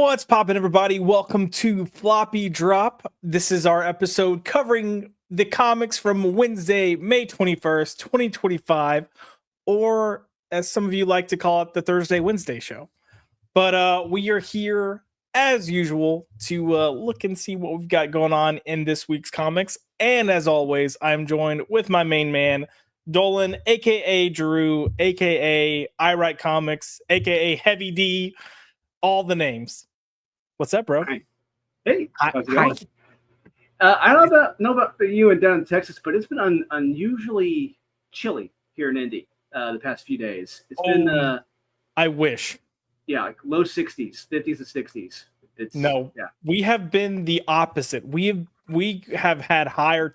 What's poppin', everybody? Welcome to Floppy Drop. This is our episode covering the comics from Wednesday, May 21st, 2025, or as some of you like to call it, the Thursday Wednesday show. But we are here as usual to look and see what we've got going on in this week's comics. And as always, I'm joined with my main man, Dolan, aka Drew, aka I Write Comics, aka Heavy D, all the names. What's up, bro? Hi. Hey, how's it Hi. going? I don't know about you and down in Texas, but it's been unusually chilly here in Indy the past few days. It's been I wish. Yeah, like low 60s, 50s and 60s. We have been the opposite. We have had hotter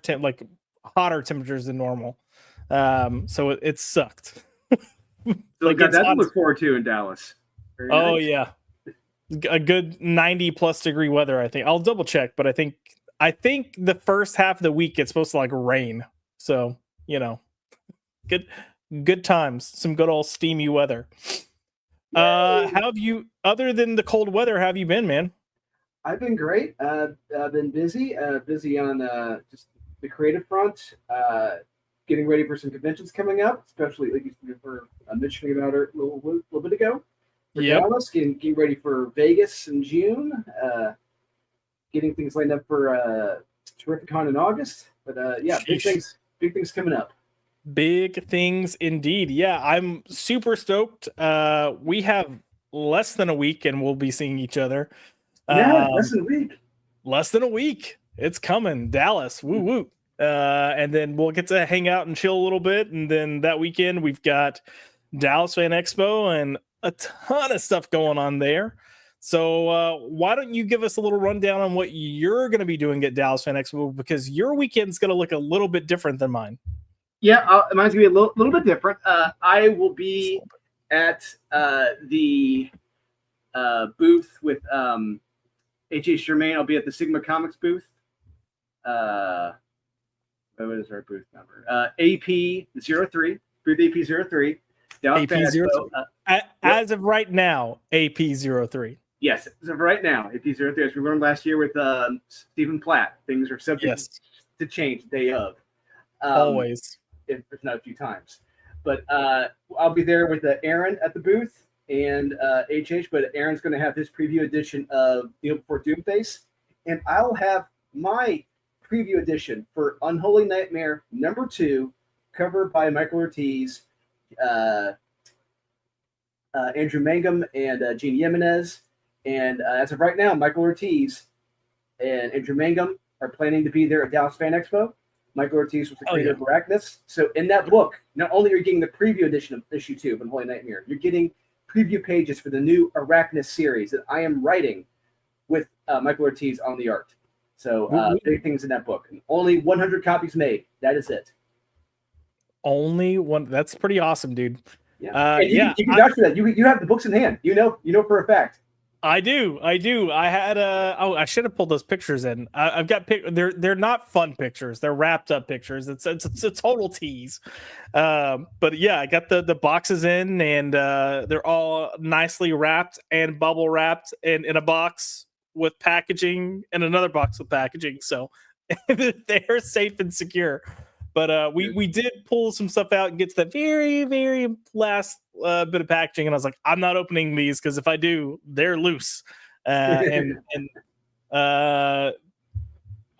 temperatures than normal. So it sucked. So got that to look forward to in Dallas. Very nice. Yeah. A good 90 plus degree weather, I think. I'll double check, but I think the first half of the week it's supposed to like rain. So, good times. Some good old steamy weather. How have you, other than the cold weather, how have you been, man? I've been great. I've been busy on just the creative front, getting ready for some conventions coming up, especially like you were mentioning about it a little bit ago. Dallas, getting ready for Vegas in June, getting things lined up for Terrificon in August. But big things coming up. Big things indeed. Yeah, I'm super stoked. We have less than a week and we'll be seeing each other. Less than a week. Less than a week. It's coming. Dallas. Woo woo. And then we'll get to hang out and chill a little bit. And then that weekend we've got Dallas Fan Expo and a ton of stuff going on there. So why don't you give us a little rundown on what you're going to be doing at Dallas Fan Expo, because your weekend's going to look a little bit different than mine. Yeah, mine's going to be a little bit different. I will be at the booth with H.H. Germain. I'll be at the Sigma Comics booth. What is our booth number? AP03, booth AP03. AP03. As of right now, AP03. Yes, as of right now, AP03. As we learned last year with Stephen Platt, things are subject to change day of. Always. If not a few times. But I'll be there with Aaron at the booth and HH, but Aaron's going to have his preview edition of Kneel Before Doomface. And I'll have my preview edition for Unholy Nightmare #2, covered by Michael Ortiz, Andrew Mangum, and Gene Jimenez. And as of right now, Michael Ortiz and Andrew Mangum are planning to be there at Dallas Fan Expo. Michael Ortiz was the creator of Arachnus. So in that book, not only are you getting the preview edition of issue 2 of Unholy Nightmare, you're getting preview pages for the new Arachnus series that I am writing with Michael Ortiz on the art. So big things in that book. And only 100 copies made. That is it. Only one. That's pretty awesome, dude. Yeah. You can vouch for that. You have the books in hand. You know for a fact. I do. I had I should have pulled those pictures in. I've got they're not fun pictures. They're wrapped up pictures. It's a total tease. But yeah, I got the boxes in, and they're all nicely wrapped and bubble wrapped and in a box with packaging and another box with packaging. So they're safe and secure. But we did pull some stuff out and get to the very, very last bit of packaging. And I was like, I'm not opening these because if I do, they're loose. And I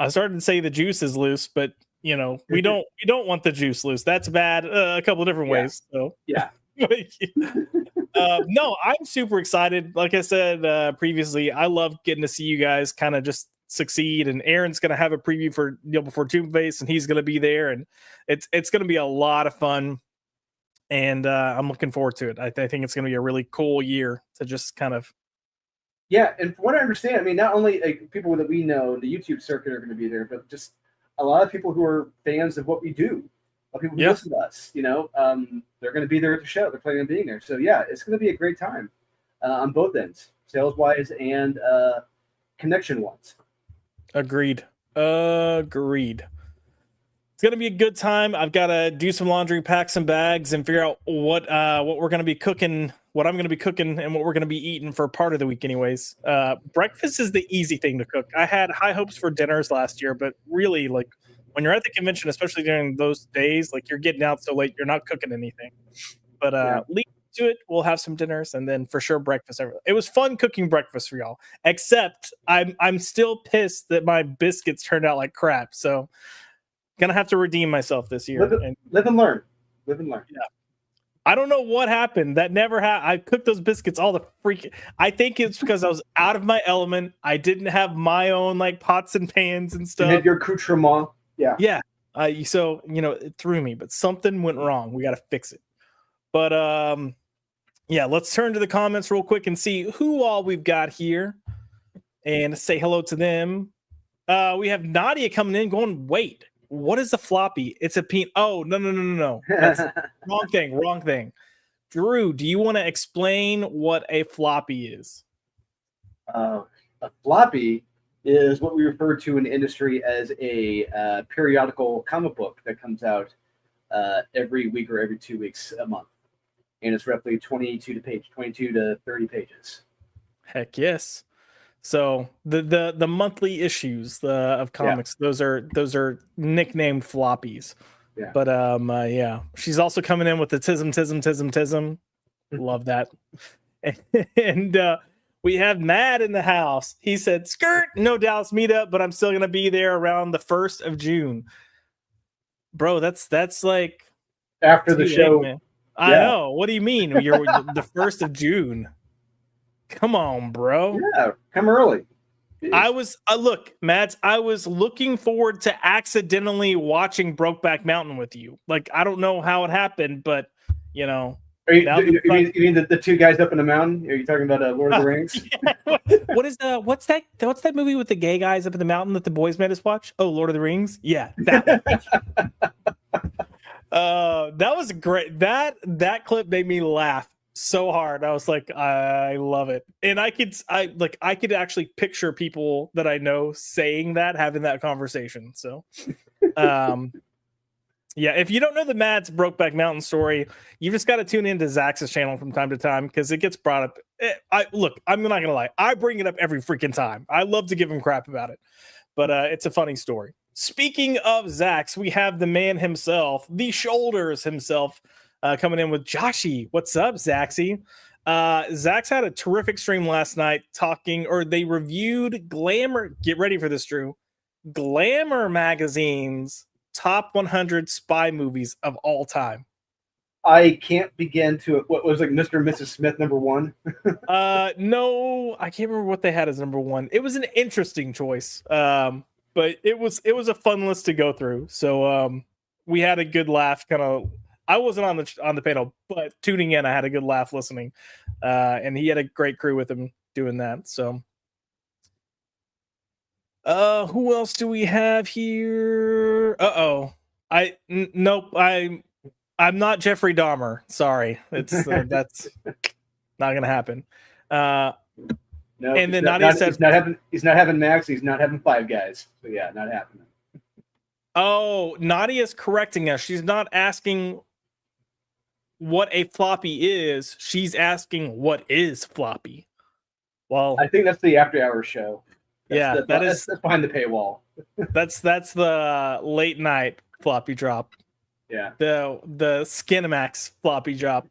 started to say the juice is loose, but we don't want the juice loose. That's bad a couple of different ways. So yeah. No, I'm super excited. Like I said previously, I love getting to see you guys kind of just succeed, and Aaron's going to have a preview for Kneel Before Doomface, and he's going to be there, and it's going to be a lot of fun, and I'm looking forward to it. I think it's going to be a really cool year to just kind of and from what I understand, I mean, not only people that we know, the YouTube circuit are going to be there, but just a lot of people who are fans of what we do, a lot of people who listen to us, they're going to be there at the show. They're planning on being there. So yeah, it's going to be a great time on both ends, sales wise and connection wise. Agreed. It's gonna be a good time. I've got to do some laundry, pack some bags, and figure out what we're gonna be cooking what I'm going to be cooking and what we're going to be eating for part of the week, anyways. Breakfast is the easy thing to cook. I had high hopes for dinners last year, but really, like when you're at the convention, especially during those days, like you're getting out so late, you're not cooking anything. But lead to it, we'll have some dinners and then for sure breakfast. It was fun cooking breakfast for y'all. Except I'm still pissed that my biscuits turned out like crap. So gonna have to redeem myself this year. Live and learn. Live and learn. Yeah. I don't know what happened. That never happened. I cooked those biscuits all the freaking. I think it's because I was out of my element. I didn't have my own like pots and pans and stuff. You had your accoutrement. Yeah. Yeah. So it threw me, but something went wrong. We got to fix it. But yeah, let's turn to the comments real quick and see who all we've got here, and say hello to them. We have Nadia coming in, going, wait. What is a floppy? It's a peanut. Oh, no. That's wrong thing. Drew, do you want to explain what a floppy is? A floppy is what we refer to in the industry as a periodical comic book that comes out every week or every 2 weeks a month. And it's roughly 22 to 30 pages. Heck yes. So the monthly issues of comics, those are nicknamed floppies. Yeah. But yeah, she's also coming in with the tism. Love that. And we have Matt in the house. He said, "Skirt, no Dallas meetup, but I'm still gonna be there around the 1st of June." Bro, that's like after the show. Man. I know. What do you mean? You're the 1st of June? Come on, bro. Yeah, come early. I was look, Mads, I was looking forward to accidentally watching Brokeback Mountain with you. Like, I don't know how it happened, but you mean the two guys up in the mountain? Are you talking about Lord of the Rings? What's that movie with the gay guys up in the mountain that the boys made us watch? Oh, Lord of the Rings? Yeah, that one. That was great. That clip made me laugh so hard. I was like, I love it. And I could actually picture people that I know saying that, having that conversation. So yeah, if you don't know the Mads Brokeback Mountain story, you just got to tune into Zach's channel from time to time because it gets brought up. I'm not gonna lie, I bring it up every freaking time. I love to give him crap about it, but it's a funny story. Speaking of Zach's, we have the man himself, the shoulders himself, coming in with Joshy. What's up, Zaxy? Zach's had a terrific stream last night they reviewed Glamour. Get ready for this, Drew. Glamour magazine's top 100 spy movies of all time. I can't begin to. What was like Mr. and Mrs. Smith #1? No, I can't remember what they had as #1. It was an interesting choice. But it was a fun list to go through. So we had a good laugh. I wasn't on the panel, but tuning in, I had a good laugh listening. And he had a great crew with him doing that. So who else do we have here? Nope. I'm not Jeffrey Dahmer. Sorry. It's that's not gonna happen. No, and then Nadia said he's not having Max, he's not having Five Guys. So yeah, not happening. Oh, Nadia's correcting us. She's not asking what a floppy is. She's asking what is floppy. Well, I think that's the after hours show. That's behind the paywall. that's the late night floppy drop. Yeah. The Skinamax floppy drop.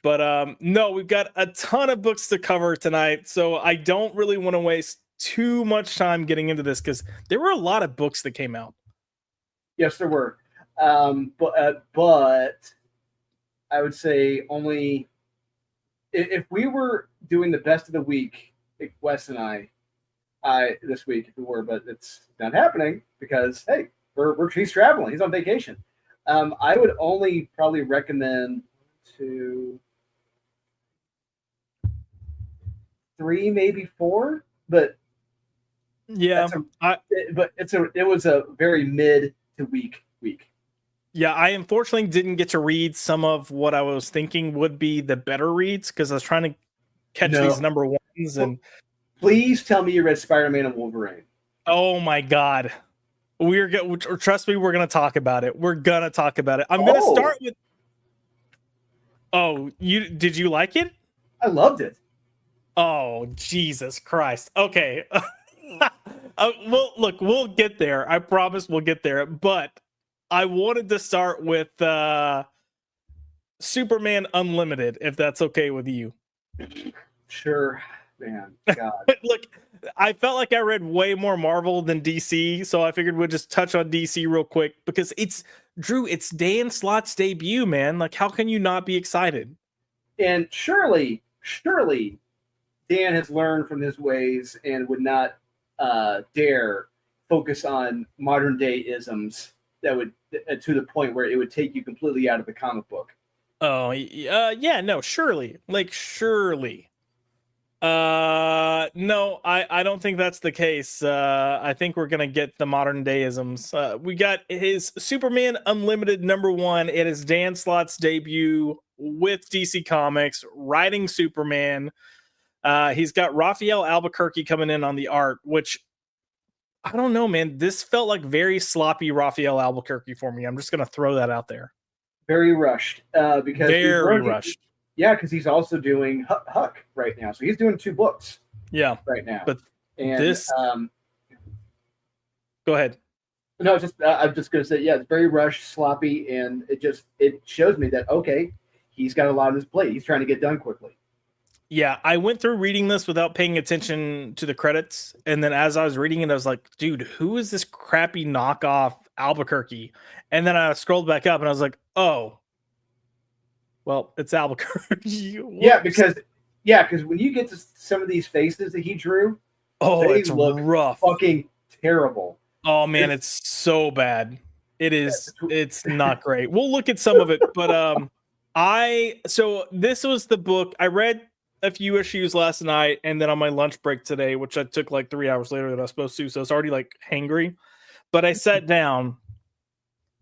But no, we've got a ton of books to cover tonight, so I don't really want to waste too much time getting into this because there were a lot of books that came out. Yes, there were. But I would say only if we were doing the best of the week, Wes and I this week, if we were, but it's not happening because hey, he's traveling, he's on vacation. I would only probably recommend 3, maybe 4, but yeah, it was a very mid to weak week. Yeah, I unfortunately didn't get to read some of what I was thinking would be the better reads because I was trying to catch these #1s. And please tell me you read Spider-Man and Wolverine. Oh my God, trust me, we're gonna talk about it. We're gonna talk about it. I'm gonna start with. Oh, did you like it? I loved it. Oh, Jesus Christ. Okay. Well, look, we'll get there. I promise we'll get there. But I wanted to start with Superman Unlimited, if that's okay with you. Sure, man. God. Look, I felt like I read way more Marvel than DC, so I figured we'd just touch on DC real quick because it's it's Dan Slott's debut, man. Like, how can you not be excited? And surely, Dan has learned from his ways and would not dare focus on modern day isms that would to the point where it would take you completely out of the comic book. Oh, yeah, no, surely. Like, surely. No, I don't think that's the case. I think we're gonna get the modern deisms. We got his Superman Unlimited #1. It is Dan Slott's debut with DC Comics, writing Superman. He's got Raphael Albuquerque coming in on the art, which I don't know, man. This felt like very sloppy Raphael Albuquerque for me. I'm just gonna throw that out there. Very rushed, because Very rushed. Yeah, because he's also doing Huck right now, so he's doing 2 books. Yeah, right now. But and this, go ahead. No, I'm just gonna say, yeah, it's very rushed, sloppy, and it shows me that okay, he's got a lot on his plate. He's trying to get done quickly. Yeah, I went through reading this without paying attention to the credits, and then as I was reading it, I was like, "Dude, who is this crappy knockoff Albuquerque?" And then I scrolled back up, and I was like, "Oh, well, it's Albuquerque." Yeah, because when you get to some of these faces that he drew, it's rough, fucking terrible. Oh man, it's so bad. It is. It's not great. We'll look at some of it, but so this was the book I read a few issues last night, and then on my lunch break today, which I took like 3 hours later than I was supposed to, so it's already like hangry. But I sat down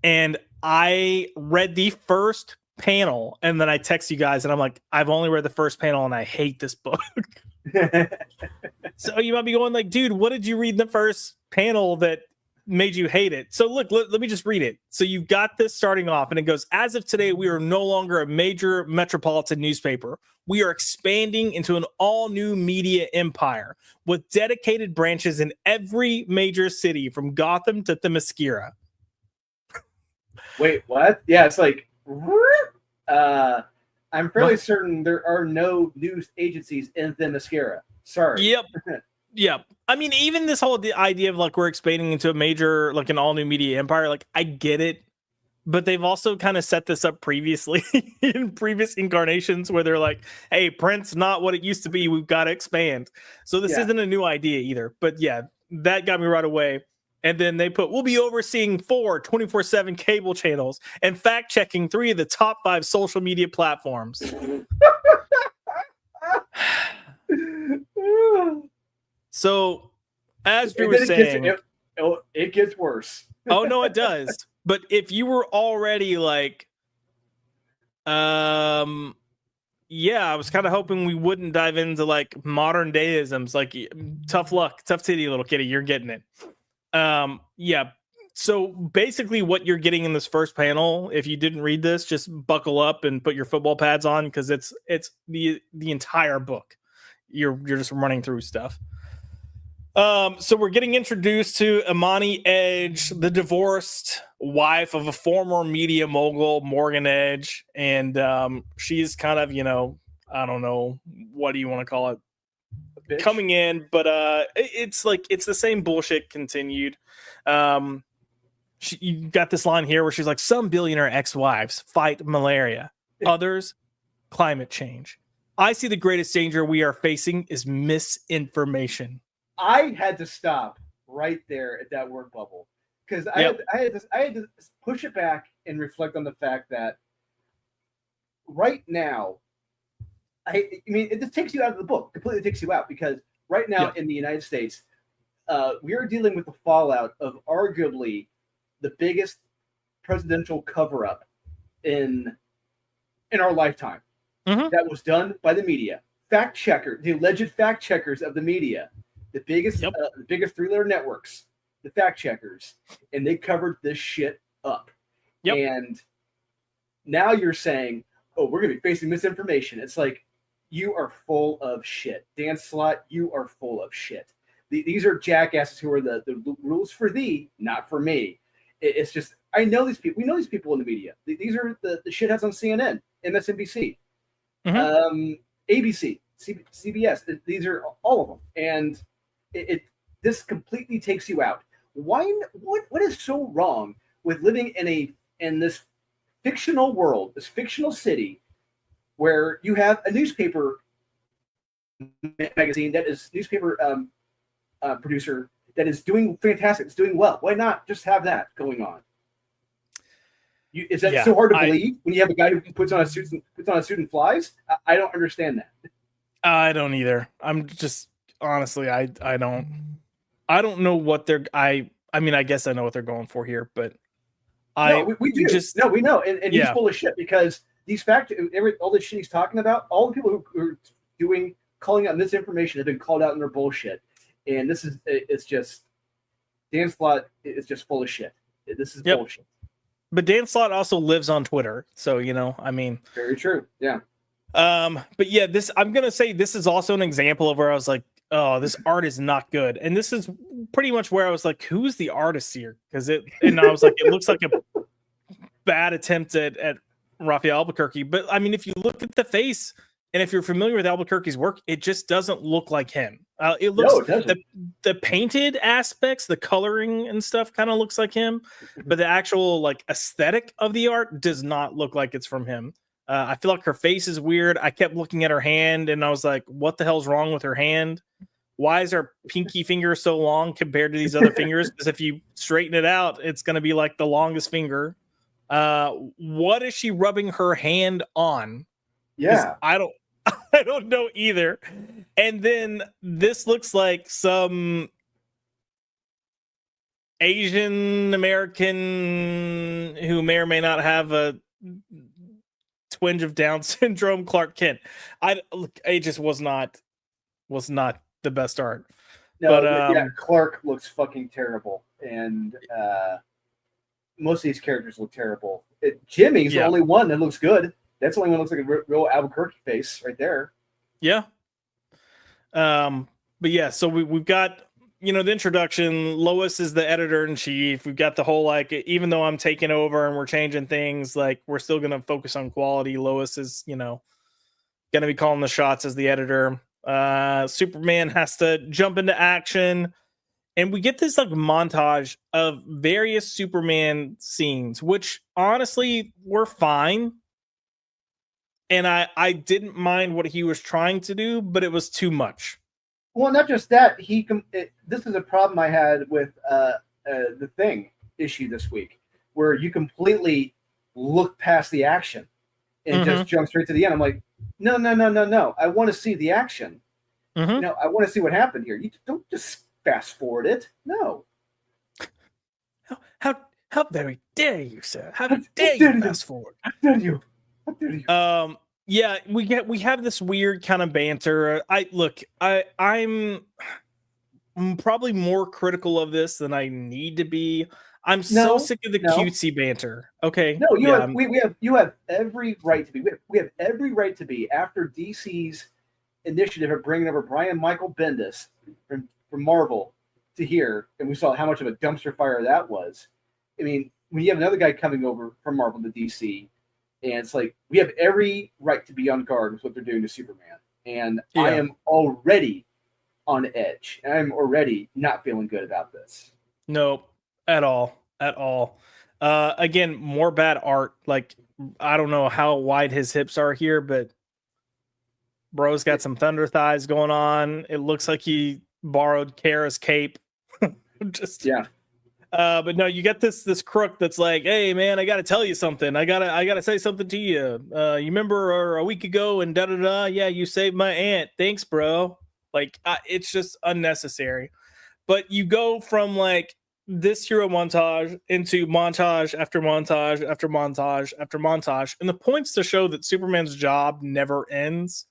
and I read the first panel, and then I text you guys, and I'm like, I've only read the first panel, and I hate this book. So you might be going like, dude, what did you read in the first panel that made you hate it? So look, let me just read it. So you've got this starting off, and it goes, as of today, we are no longer a major metropolitan newspaper. We are expanding into an all-new media empire with dedicated branches in every major city from Gotham to Themyscira. Wait, what? Yeah, it's like, I'm fairly certain there are no news agencies in Themyscira. Sorry. Yep. I mean, even this whole idea of like we're expanding into a major, like an all-new media empire, like I get it. But they've also kind of set this up previously in previous incarnations where they're like, hey, print's not what it used to be. We've got to expand. So this isn't a new idea either. But yeah, that got me right away. And then they put, we'll be overseeing 4 24/7 cable channels and fact-checking 3 of the top 5 social media platforms. So, as Drew was saying... It gets worse. Oh, no, it does. But if you were already like, yeah, I was kind of hoping we wouldn't dive into like modern deisms, like tough luck, tough titty, little kitty, you're getting it. Yeah. So basically what you're getting in this first panel, if you didn't read this, just buckle up and put your football pads on, because it's the entire book. You're just running through stuff. So we're getting introduced to Imani Edge, the divorced wife of a former media mogul, Morgan Edge. And she's kind of, I don't know, what do you want to call it? Coming in, but it's like, it's the same bullshit continued. You got this line here where she's like, some billionaire ex-wives fight malaria, others climate change. I see the greatest danger we are facing is misinformation. I had to stop right there at that word bubble, because I had to push it back and reflect on the fact that right now, I mean, it just takes you out of the book, completely takes you out, because right now in the United States, we are dealing with the fallout of arguably the biggest presidential cover-up in our lifetime. Mm-hmm. That was done by the media, the alleged fact checkers of the media. The biggest 3-letter networks, the fact checkers, and they covered this shit up. Yep. And now you're saying, oh, we're going to be facing misinformation. It's like, you are full of shit. Dan Slott, you are full of shit. These are jackasses who are the rules for thee, not for me. It's just, I know these people. We know these people in the media. These are the shitheads on CNN, MSNBC, ABC, CBS. These are all of them. And this completely takes you out. Why? What is so wrong with living in this fictional world, this fictional city, where you have a newspaper magazine that is newspaper producer that is doing fantastic, it's doing well. Why not just have that going on? Is that so hard to believe when you have a guy who puts on a suit and flies? I don't understand that. I don't either. I'm just honestly, I don't know what they're. I mean, I guess I know what they're going for here, but we do. We know, and he's full of shit because these all this shit he's talking about, all the people who are calling out misinformation have been called out in their bullshit, and it's just Dan Slott is just full of shit. This is bullshit. But Dan Slott also lives on Twitter, so I mean, very true. Yeah. But yeah, I'm gonna say this is also an example of where I was like, oh, this art is not good, and this is pretty much where I was like, who's the artist here? And I was like, it looks like a bad attempt at Raphael Albuquerque. But I mean, if you look at the face, and if you're familiar with Albuquerque's work, it just doesn't look like him. It looks the painted aspects, the coloring and stuff kind of looks like him, but the actual like aesthetic of the art does not look like it's from him. I feel like her face is weird. I kept looking at her hand and I was like, what the hell's wrong with her hand? Why is her pinky finger so long compared to these other fingers? Because if you straighten it out, it's going to be like the longest finger. What is she rubbing her hand on? Yeah. I don't know either. And then this looks like some Asian American who may or may not have a twinge of Down syndrome, Clark Kent. It just was not the best art. No, but Clark looks fucking terrible, and most of these characters look terrible. Jimmy's the only one that looks good. That's the only one that looks like a real Albuquerque face right there. Yeah. But yeah, so we've got the introduction. Lois is the editor-in-chief. We've got the whole like, even though I'm taking over and we're changing things, like we're still gonna focus on quality. Lois is gonna be calling the shots as the editor. Superman has to jump into action, and we get this like montage of various Superman scenes, which honestly were fine. And I didn't mind what he was trying to do, but it was too much. Well, not just that. This is a problem I had with the Thing issue this week, where you completely look past the action and just jump straight to the end. I'm like, no. I want to see the action. I want to see what happened here. You don't just fast forward it. No. How very dare you, sir? How dare you fast forward? How dare you? How dare you? Yeah, we have this weird kind of banter. I'm probably more critical of this than I need to be. I'm so sick of the cutesy banter. Okay. No, you have every right to be. We have every right to be after DC's initiative of bringing over Brian Michael Bendis from Marvel to here, and we saw how much of a dumpster fire that was. I mean, when you have another guy coming over from Marvel to DC, and it's like we have every right to be on guard with what they're doing to Superman. And I am already on edge. I'm already not feeling good about this. Nope, at all. Again, more bad art. Like, I don't know how wide his hips are here, but bro's got some thunder thighs going on. It looks like he borrowed Kara's cape. But no, you get this crook that's like, hey man, I gotta tell you something. I gotta say something to you. You remember a week ago and da-da-da? Yeah, you saved my aunt. Thanks, bro. Like, it's just unnecessary. But you go from like this hero montage into montage after montage after montage after montage, and the point's to show that Superman's job never ends.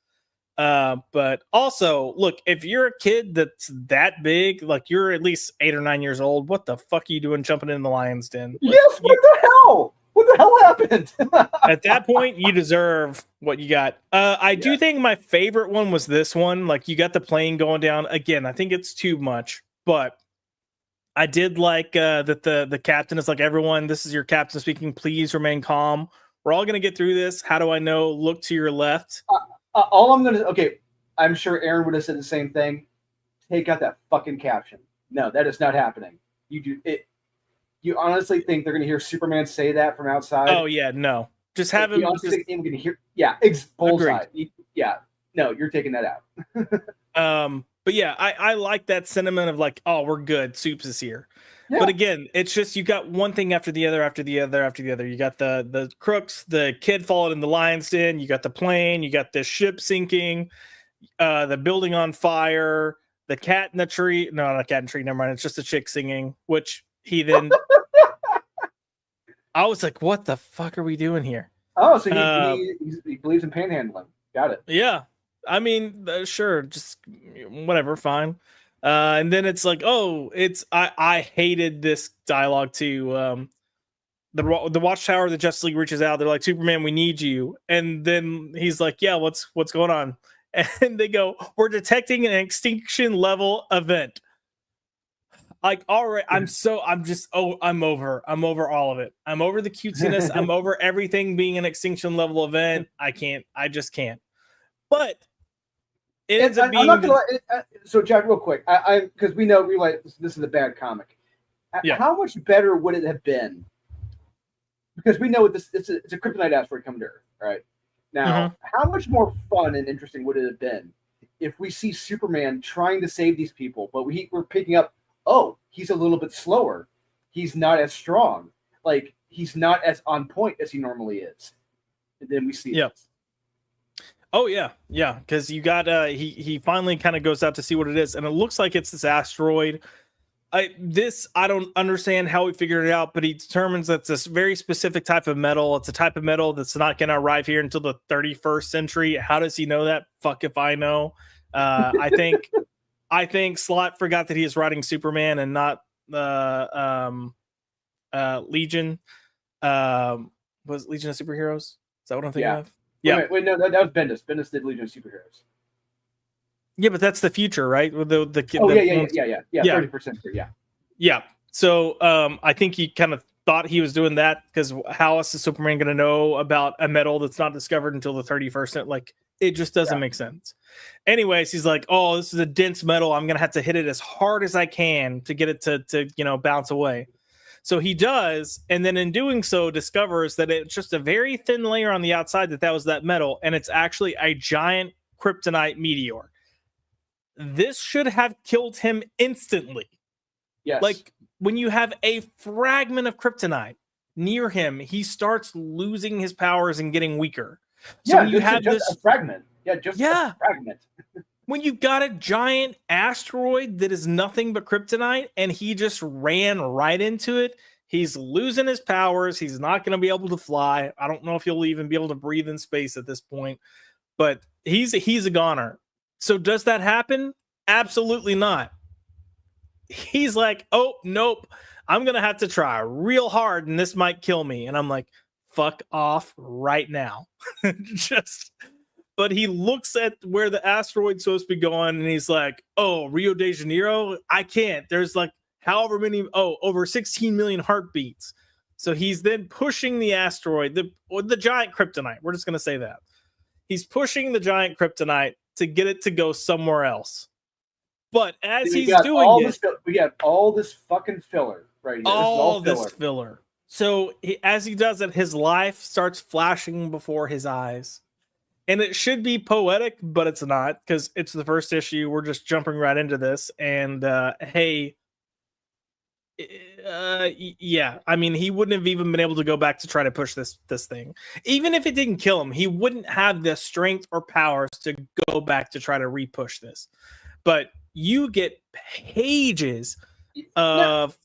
But also, look, if you're a kid that's that big, like you're at least 8 or 9 years old, what the fuck are you doing jumping in the lion's den? Like, yes, what the hell? What the hell happened? At that point, you deserve what you got. I do think my favorite one was this one. Like, you got the plane going down. Again, I think it's too much, but I did like that the captain is like, everyone, this is your captain speaking. Please remain calm. We're all going to get through this. How do I know? Look to your left. All I'm going to, okay, I'm sure Aaron would have said the same thing. Take out that fucking caption. No, that is not happening. You do it. You honestly think they're going to hear Superman say that from outside? Oh, yeah, no. Just have him. You honestly think they're going to hear? Yeah, bullseye. Yeah, no, you're taking that out. But yeah, I like that sentiment of like, oh, we're good. Soups is here. Yeah. But again, it's just you got one thing after the other, after the other, after the other. You got the crooks, the kid falling in the lion's den. You got the plane. You got the ship sinking, the building on fire, the cat in the tree. No, not a cat in the tree. Never mind. It's just a chick singing, which he then. I was like, what the fuck are we doing here? Oh, so he believes in panhandling. Got it. Yeah. I mean, sure, just whatever, fine. And then it's like, oh, I hated this dialogue too. The Watchtower, the Justice League reaches out. They're like, Superman, we need you. And then he's like, yeah, what's going on? And they go, we're detecting an extinction level event. Like, all right, I'm over all of it. I'm over the cutesiness. I'm over everything being an extinction level event. I just can't. But it ends up being. I'm not gonna so, Jack, real quick, because we like this is a bad comic. Yeah. How much better would it have been? Because we know it's a kryptonite asteroid coming to Earth, right? Now, how much more fun and interesting would it have been if we see Superman trying to save these people, but we're picking up, oh, he's a little bit slower. He's not as strong. Like, he's not as on point as he normally is. And then we see it. Oh, yeah. Yeah, because you got, he finally kind of goes out to see what it is, and it looks like it's this asteroid. I don't understand how he figured it out, but he determines that it's this very specific type of metal. It's a type of metal that's not going to arrive here until the 31st century. How does he know that? Fuck if I know. I think Slott forgot that he is writing Superman and not Legion. Was Legion of Superheroes? Is that what I'm thinking of? Yeah. Wait, no, that was Bendis. Bendis did Legion of Superheroes. Yeah, but that's the future, right? With the 30%. Yeah. So I think he kind of thought he was doing that because how else is Superman going to know about a metal that's not discovered until the 31st? Like, it just doesn't make sense. Anyways, he's like, oh, this is a dense metal. I'm going to have to hit it as hard as I can to get it to bounce away. So he does, and then in doing so, discovers that it's just a very thin layer on the outside that was that metal, and it's actually a giant kryptonite meteor. This should have killed him instantly. Yes. Like, when you have a fragment of kryptonite near him, he starts losing his powers and getting weaker. So when you have this a fragment. A fragment. When you've got a giant asteroid that is nothing but kryptonite and he just ran right into it, he's losing his powers. He's not going to be able to fly. I don't know if he'll even be able to breathe in space at this point, but he's a goner. So does that happen? Absolutely not. He's like, oh, nope. I'm going to have to try real hard and this might kill me. And I'm like, fuck off right now. But he looks at where the asteroid's supposed to be going and he's like, oh, Rio de Janeiro? I can't. There's like however many, over 16 million heartbeats. So he's then pushing the asteroid, the giant kryptonite. We're just going to say that. He's pushing the giant kryptonite to get it to go somewhere else. But as he's doing it, we have all this fucking filler right here. All this filler. So as he does it, his life starts flashing before his eyes. And it should be poetic, but it's not because it's the first issue. We're just jumping right into this. And yeah, I mean, he wouldn't have even been able to go back to try to push this thing. Even if it didn't kill him, he wouldn't have the strength or powers to go back to try to repush this. But you get pages of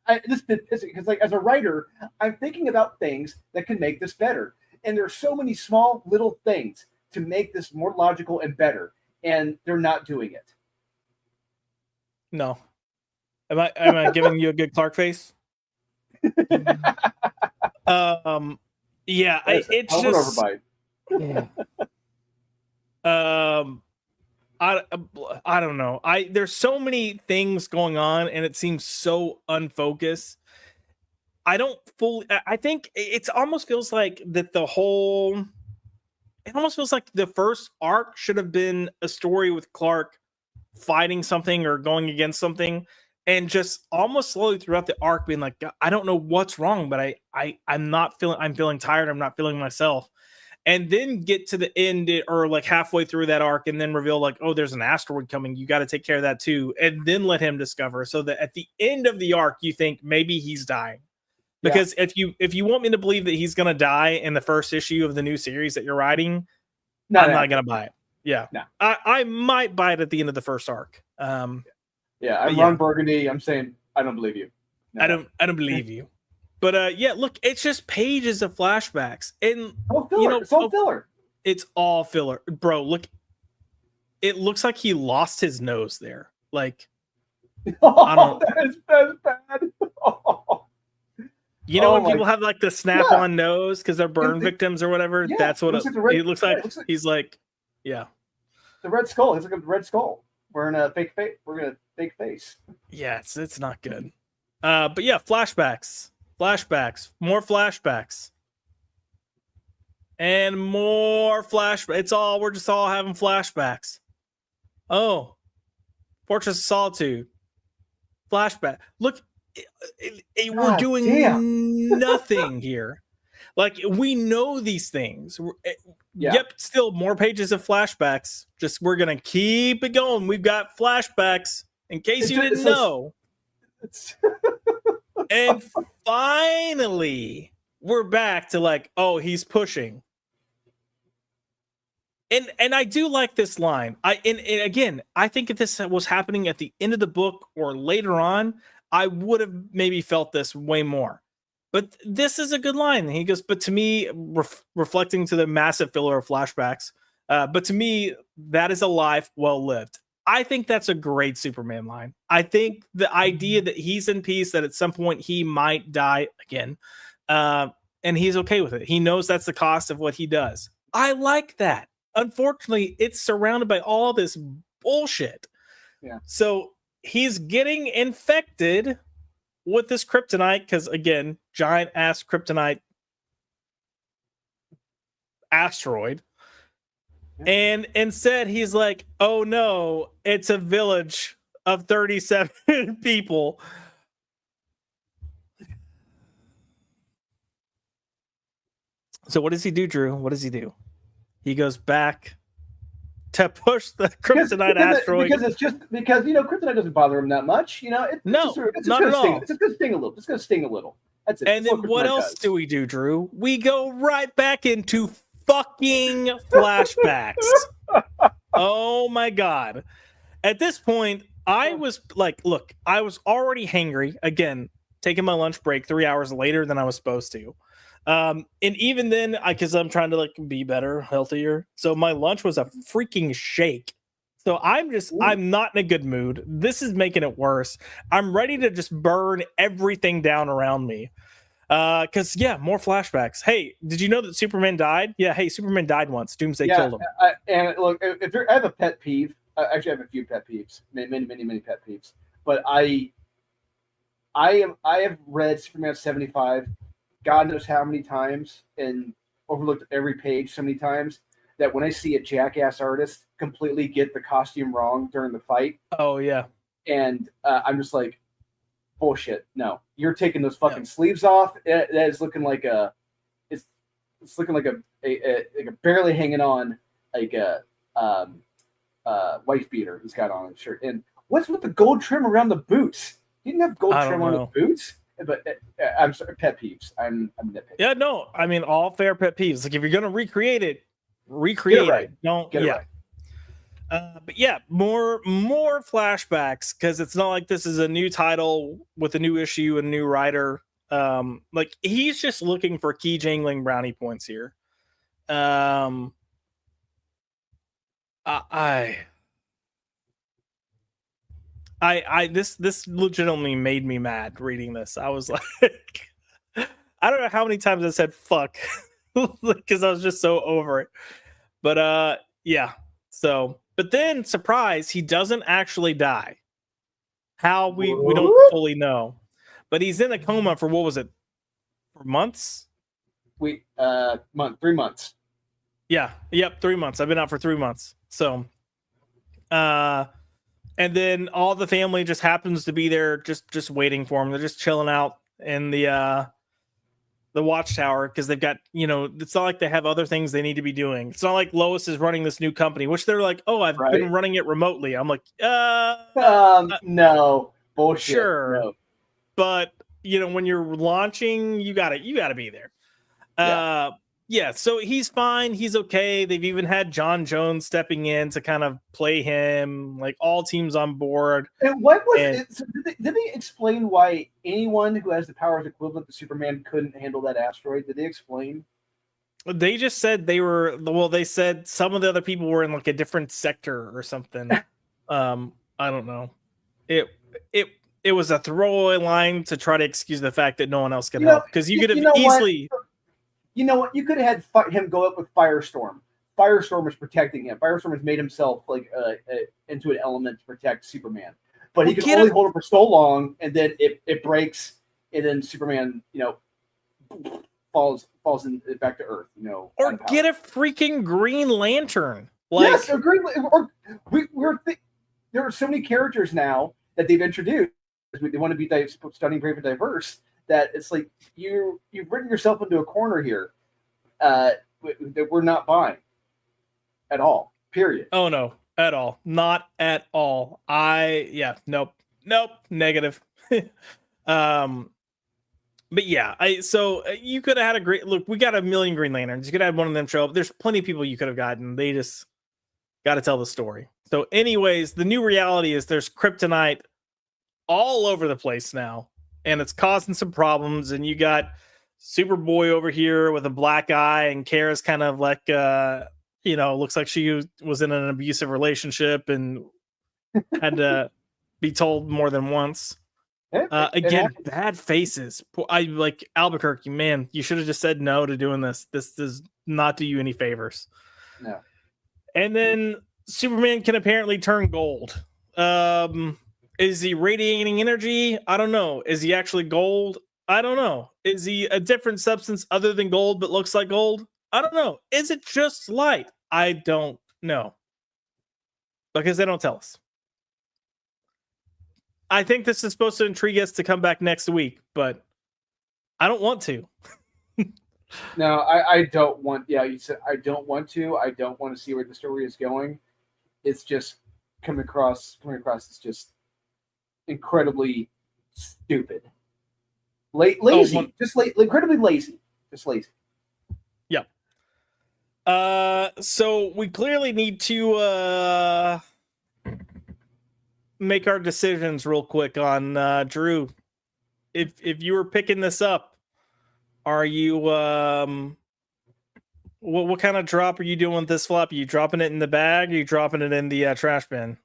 this because like as a writer, I'm thinking about things that can make this better. And there's so many small little things to make this more logical and better, and they're not doing it. No. Am I giving you a good Clark face? Yeah, it's Hell of an just overbite. I don't know. There's so many things going on, and it seems so unfocused. I don't fully. I think it's almost feels like that the whole. It almost feels like the first arc should have been a story with Clark fighting something or going against something, and just almost slowly throughout the arc being like, I don't know what's wrong, but I'm not feeling. I'm feeling tired. I'm not feeling myself. And then get to the end or like halfway through that arc and then reveal like, oh, there's an asteroid coming. You got to take care of that too. And then let him discover so that at the end of the arc, you think maybe he's dying. Because if you want me to believe that he's going to die in the first issue of the new series that you're writing, I'm not going to buy it. Yeah. No. I might buy it at the end of the first arc. I'm Ron Burgundy. I'm saying, I don't believe you. No. I don't believe you. But yeah, look, it's just pages of flashbacks, and it's all filler. It's all filler, bro. Look, it looks like he lost his nose there. Like, that is bad. You know when people have like the snap-on nose because they're burn victims or whatever. Yeah, that's what it looks like. He's like, yeah, the Red Skull. He's like a Red Skull wearing a fake face. We're gonna fake face. Yeah, it's not good. But yeah, flashbacks. More flashbacks, and more flashbacks. We're just all having flashbacks. Oh, Fortress of Solitude, flashback. Look, we're doing nothing here. Like, we know these things. Yep, still more pages of flashbacks. Just we're gonna keep it going. We've got flashbacks in case you didn't know. And finally, we're back to like, oh, he's pushing. And I do like this line. And again, I think if this was happening at the end of the book or later on, I would have maybe felt this way more. But this is a good line. He goes, but to me, reflecting to the massive filler of flashbacks, but to me, that is a life well lived. I think that's a great Superman line. I think the idea that he's in peace, that at some point he might die again, and he's okay with it. He knows that's the cost of what he does. I like that. Unfortunately, it's surrounded by all this bullshit. Yeah. So he's getting infected with this kryptonite because, again, giant ass kryptonite asteroid. And instead, he's like, oh no, it's a village of 37 people. So what does he do, Drew? What does he do? He goes back to push the kryptonite asteroid. Because kryptonite doesn't bother him that much. It's not at all. It's just going to sting a little. It's going to sting a little. That's it. And then what else do we do, Drew? We go right back into fucking flashbacks. Oh my god. At this point, I was like, look, I was already hangry. Again, taking my lunch break 3 hours later than I was supposed to. And even then, because I'm trying to like be better, healthier. So my lunch was a freaking shake. So I'm not in a good mood. This is making it worse. I'm ready to just burn everything down around me. Because more flashbacks. Hey, did you know that Superman died? Yeah, hey, Superman died once. Doomsday killed him. And look, I have a pet peeve. Actually, I have a few pet peeves. Many pet peeves. But I have read Superman 75, God knows how many times, and overlooked every page so many times that when I see a jackass artist completely get the costume wrong during the fight. Oh yeah. And I'm just like, bullshit. No, you're taking those fucking sleeves off. That is looking like it's looking like a barely hanging on like a wife beater he's got on his shirt. And what's with the gold trim around the boots? He didn't have gold trim on the boots. But I'm sorry, pet peeves. I'm nitpicking. Yeah, no, I mean all fair pet peeves. Like if you're gonna recreate it. Don't get it right. But yeah, more flashbacks because it's not like this is a new title with a new issue and a new writer. Like he's just looking for key jangling brownie points here. This legitimately made me mad reading this. I was like, I don't know how many times I said fuck because I was just so over it. But yeah. So, but then surprise, he doesn't actually die. How we don't fully know, but he's in a coma for what was it? For months? 3 months. Yeah. Yep. 3 months. I've been out for 3 months. So, and then all the family just happens to be there, just waiting for him. They're just chilling out in the watchtower because they've got, it's not like they have other things they need to be doing. It's not like Lois is running this new company, which they're like, oh, I've been running it remotely. I'm like, no bullshit. Sure, no. But when you're launching, you gotta be there. Yeah, so he's fine. He's okay. They've even had John Jones stepping in to kind of play him, like all teams on board. And what was it? So did they explain why anyone who has the powers equivalent to Superman couldn't handle that asteroid? Did they explain? They just said they said some of the other people were in like a different sector or something. I don't know. It was a throwaway line to try to excuse the fact that no one else could help, because you could have easily. You know what? You could have had him go up with Firestorm. Firestorm was protecting him. Firestorm has made himself like into an element to protect Superman, but he can only hold it for so long, and then it breaks, and then Superman, falls back to Earth. Or get a freaking Green Lantern. Yes, or Green. There are so many characters now that they've introduced. They want to be stunning, brave, and diverse. That it's like you've written yourself into a corner here that we're not buying at all. Period. Oh no, at all, not at all. Nope, negative. But yeah, so you could have had a great look. We got a million Green Lanterns. You could have had one of them show up. There's plenty of people you could have gotten. They just got to tell the story. So, anyways, the new reality is there's kryptonite all over the place now. And it's causing some problems. And you got Superboy over here with a black eye, and Kara's kind of like, looks like she was in an abusive relationship and had to be told more than once. Again, bad faces. I like Albuquerque, man. You should have just said no to doing this. This does not do you any favors. No. And then Superman can apparently turn gold. Is he radiating energy? I don't know. Is he actually gold? I don't know. Is he a different substance other than gold but looks like gold? I don't know. Is it just light? I don't know. Because they don't tell us. I think this is supposed to intrigue us to come back next week, but I don't want to. No, I don't want. Yeah, you said I don't want to. I don't want to see where the story is going. It's just coming across as just incredibly stupid, lazy, incredibly lazy, just lazy. Yep. So we clearly need to make our decisions real quick on Drew. If you were picking this up, are you what kind of drop are you doing with this Floppy? Are you dropping it in the bag? Or are you dropping it in the trash bin?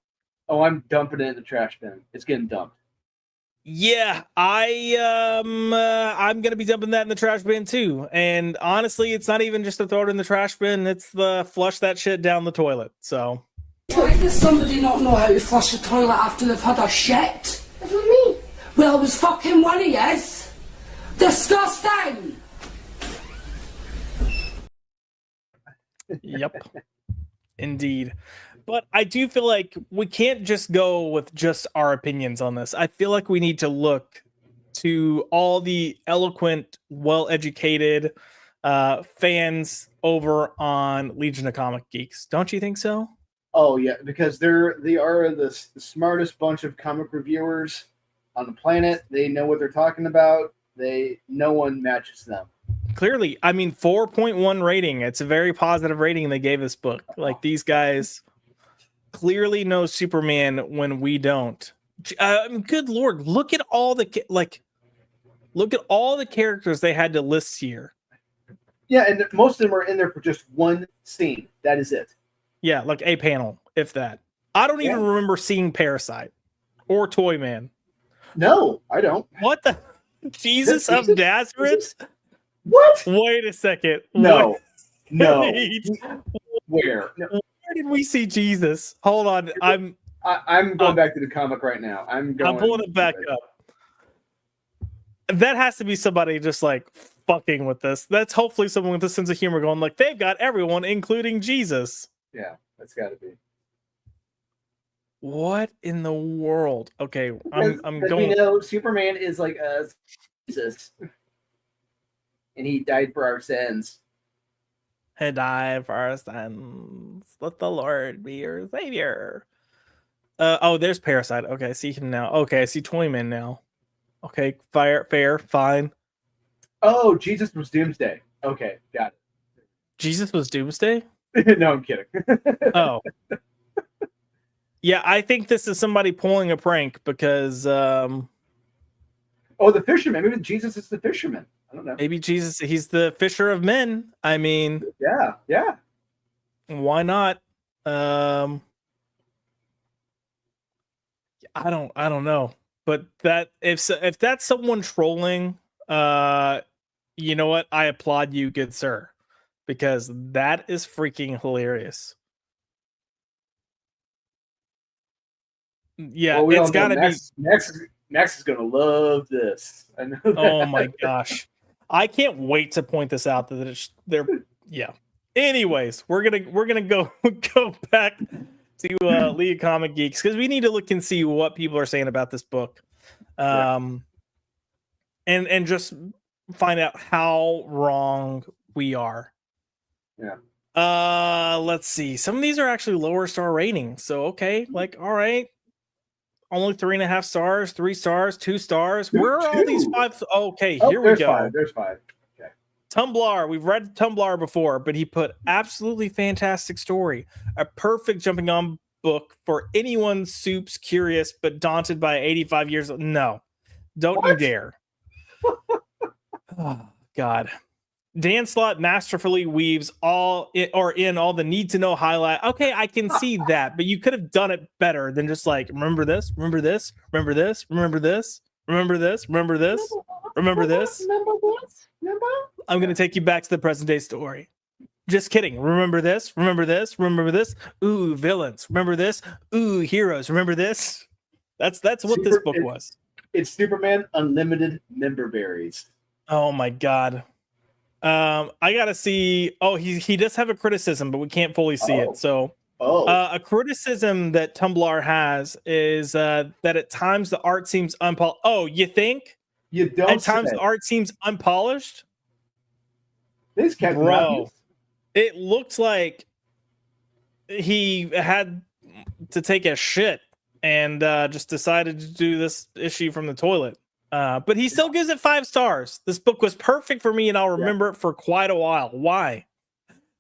Oh, I'm dumping it in the trash bin. It's getting dumped. Yeah, I'm gonna be dumping that in the trash bin too. And honestly, it's not even just to throw it in the trash bin; it's the flush that shit down the toilet. So, why does somebody not know how to flush a toilet after they've had a shit? That's what I mean. Well, it was fucking one of yous. Disgusting. Yep, indeed. But I do feel like we can't just go with just our opinions on this. I feel like we need to look to all the eloquent, well-educated fans over on Legion of Comic Geeks. Don't you think so? Oh yeah, because they are the smartest bunch of comic reviewers on the planet. They know what they're talking about. No one matches them. Clearly, I mean, 4.1 rating. It's a very positive rating they gave this book. Like, these guys clearly know Superman when we don't. Good Lord, look at all the characters they had to list here. Yeah, and most of them are in there for just one scene. That is it. Yeah, like a panel, if that. I don't even remember seeing Parasite or Toyman. No, I don't. What the? Jesus of Nazareth? What? Wait a second. No. Wait. No. Where? No. Where did we see Jesus? Hold on. I'm going back to the comic right now. I'm pulling it back up. That has to be somebody just like fucking with this. That's hopefully someone with a sense of humor going like, they've got everyone, including Jesus. Yeah, that's got to be. What in the world? Okay, I'm going. We know Superman is like Jesus, and he died for our sins. He died for our sins. Let the Lord be your savior. Oh, there's Parasite. Okay, I see him now. Okay, I see Toyman now. Okay, fair, fine. Oh, Jesus was Doomsday. Okay, got it. Jesus was Doomsday? No, I'm kidding. Oh. Yeah, I think this is somebody pulling a prank because oh, the fisherman. Maybe Jesus is the fisherman. I don't know. Maybe Jesus, he's the fisher of men. I mean, yeah. Why not? I don't know. But that if that's someone trolling, you know what? I applaud you, good sir, because that is freaking hilarious. Yeah, well, it's got to be. Max is gonna love this. I know. Oh my gosh, I can't wait to point this out that they're. Yeah. Anyways, we're gonna go back to League of Comic Geeks because we need to look and see what people are saying about this book, and just find out how wrong we are. Yeah. Let's see. Some of these are actually lower star ratings. So okay, like all right, only 3.5 stars, 3 stars, 2 stars. Where are all these 5? Okay, here we go. There's 5. Okay. Tumblr. We've read Tumblr before, but he put absolutely fantastic story, a perfect jumping on book for anyone soups curious but daunted by 85 years. No, don't you dare. Oh, God. Dan Slott masterfully weaves in all the need to know highlight. Okay, I can see that, but you could have done it better than just like, remember this, remember this, remember this, remember this, remember this, remember this, remember this. I'm gonna take you back to the present day story. Just kidding. Remember this, remember this, remember this. Ooh, villains. Remember this. Ooh, heroes. Remember this. That's what this book was. It's Superman Unlimited Member Berries. Oh my God. I gotta see. Oh, he does have a criticism, but we can't fully see it. So, a criticism that Tumblr has is that at times the art seems unpolished. Oh, you think? You don't. At times the art seems unpolished. This cat, bro, it looks like he had to take a shit and just decided to do this issue from the toilet. But he still gives it 5 stars. This book was perfect for me, and I'll remember it for quite a while. Why?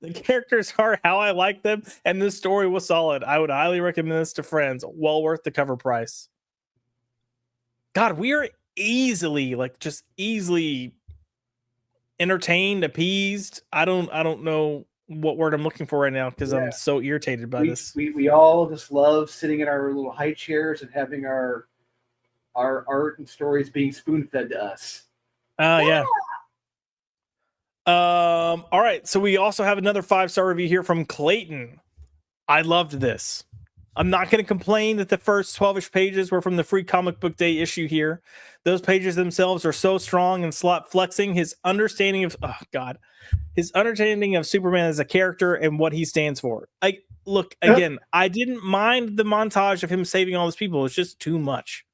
The characters are how I like them, and this story was solid. I would highly recommend this to friends. Well worth the cover price. God, we are easily entertained, appeased. I don't know what word I'm looking for right now because I'm so irritated by this. We all just love sitting in our little high chairs and having our art and stories being spoon-fed to us. Yeah. All right. So we also have another 5-star review here from Clayton. I loved this. I'm not going to complain that the first 12-ish pages were from the free comic book day issue here. Those pages themselves are so strong and Slott flexing his understanding of Superman as a character and what he stands for. Look, again, I didn't mind the montage of him saving all those people. It's just too much.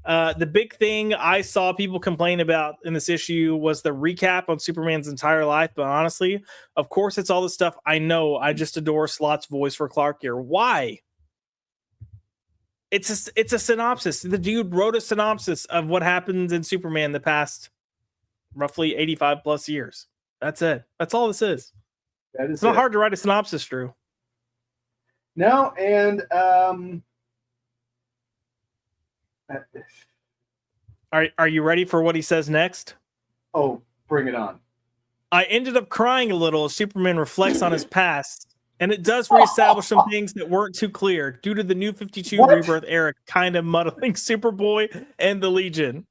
The big thing I saw people complain about in this issue was the recap on Superman's entire life. But honestly, of course, it's all the stuff I know. I just adore Slott's voice for Clark here. Why? It's a synopsis. The dude wrote a synopsis of what happens in Superman the past roughly 85 plus years. That's it. That's all this is. It's not hard to write a synopsis, Drew. No, and Are you ready for what he says next? Oh, bring it on. I ended up crying a little as Superman reflects on his past, and it does reestablish some things that weren't too clear due to the New 52 Rebirth era kind of muddling Superboy and the Legion.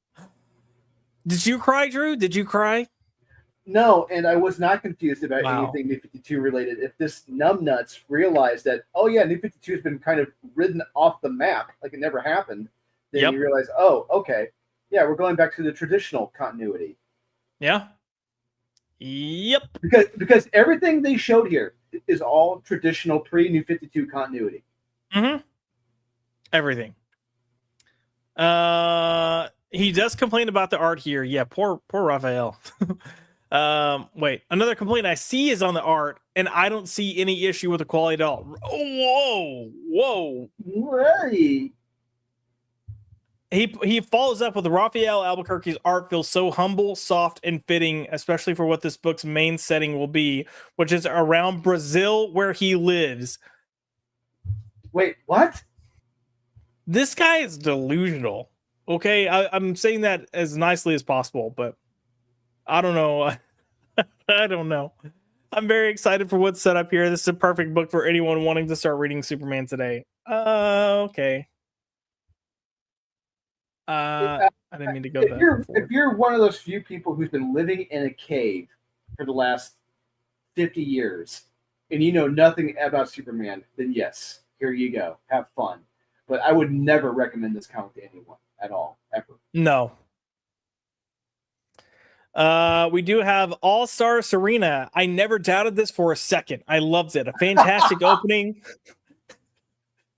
Did you cry, Drew? Did you cry? No, and I was not confused about Wow. anything New 52 related. If this numbnuts realized that, oh yeah, New 52 has been kind of ridden off the map, like it never happened, then Yep. you realize, oh, okay, yeah, we're going back to the traditional continuity. Yeah. Yep. Because everything they showed here is all traditional pre-New 52 continuity. Mm-hmm. Everything. He does complain about the art here. Yeah, poor Raphael. Wait, another complaint I see is on the art, and I don't see any issue with the quality at all. Oh, whoa. Right. He follows up with Raphael Albuquerque's art feels so humble, soft, and fitting, especially for what this book's main setting will be, which is around Brazil, where he lives. Wait, what? This guy is delusional. Okay, I'm saying that as nicely as possible, but I don't know. I don't know. I'm very excited for what's set up here. This is a perfect book for anyone wanting to start reading Superman today. Okay. I didn't mean to go that far. If you're one of those few people who's been living in a cave for the last 50 years and you know nothing about Superman, then yes, here you go. Have fun. But I would never recommend this comic to anyone at all, ever. No. We do have All-Star Serena. I never doubted this for a second. I loved it. A fantastic opening.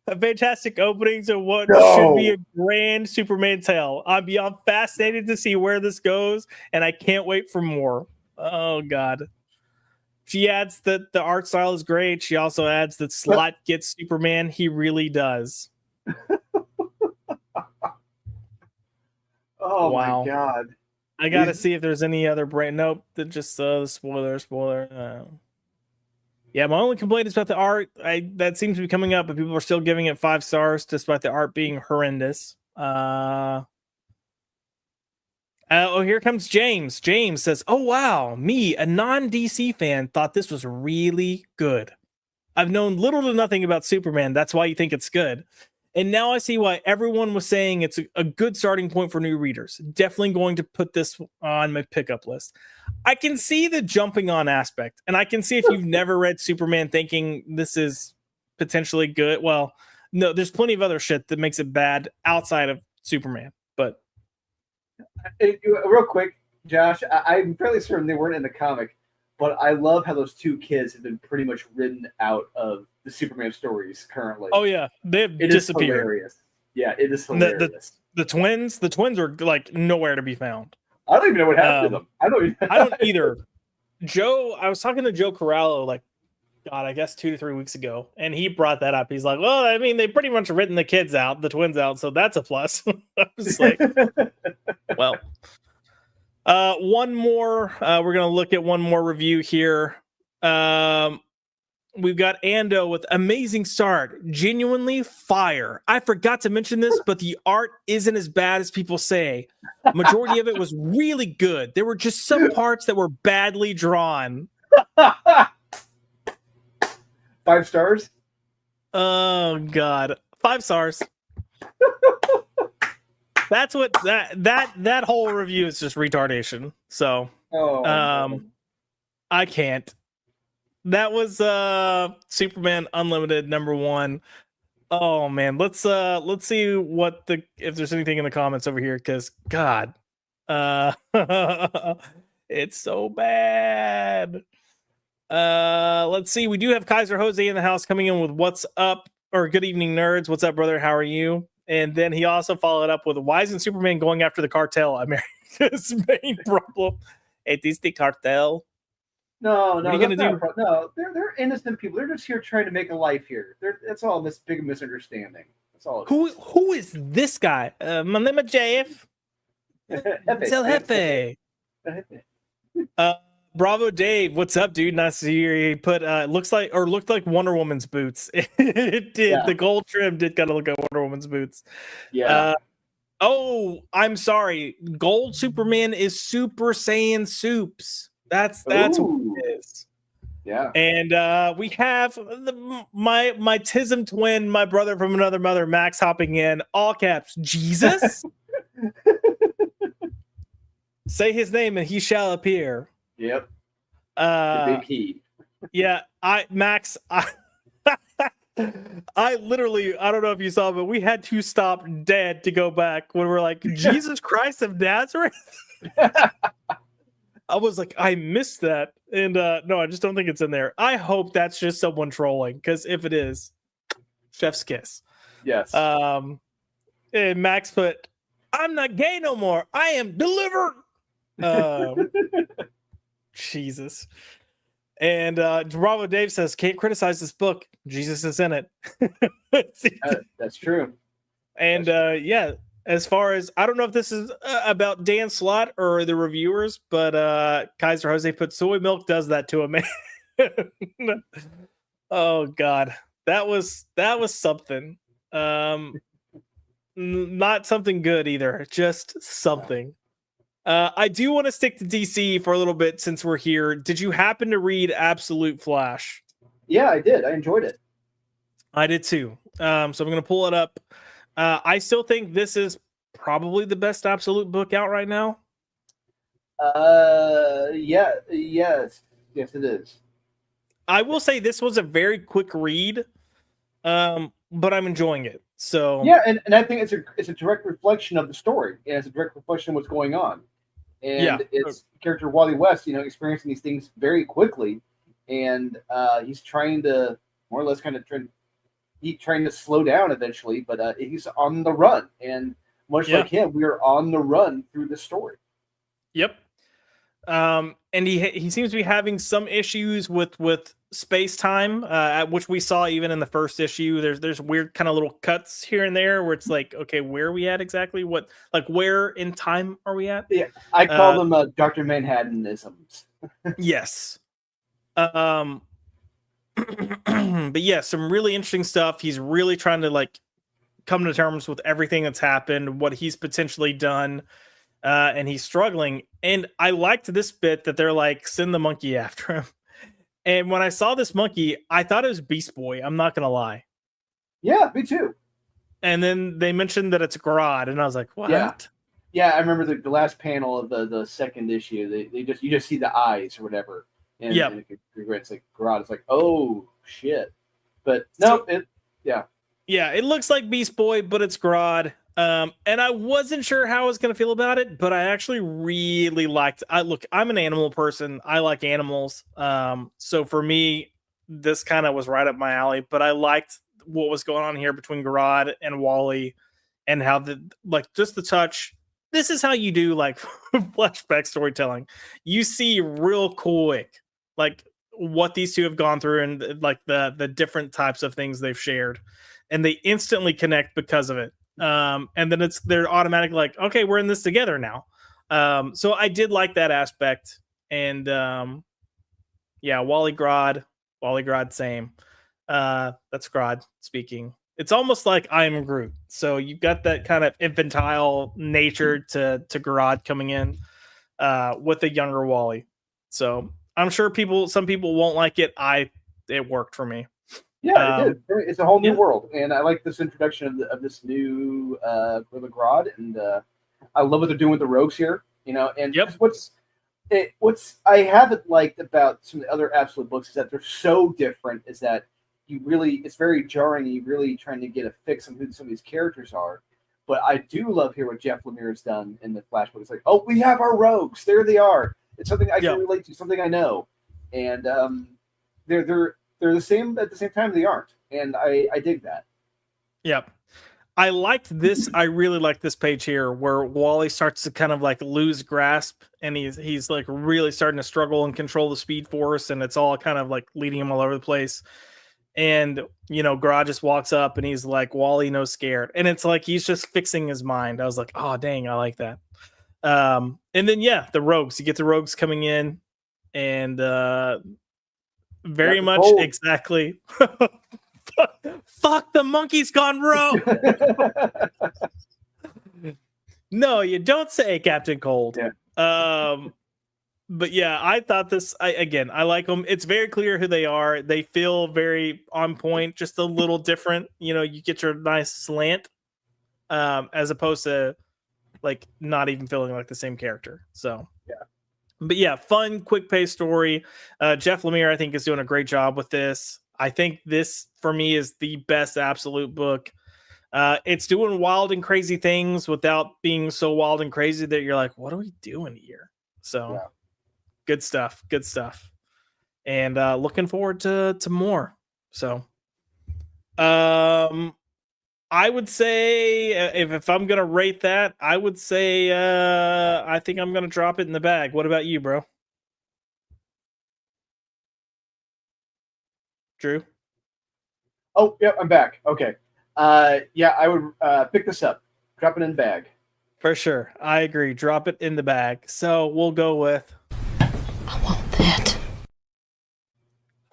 A fantastic opening to what should be a grand Superman tale. I'm fascinated to see where this goes, and I can't wait for more. Oh God. She adds that the art style is great. She also adds that Slott gets Superman. He really does. Oh wow. My God. I gotta see if there's any other brand. Nope, that just spoiler. Yeah, my only complaint is about the art. That seems to be coming up, but people are still giving it 5 stars despite the art being horrendous. Oh, here comes James. James says, "Oh wow, me, a non-DC fan, thought this was really good. I've known little to nothing about Superman. That's why you think it's good. And now I see why everyone was saying it's a good starting point for new readers. Definitely going to put this on my pickup list." I can see the jumping on aspect, and I can see if you've never read Superman thinking this is potentially good. Well, no, there's plenty of other shit that makes it bad outside of Superman. But real quick, Josh, I'm fairly certain they weren't in the comic, but I love how those 2 kids have been pretty much written out of the Superman stories currently. Oh yeah, they've disappeared. Hilarious. Yeah, it is hilarious. The twins are like nowhere to be found. I don't even know what happened to them. I don't either. I was talking to Joe Corallo like, God, I guess 2 to 3 weeks ago, and he brought that up. He's like, "Well, I mean, they pretty much written the twins out, so that's a plus." I was like, "Well." One more. We're gonna look at one more review here. We've got Ando with amazing start, genuinely fire. I forgot to mention this, but the art isn't as bad as people say. Majority of it was really good. There were just some parts that were badly drawn. 5 stars? Oh God, 5 stars. That's what that whole review is just retardation. So, I can't. That was Superman Unlimited #1. Oh man, let's see if there's anything in the comments over here, because God, it's so bad. Let's see. We do have Kaiser Jose in the house coming in with "What's up?" or "Good evening, nerds. What's up, brother? How are you?" And then he also followed up with, "Why isn't Superman going after the cartel? America's main problem. It is the cartel." No, what are you gonna do? No, they're innocent people. They're just here trying to make a life here. That's all this big misunderstanding. That's all. Who is this guy? My name is Jeff. It's El Jefe. Bravo Dave, what's up, dude? Nice to hear you. Put looked like Wonder Woman's boots. It did. Yeah. The gold trim did kind of look like Wonder Woman's boots. Yeah. Oh, I'm sorry. Gold Superman is Super Saiyan Soups. That's what it is. Yeah. And we have my Tism twin, my brother from another mother, Max, hopping in, all caps. Jesus. Say his name and he shall appear. Yep. The big key. Yeah, Max, I literally, I don't know if you saw, but we had to stop dead to go back when we're like, Jesus Christ of Nazareth. I was like, I missed that. And no, I just don't think it's in there. I hope that's just someone trolling, because if it is, chef's kiss. Yes. And Max put, I'm not gay no more. I am delivered. Jesus. And Bravo Dave says, can't criticize this book. Jesus is in it. That's true. And yeah, as far as, I don't know if this is about Dan Slott or the reviewers, but Kaiser Jose put soy milk does that to a man. Oh God, that was something. Not something good either, just something. I do want to stick to DC for a little bit since we're here. Did you happen to read Absolute Flash? Yeah, I did. I enjoyed it. I did too. So I'm going to pull it up. I still think this is probably the best Absolute book out right now. Yes, it is. I will say this was a very quick read, but I'm enjoying it. So yeah, and I think it's a direct reflection of the story, and it's a direct reflection of what's going on. And yeah, it's character Wally West, experiencing these things very quickly, and he's trying to more or less trying to slow down eventually, but he's on the run, and much like him, we are on the run through the story. Yep. And he seems to be having some issues with space time, which we saw even in the first issue. There's weird kind of little cuts here and there where it's like, okay, where are we at exactly? What, like, where in time are we at? Yeah, I call them Dr. Manhattanisms. Yes. But yeah, some really interesting stuff. He's really trying to like come to terms with everything that's happened, what he's potentially done. And he's struggling. And I liked this bit that they're like, send the monkey after him. And when I saw this monkey, I thought it was Beast Boy. I'm not going to lie. Yeah, me too. And then they mentioned that it's Grodd. And I was like, what? Yeah, I remember the last panel of the second issue. You just see the eyes or whatever. And it's like Grodd. It's like, oh, shit. But no, Yeah, it looks like Beast Boy, but it's Grodd. And I wasn't sure how I was going to feel about it, but I actually really liked. I'm an animal person. I like animals. So for me, this kind of was right up my alley. But I liked what was going on here between Grodd and Wally, and how just the touch. This is how you do like flashback storytelling. You see real quick like what these two have gone through and like the different types of things they've shared, and they instantly connect because of it. And then they're automatically like, okay, we're in this together now. So I did like that aspect. And yeah, Wally Grodd, same. That's Grodd speaking. It's almost like I am Groot. So you've got that kind of infantile nature to Grodd coming in with a younger Wally. So I'm sure some people won't like it. It worked for me. Yeah, it did. It's a whole new world, and I like this introduction of this new Gorilla Grodd, and I love what they're doing with the rogues here. And what's I haven't liked about some of the other Absolute books is that they're so different. Is that it's very jarring. You really trying to get a fix on who some of these characters are. But I do love here what Jeff Lemire has done in the Flash book. It's like, oh, we have our rogues. There they are. It's something I can relate to, something I know, and they're the same at the same time they aren't, and I dig that. Yep. I liked this. I really like this page here where Wally starts to kind of like lose grasp, and he's like really starting to struggle and control the Speed Force, and it's all kind of like leading him all over the place. And Grodd just walks up and he's like, Wally, no scared, and it's like he's just fixing his mind. I was like, oh dang, I like that. And then the rogues. You get the rogues coming in, and very much cold. Exactly. Fuck, the monkey's gone rogue. No, you don't say Captain Cold. Yeah. But yeah, I thought this. I like them. It's very clear who they are. They feel very on point, just a little different. You get your nice slant, as opposed to like not even feeling like the same character. So Yeah. But yeah, fun, quick paced story. Jeff Lemire, I think, is doing a great job with this. I think this for me is the best absolute book. It's doing wild and crazy things without being so wild and crazy that you're like, what are we doing here? So Yeah. good stuff. Good stuff. And looking forward to more. So I would say if I'm gonna rate that, I would say I think I'm gonna drop it in the bag. What about you, bro? Drew? Oh, yeah, I'm back. Okay. Yeah, I would pick this up, drop it in the bag. For sure. I agree. Drop it in the bag. So we'll go with I want that.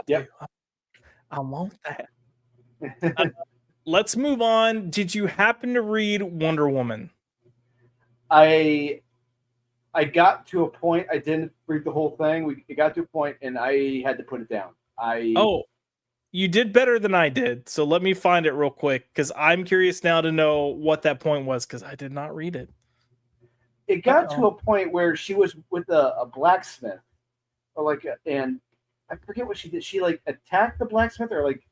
Yep. I want that. Let's move on. Did you happen to read Wonder Woman? I got to a point. I didn't read the whole thing. It got to a point, and I had to put it down. Oh, you did better than I did. So let me find it real quick because I'm curious now to know what that point was because I did not read it. It got to a point where she was with a blacksmith, or and I forget what she did. She like attacked the blacksmith or like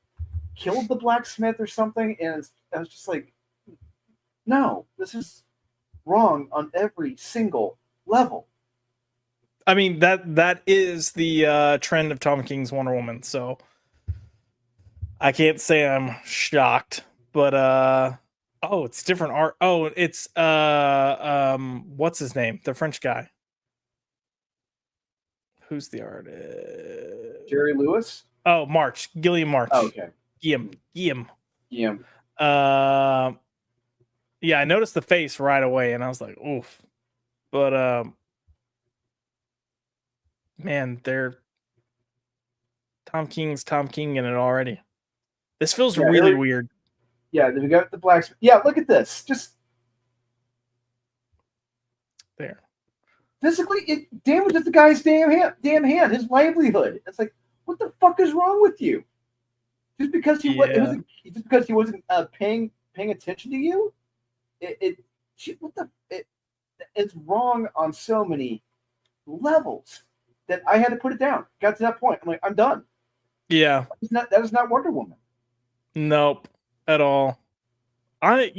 killed the blacksmith or something, and I was just like, no, this is wrong on every single level. I mean that is the trend of Tom King's Wonder Woman. So I can't say I'm shocked, but oh, it's different art. Oh, it's what's his name? The French guy. Who's the artist? Jerry Lewis? Oh, March. Gilliam March. Oh, okay. Guillaume. Yeah. Yeah, I noticed the face right away and I was like, oof. But man, they're Tom King's Tom King in it already. This feels really weird. Yeah, then we got the blacksmith. Yeah, look at this. Just there. Physically, it damages the guy's damn hand, his livelihood. It's like, what the fuck is wrong with you? Just because he wasn't paying attention to you, it's wrong on so many levels that I had to put it down. Got to that point. I'm like, I'm done. Yeah, that is not Wonder Woman. Nope, at all. I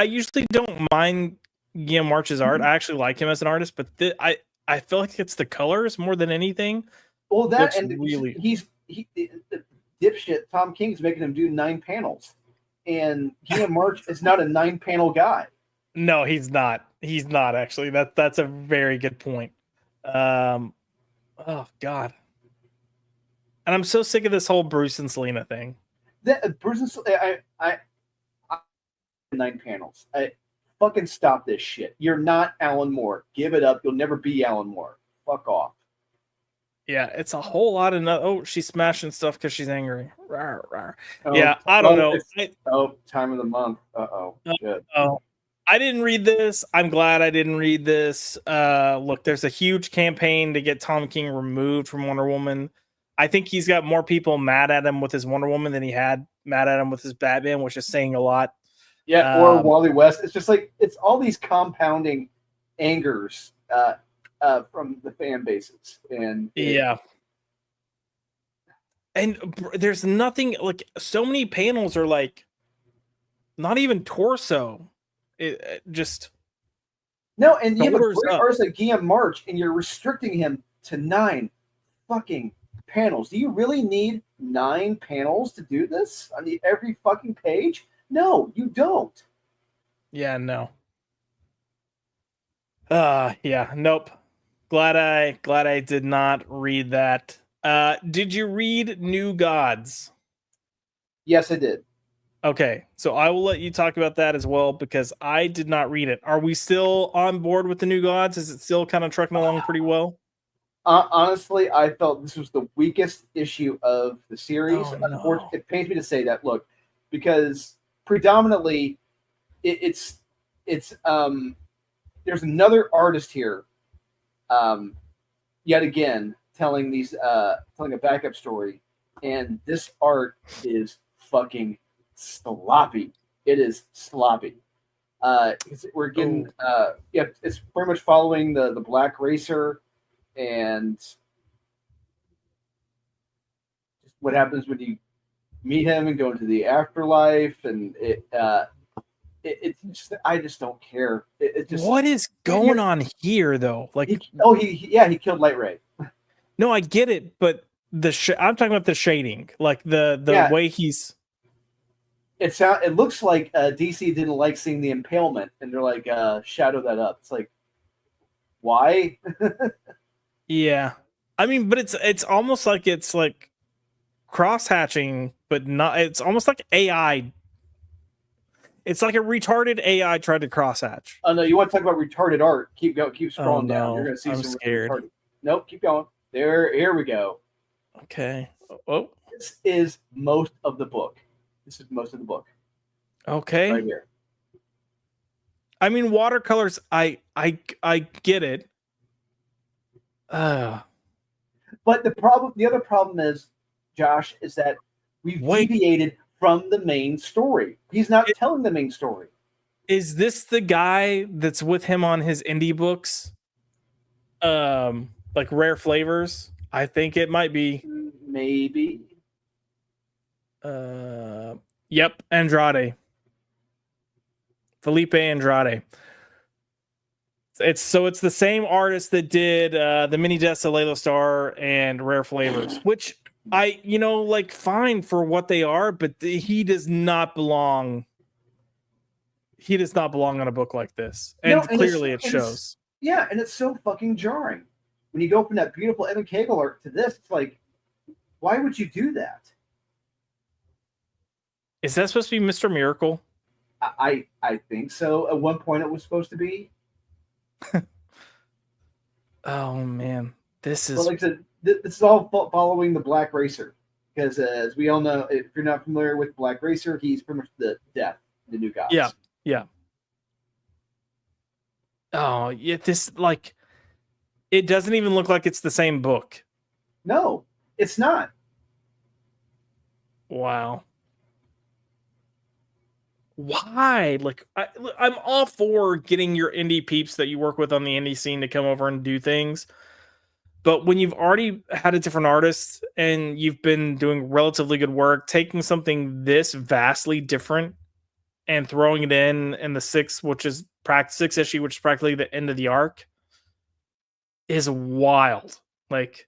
usually don't mind Guillaume March's art. I actually like him as an artist, but I feel like it's the colors more than anything. Well, that and really the dipshit Tom King's making him do 9 panels, and Guillaume March is not a 9-panel guy. No, he's not. He's not actually. That's a very good point. Oh God, and I'm so sick of this whole Bruce and Selena thing. Bruce and Selena, I 9 panels. I fucking stop this shit. You're not Alan Moore. Give it up. You'll never be Alan Moore. Fuck off. Yeah, it's a whole lot of oh, she's smashing stuff because she's angry. Rawr, rawr. Yeah, I don't know. Time of the month. Shit. I didn't read this. I'm glad I didn't read this. Look, there's a huge campaign to get Tom King removed from Wonder Woman. I think he's got more people mad at him with his Wonder Woman than he had mad at him with his Batman, which is saying a lot. Yeah, or Wally West. It's just like it's all these compounding angers from the fan bases, and there's nothing like so many panels are like not even torso. It just no, and you have a great artist like Guillaume March, and you're restricting him to 9 fucking panels. Do you really need 9 panels to do this on every fucking page? No, you don't. Yeah, no. Yeah, nope. Glad I did not read that. Did you read New Gods? Yes, I did. Okay, so I will let you talk about that as well because I did not read it. Are we still on board with the New Gods? Is it still kind of trucking along pretty well? Honestly, I felt this was the weakest issue of the series. Oh, no. It pains me to say that. Look, because predominantly, it's there's another artist here, yet again telling a backup story, and this art is fucking sloppy. It is sloppy. We're getting yeah, it's pretty much following the Black Racer and what happens when you meet him and go into the afterlife, and it's just, I just don't care. It just What is going on here, though? Like, he killed Light Ray. no, I get it, but I'm talking about the shading, like the way he's. It looks like DC didn't like seeing the impalement, and they're like, shadow that up. It's like, why? Yeah, I mean, but it's almost like it's like cross hatching, but not. It's almost like AI. It's like a retarded AI tried to cross hatch. Oh no, you want to talk about retarded art? Keep scrolling down. No, You're gonna see I'm some scared. retarded. Nope, keep going. Here we go. Okay. Oh. This is most of the book. Okay. Right here. I mean, watercolors. I get it. But the other problem is, Josh, is that we've deviated from the main story. He's not telling the main story. Is this the guy that's with him on his indie books? Like Rare Flavors? I think it might be. Maybe. Yep, Andrade. Felipe Andrade. It's the same artist that did the Mini Deaths of Layla Starr and Rare Flavors, which I, like, fine for what they are, but he does not belong. He does not belong on a book like this, and clearly it shows. Yeah, and it's so fucking jarring when you go from that beautiful Evan Cagle art to this. It's like, why would you do that? Is that supposed to be Mr. Miracle? I think so. At one point, it was supposed to be. Oh man, this is. Well, like I said, this is all following the Black Racer, because as we all know, if you're not familiar with Black Racer, he's pretty much the death, the new gods. Yeah. Oh yeah, this, like, it doesn't even look like it's the same book. No, it's not. Wow. Why? Like, I'm all for getting your indie peeps that you work with on the indie scene to come over and do things. But when you've already had a different artist and you've been doing relatively good work, taking something this vastly different and throwing it in the sixth issue, which is practically the end of the arc, is wild. Like,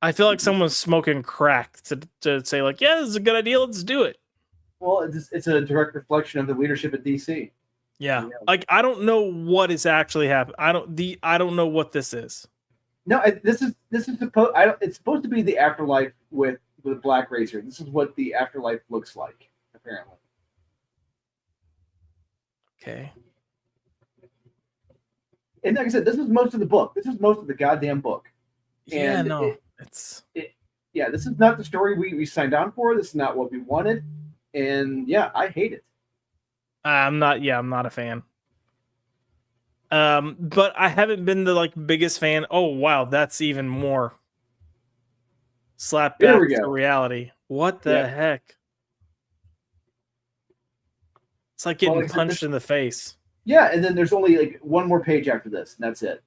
I feel like someone's smoking crack to say, like, yeah, this is a good idea, let's do it. Well, it's a direct reflection of the leadership at DC. Yeah. Like, I don't know what is actually happening. I don't know what this is. No, this is supposed. It's supposed to be the afterlife with Black Racer. This is what the afterlife looks like, apparently. Okay. And like I said, this is most of the book. This is most of the goddamn book. Yeah, and no, this is not the story we signed on for. This is not what we wanted. And yeah, I hate it. I'm not a fan. But I haven't been the, like, biggest fan. Oh wow, that's even more slap back to reality. What the heck? It's like getting punched in the face. Yeah, and then there's only like one more page after this, and that's it.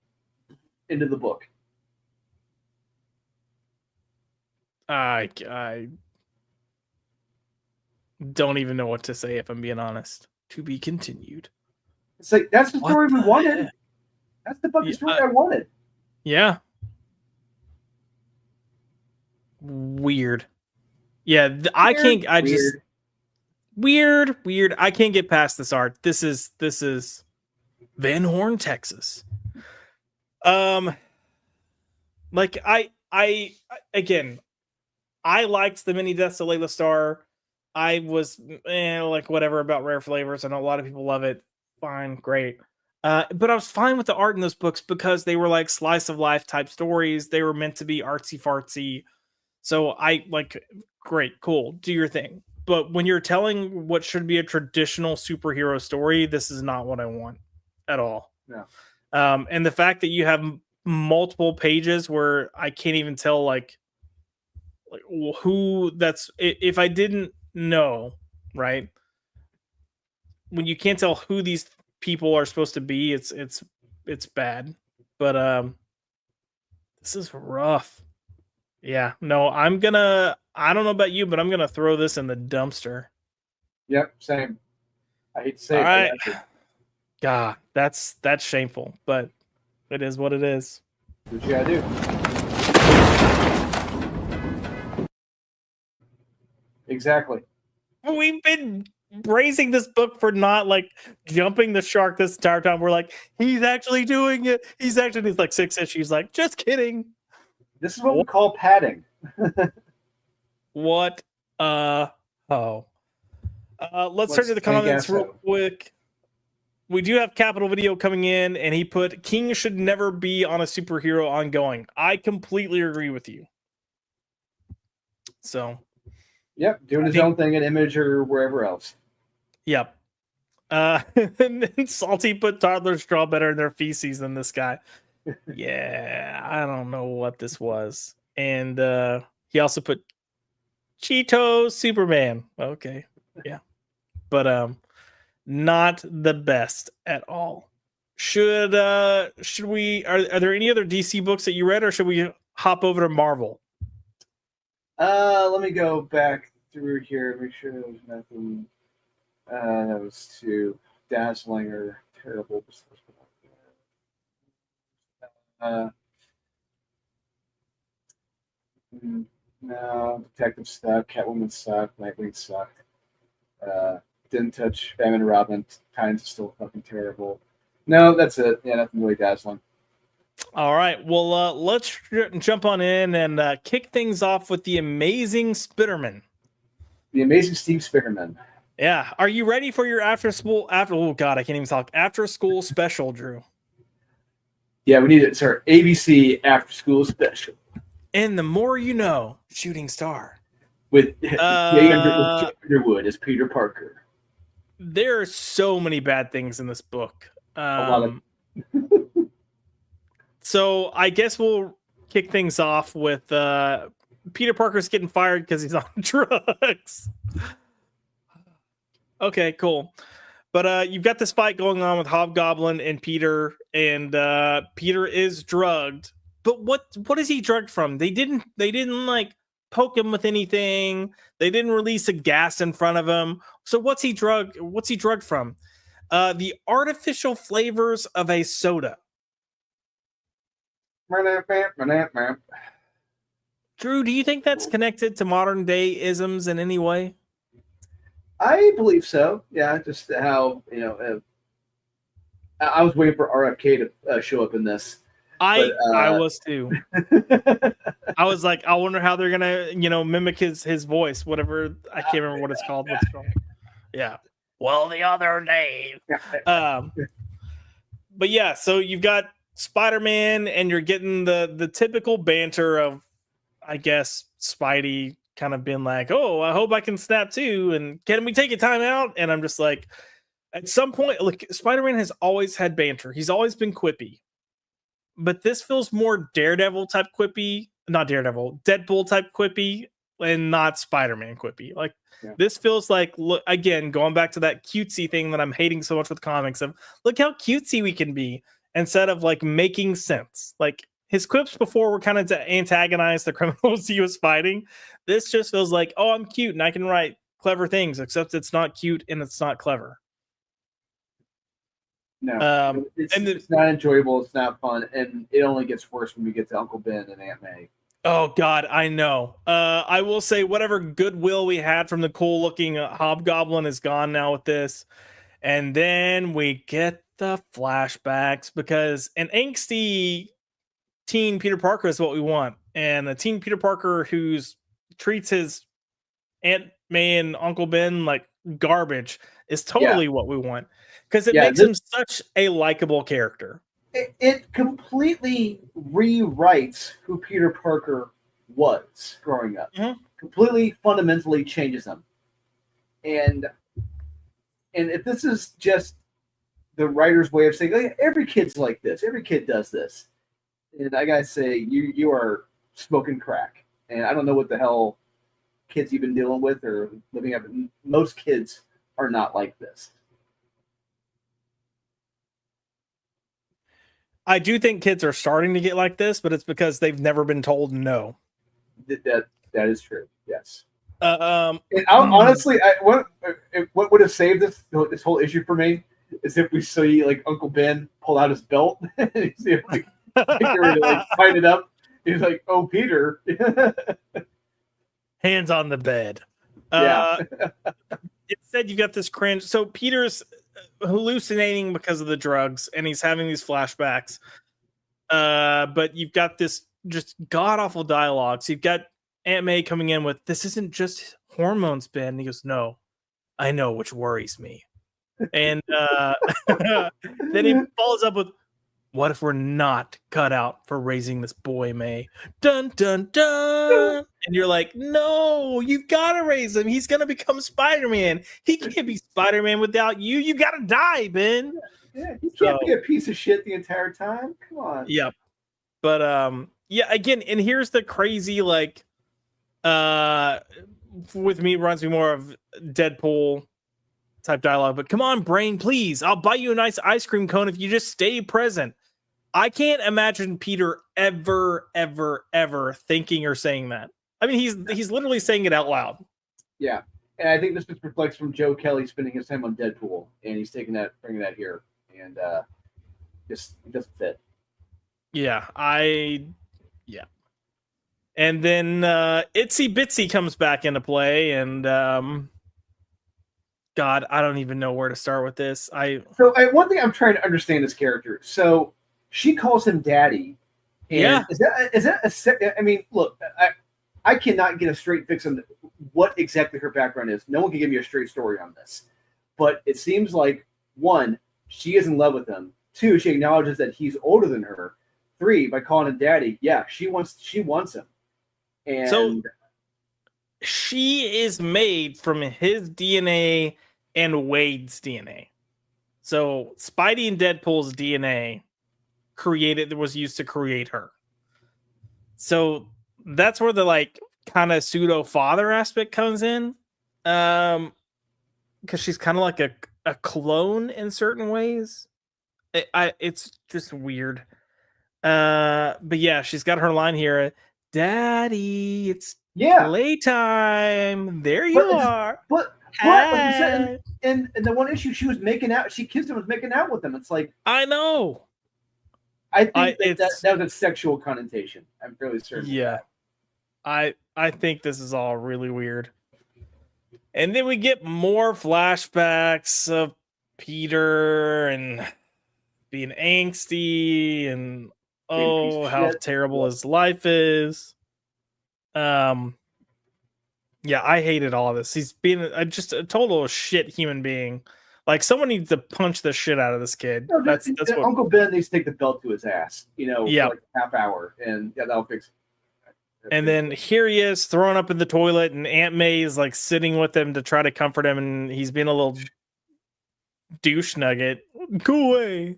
Into the book. I don't even know what to say, if I'm being honest. To be continued. It's like, that's the story we wanted. That's the fucking story I wanted. Yeah. Weird. Yeah, I can't. I just weird. I can't get past this art. This is Van Horn, Texas. Like, I again, I liked the Mini Deaths of Layla Starr. I was like, whatever about Rare Flavors. I know a lot of people love it. Fine, great. But I was fine with the art in those books because they were like slice of life type stories. They were meant to be artsy fartsy. So I like, great, cool, do your thing. But when you're telling what should be a traditional superhero story, this is not what I want at all. Yeah. And the fact that you have multiple pages where I can't even tell like who that's, if I didn't know, right, when you can't tell who these people are supposed to be, it's bad. But this is rough. Yeah, no, I don't know about you, but I'm gonna throw this in the dumpster. Yep, same. I hate to say All it. right. But God, that's shameful, but it is what it is. what you gotta do. Exactly. We've been praising this book for not like jumping the shark this entire time. We're like, he's actually doing it. He's like 6 issues. Like, just kidding. This is what we call padding. What? Let's turn to the I comments guess real so. quick. We do have Capital Video coming in, and he put King should never be on a superhero ongoing. I completely agree with you. So, Yep, doing his own thing at Image or wherever else. yep. And then Salty put toddlers draw better in their feces than this guy. Yeah, I don't know what this was. And he also put Cheeto Superman. Okay, yeah, but not the best at all. Should we? Are there any other DC books that you read, or should we hop over to Marvel? Let me go back through here, make sure there was nothing that was too dazzling or terrible. No, Detective sucked, Catwoman sucked, Nightwing sucked. Didn't touch Batman and Robin. Times is still fucking terrible. No, that's it. Yeah, nothing really dazzling. All right. Well, let's jump on in and kick things off with the Amazing Spiderman. The Amazing Steve Spickerman. Yeah. Are you ready for your after school? Oh God, I can't even talk. After school special, Drew. Yeah, we need it. Sorry, ABC After School Special. And the more you know, Shooting Star. With Jay Underwood as Peter Parker. There are so many bad things in this book. A lot of. So I guess we'll kick things off with Peter Parker's getting fired because he's on drugs. Okay, cool. But you've got this fight going on with Hobgoblin and Peter Peter is drugged. But what is he drugged from? They didn't like poke him with anything. They didn't release a gas in front of him. So what's he drugged from? The artificial flavors of a soda. Drew, do you think that's connected to modern day isms in any way? I believe so. Yeah, just how I was waiting for RFK to show up in this. I was too. I was like, I wonder how they're gonna, mimic his voice, whatever. I can't remember what it's called. What's called? Yeah. Well, the other day. But yeah, so you've got Spider-Man, and you're getting the typical banter of, I guess, Spidey kind of been like, oh, I hope I can snap too, and can we take a time out? And I'm just like, at some point, like, Spider-Man has always had banter. He's always been quippy. But this feels more Daredevil type quippy, not Daredevil, Deadpool type quippy, and not Spider-Man quippy. Like, This feels like, look, again, going back to that cutesy thing that I'm hating so much with comics of, look how cutesy we can be, instead of like making sense. Like, his quips before were kind of to antagonize the criminals he was fighting. This just feels like, oh, I'm cute and I can write clever things, except it's not cute and it's not clever. No, it's not enjoyable. It's not fun, and it only gets worse when we get to Uncle Ben and Aunt May. Oh God, I know. I will say, whatever goodwill we had from the cool-looking Hobgoblin is gone now with this, and then we get the flashbacks, because an angsty teen Peter Parker is what we want, and a teen Peter Parker who's treats his Aunt May and Uncle Ben like garbage is totally what we want. Because it makes him such a likable character. It completely rewrites who Peter Parker was growing up. Mm-hmm. Completely, fundamentally changes him. And if this is just the writer's way of saying, like, every kid's like this, every kid does this, and I gotta say, you are smoking crack. And I don't know what the hell kids you've been dealing with or living up. Most kids are not like this. I do think kids are starting to get like this, but it's because they've never been told no. That is true. Yes. And Honestly, what would have saved this whole issue for me is if we see like Uncle Ben pull out his belt and see if like get ready to like fight it up. He's like, "Oh, Peter." Hands on the bed. Yeah. It said you got this cringe. So Peter's hallucinating because of the drugs, and he's having these flashbacks. But you've got this just god awful dialogue. So you've got Aunt May coming in with, "This isn't just hormones, Ben." And he goes, "No, I know, which worries me." And then he follows up with, "What if we're not cut out for raising this boy, May?" Dun dun dun. And you're like, "No, you've got to raise him. He's gonna become Spider-Man. He can't be Spider-Man without you. You gotta die, Ben." Yeah, he can't be a piece of shit the entire time. Come on. Yeah. But yeah, again, and here's the crazy, like, with me, reminds me more of Deadpool type dialogue. But come on, Brain, please. I'll buy you a nice ice cream cone if you just stay present. I can't imagine Peter ever thinking or saying that. I mean, he's literally saying it out loud. Yeah, and I think this just reflects from Joe Kelly spending his time on Deadpool, and he's bringing that here, and just it doesn't fit. Yeah. And then Itsy Bitsy comes back into play, and God, I don't even know where to start with this. One thing I'm trying to understand this character. So she calls him Daddy. And yeah. Is that I mean, look, I cannot get a straight fix on what exactly her background is. No one can give me a straight story on this. But it seems like, 1, she is in love with him. 2, she acknowledges that he's older than her. 3, by calling him Daddy, yeah, she wants him. And so she is made from his DNA and Wade's DNA. So Spidey and Deadpool's DNA was used to create her. So that's where the like kind of pseudo father aspect comes in. Because she's kind of like a clone in certain ways. It's just weird. But yeah, she's got her line here. "Daddy, it's playtime. There you are." But like you said, and the one issue she was making out, she kissed him, was making out with him. It's like, I know. I think that was a sexual connotation. I'm fairly certain. Yeah. I think this is all really weird. And then we get more flashbacks of Peter and being angsty and how terrible his life is. Yeah, I hated all of this. He's being just a total shit human being. Like, someone needs to punch the shit out of this kid. No, that's what Uncle Ben needs to take the belt to his ass, for like a half hour, and that'll fix it. And then here he is thrown up in the toilet, and Aunt May is like sitting with him to try to comfort him, and he's being a little douche nugget. Go away.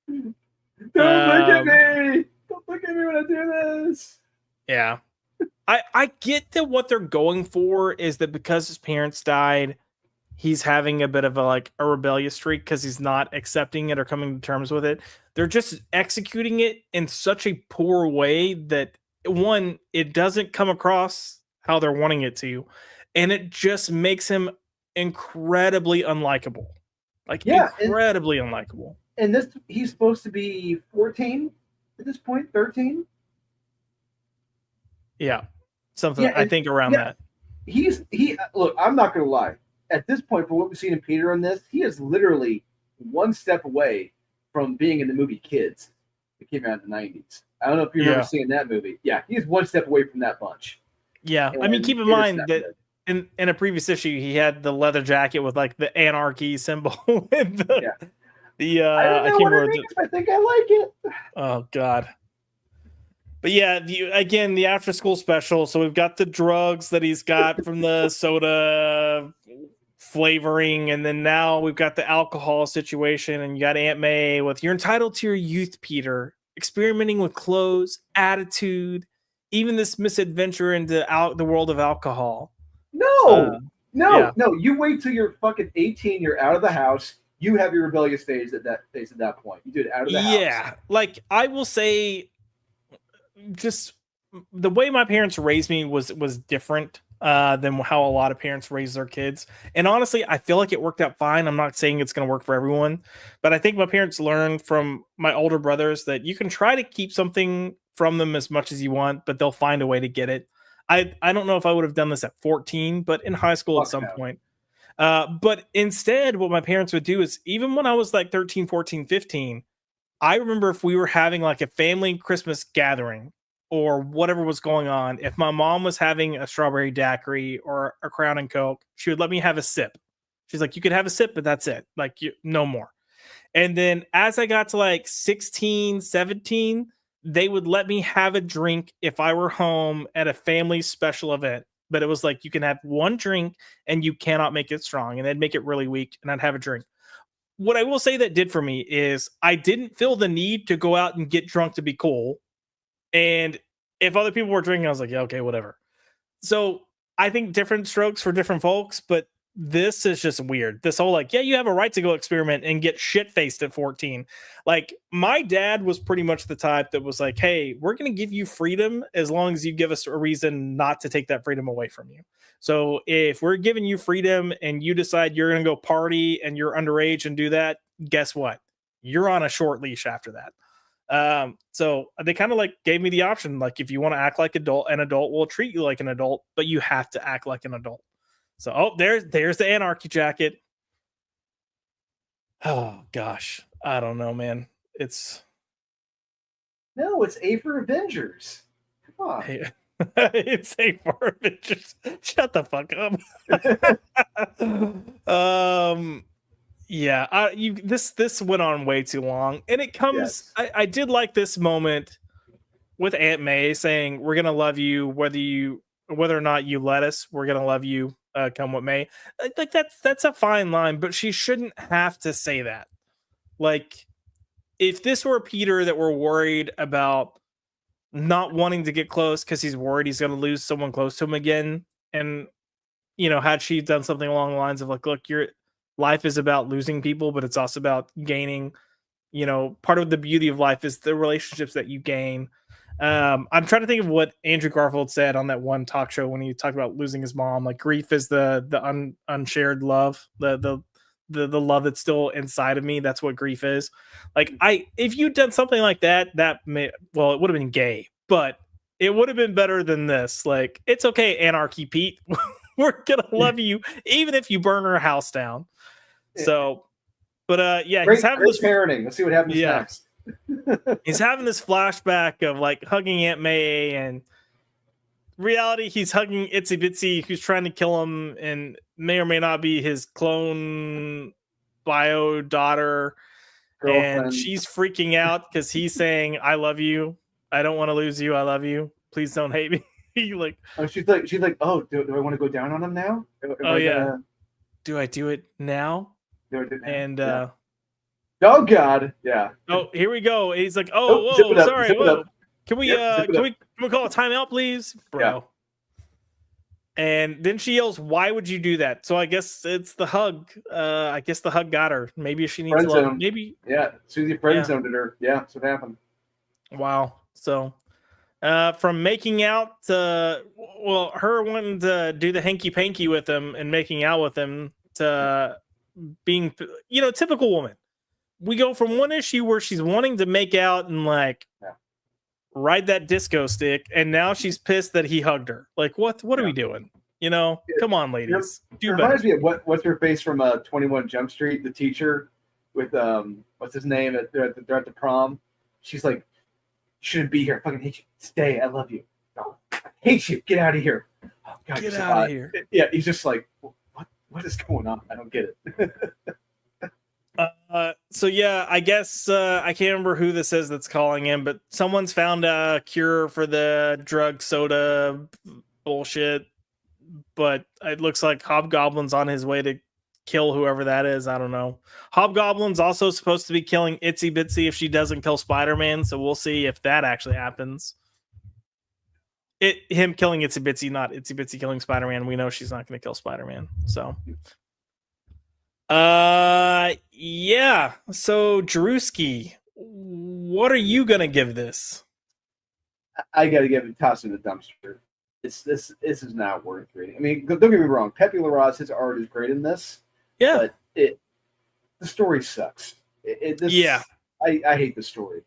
Don't look at me. Don't look at me when I do this. Yeah. I get that what they're going for is that because his parents died, he's having a bit of a rebellious streak because he's not accepting it or coming to terms with it. They're just executing it in such a poor way that, one, it doesn't come across how they're wanting it to, and it just makes him incredibly unlikable. Incredibly unlikable. And he's supposed to be 14 at this point, 13. Yeah, something I think around that. Look, I'm not gonna lie. At this point, for what we've seen in Peter on this, he is literally one step away from being in the movie Kids. It came out in the 90s. I don't know if you remember seeing that movie. Yeah, he's one step away from that bunch. Yeah, I mean, keep in mind that in a previous issue, he had the leather jacket with like the anarchy symbol. And I can't remember. I think I like it. Oh God. But yeah, the after school special. So we've got the drugs that he's got from the soda flavoring, and then now we've got the alcohol situation, and you got Aunt May with, "You're entitled to your youth, Peter, experimenting with clothes, attitude, even this misadventure into the world of alcohol." No. You wait till you're fucking 18. You're out of the house. you have your rebellious phase at that point. You do it out of the house. Yeah, like I will say, just the way my parents raised me was different than how a lot of parents raise their kids. And honestly, I feel like it worked out fine. I'm not saying it's going to work for everyone, but I think my parents learned from my older brothers that you can try to keep something from them as much as you want, but they'll find a way to get it. I don't know if I would have done this at 14, but in high school at some point. But instead, what my parents would do is, even when I was like 13, 14, 15, I remember if we were having like a family Christmas gathering or whatever was going on, if my mom was having a strawberry daiquiri or a Crown and Coke, she would let me have a sip. She's like, you could have a sip, but that's it. Like, no more. And then as I got to like 16, 17, they would let me have a drink if I were home at a family special event. But it was like, you can have one drink and you cannot make it strong. And they'd make it really weak and I'd have a drink. What I will say that did for me is I didn't feel the need to go out and get drunk to be cool. And if other people were drinking, I was like, yeah, okay, whatever. So I think different strokes for different folks, but this is just weird. This whole like, yeah, you have a right to go experiment and get shit faced at 14. Like, my dad was pretty much the type that was like, hey, we're going to give you freedom as long as you give us a reason not to take that freedom away from you. So if we're giving you freedom and you decide you're going to go party and you're underage and do that, guess what? You're on a short leash after that. So they kind of like gave me the option. Like, if you want to act like an adult will treat you like an adult, but you have to act like an adult. So, oh, there's the anarchy jacket. Oh gosh, I don't know, man. It's A for Avengers. Come on. hey, it's A for Avengers. Shut the fuck up. Yeah, this went on way too long, and it comes. Yes. I did like this moment with Aunt May saying, "We're gonna love you whether or not you let us. We're gonna love you, come what may." Like that's a fine line, but she shouldn't have to say that. Like, if this were Peter that we're worried about not wanting to get close because he's worried he's going to lose someone close to him again, and had she done something along the lines of like, look, your life is about losing people, but it's also about gaining. Part of the beauty of life is the relationships that you gain. I'm trying to think of what Andrew Garfield said on that one talk show when he talked about losing his mom. Like, grief is the unshared love, the love that's still inside of me. That's what grief is. Like, if you'd done something like that, it would have been gay, but it would have been better than this. Like, it's okay, Anarchy Pete. We're gonna love you even if you burn our house down. So, but yeah, great, he's having great this parenting. Let's see what happens next. He's having this flashback of like hugging Aunt May, and reality, he's hugging Itsy Bitsy, who's trying to kill him and may or may not be his clone bio daughter. Girlfriend. And she's freaking out because he's saying, I love you. I don't want to lose you. I love you. Please don't hate me. Like, she's like, oh, do I want to go down on him now? Do I do it now? And oh god, yeah. Oh, here we go. He's like, sorry. Whoa. Can we call a timeout, please, bro? Yeah. And then she yells, "Why would you do that?" So I guess it's the hug. I guess the hug got her. Maybe she needs love. Zone. Maybe. Yeah, Susie friend zoned her. Yeah, that's what happened. Wow. So, from making out to her wanting to do the hanky panky with him and making out with him to being, typical woman. We go from one issue where she's wanting to make out and ride that disco stick, and now she's pissed that he hugged her. Like, what are we doing? Come on, ladies. It reminds me of what's her face from 21 Jump Street, the teacher with what's his name? They're at the prom. She's like, you shouldn't be here. I fucking hate you. Stay. I love you. No, I hate you. Get out of here. Oh, God, get out of here. Yeah, he's just like, what is going on? I don't get it. So yeah, I guess I can't remember who this is that's calling in, but someone's found a cure for the drug soda bullshit. But it looks like Hobgoblin's on his way to kill whoever that is. I don't know. Hobgoblin's also supposed to be killing Itsy Bitsy if she doesn't kill Spider-Man, so we'll see if that actually happens. Him killing Itsy Bitsy, not Itsy Bitsy killing Spider-Man. We know she's not going to kill Spider-Man, so. Yeah. So Drewski, what are you gonna give this? I got to give it toss in the dumpster. This is not worth reading. I mean, don't get me wrong. Pepe Larraz, his art is great in this, Yeah. but the story sucks. Yeah. I hate the story.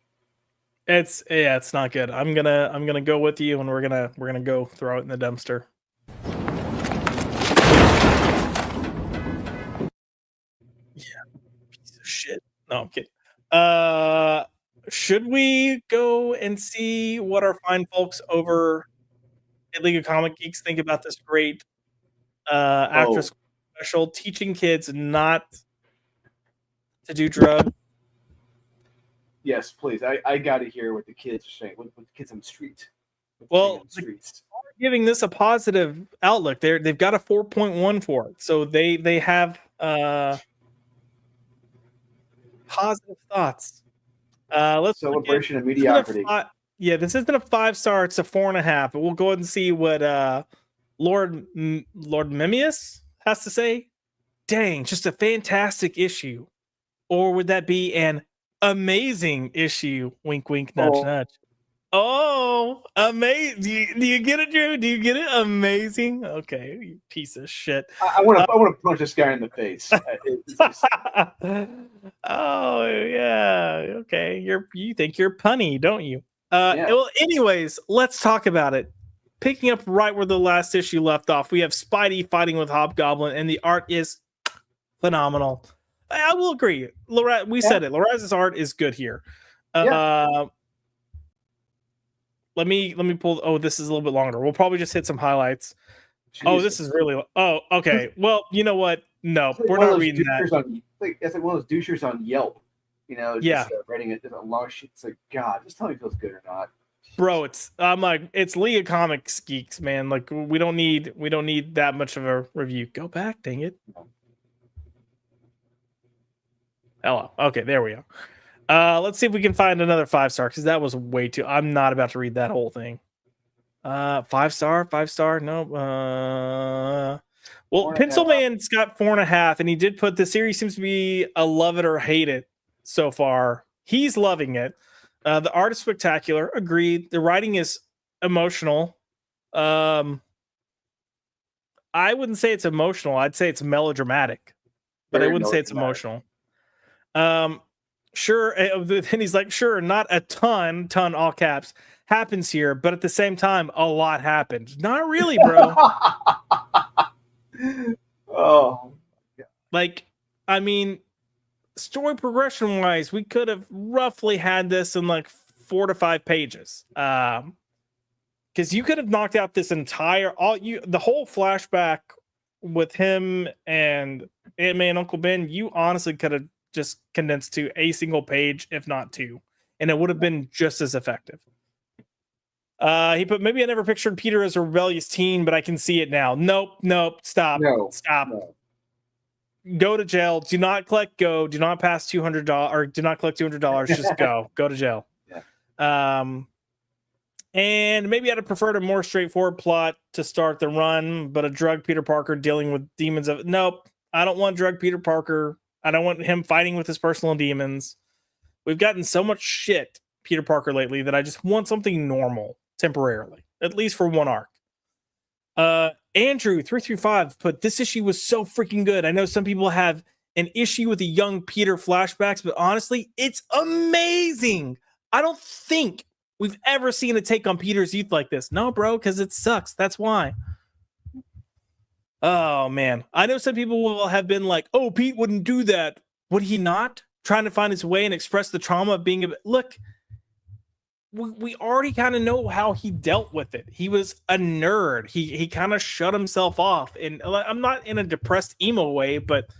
It's not good. I'm gonna go with you, and we're gonna go throw it in the dumpster. Yeah, piece of shit. No, I'm kidding. Should we go and see what our fine folks over at League of Comic Geeks think about this great after school special teaching kids not to do drugs? Yes, please. I got to hear what the kids are saying. What the kids on the street. Well, giving this a positive outlook. They've got a 4.1 for it, so they have positive thoughts. Let's celebration of mediocrity. This isn't a 5-star; it's a 4.5. But we'll go ahead and see what Lord Memmius has to say. Dang, just a fantastic issue, or would that be an amazing issue? Wink, wink, nudge, nudge. Oh, amazing! Do you get it, Drew? Do you get it? Amazing. Okay, you piece of shit. I want to punch this guy in the face. Oh yeah. Okay, you think you're punny, don't you? Well, anyways, let's talk about it. Picking up right where the last issue left off, we have Spidey fighting with Hobgoblin, and the art is phenomenal. I will agree. We said it. Loraz's art is good here. Let me pull. Oh, this is a little bit longer. We'll probably just hit some highlights. Jesus. Oh, this is really. Oh, okay. Well, you know what? No, we're not reading that. It's like one of those douchers on Yelp. You know, writing it a long shit. It's like, God, just tell me if it feels good or not. Bro, it's League of Comics Geeks, man. Like we don't need that much of a review. Go back, dang it. Hello. Okay, there we go. Let's see if we can find another 5-star because that was way too. I'm not about to read that whole thing. 5-star. No. Well, Pencil Man's got 4.5, and he did put the series seems to be a love it or hate it so far. He's loving it. The art is spectacular. Agreed. The writing is emotional. I wouldn't say it's emotional. I'd say it's melodramatic, but I wouldn't say it's emotional. Sure. And he's like, sure, not a ton, all caps, happens here, but at the same time, a lot happened. Not really, bro. Oh. Like, I mean, story progression wise, we could have roughly had this in like 4 to 5 pages. Because you could have knocked out this entire the whole flashback with him and Aunt May and Uncle Ben. You honestly could have just condensed to a single page, if not 2, and it would have been just as effective. He put, maybe I never pictured Peter as a rebellious teen, but I can see it now. Nope. Stop. No. Go to jail. Do not collect go. Do not pass $200 or do not collect $200. Just go to jail. Yeah. And maybe I'd have preferred a more straightforward plot to start the run, but a drug Peter Parker dealing with demons of nope. I don't want drug Peter Parker. I don't want him fighting with his personal demons. We've gotten so much shit Peter Parker lately that I just want something normal temporarily, at least for one arc. Andrew 335 put, this issue was so freaking good. I know some people have an issue with the young Peter flashbacks, but honestly, it's amazing. I don't think we've ever seen a take on Peter's youth like this. No, bro, because it sucks. That's why. Oh, man. I know some people will have been like, oh, Pete wouldn't do that. Would he not? Trying to find his way and express the trauma of being look, we already kind of know how he dealt with it. He was a nerd. He kind of shut himself off. And I'm not in a depressed emo way, but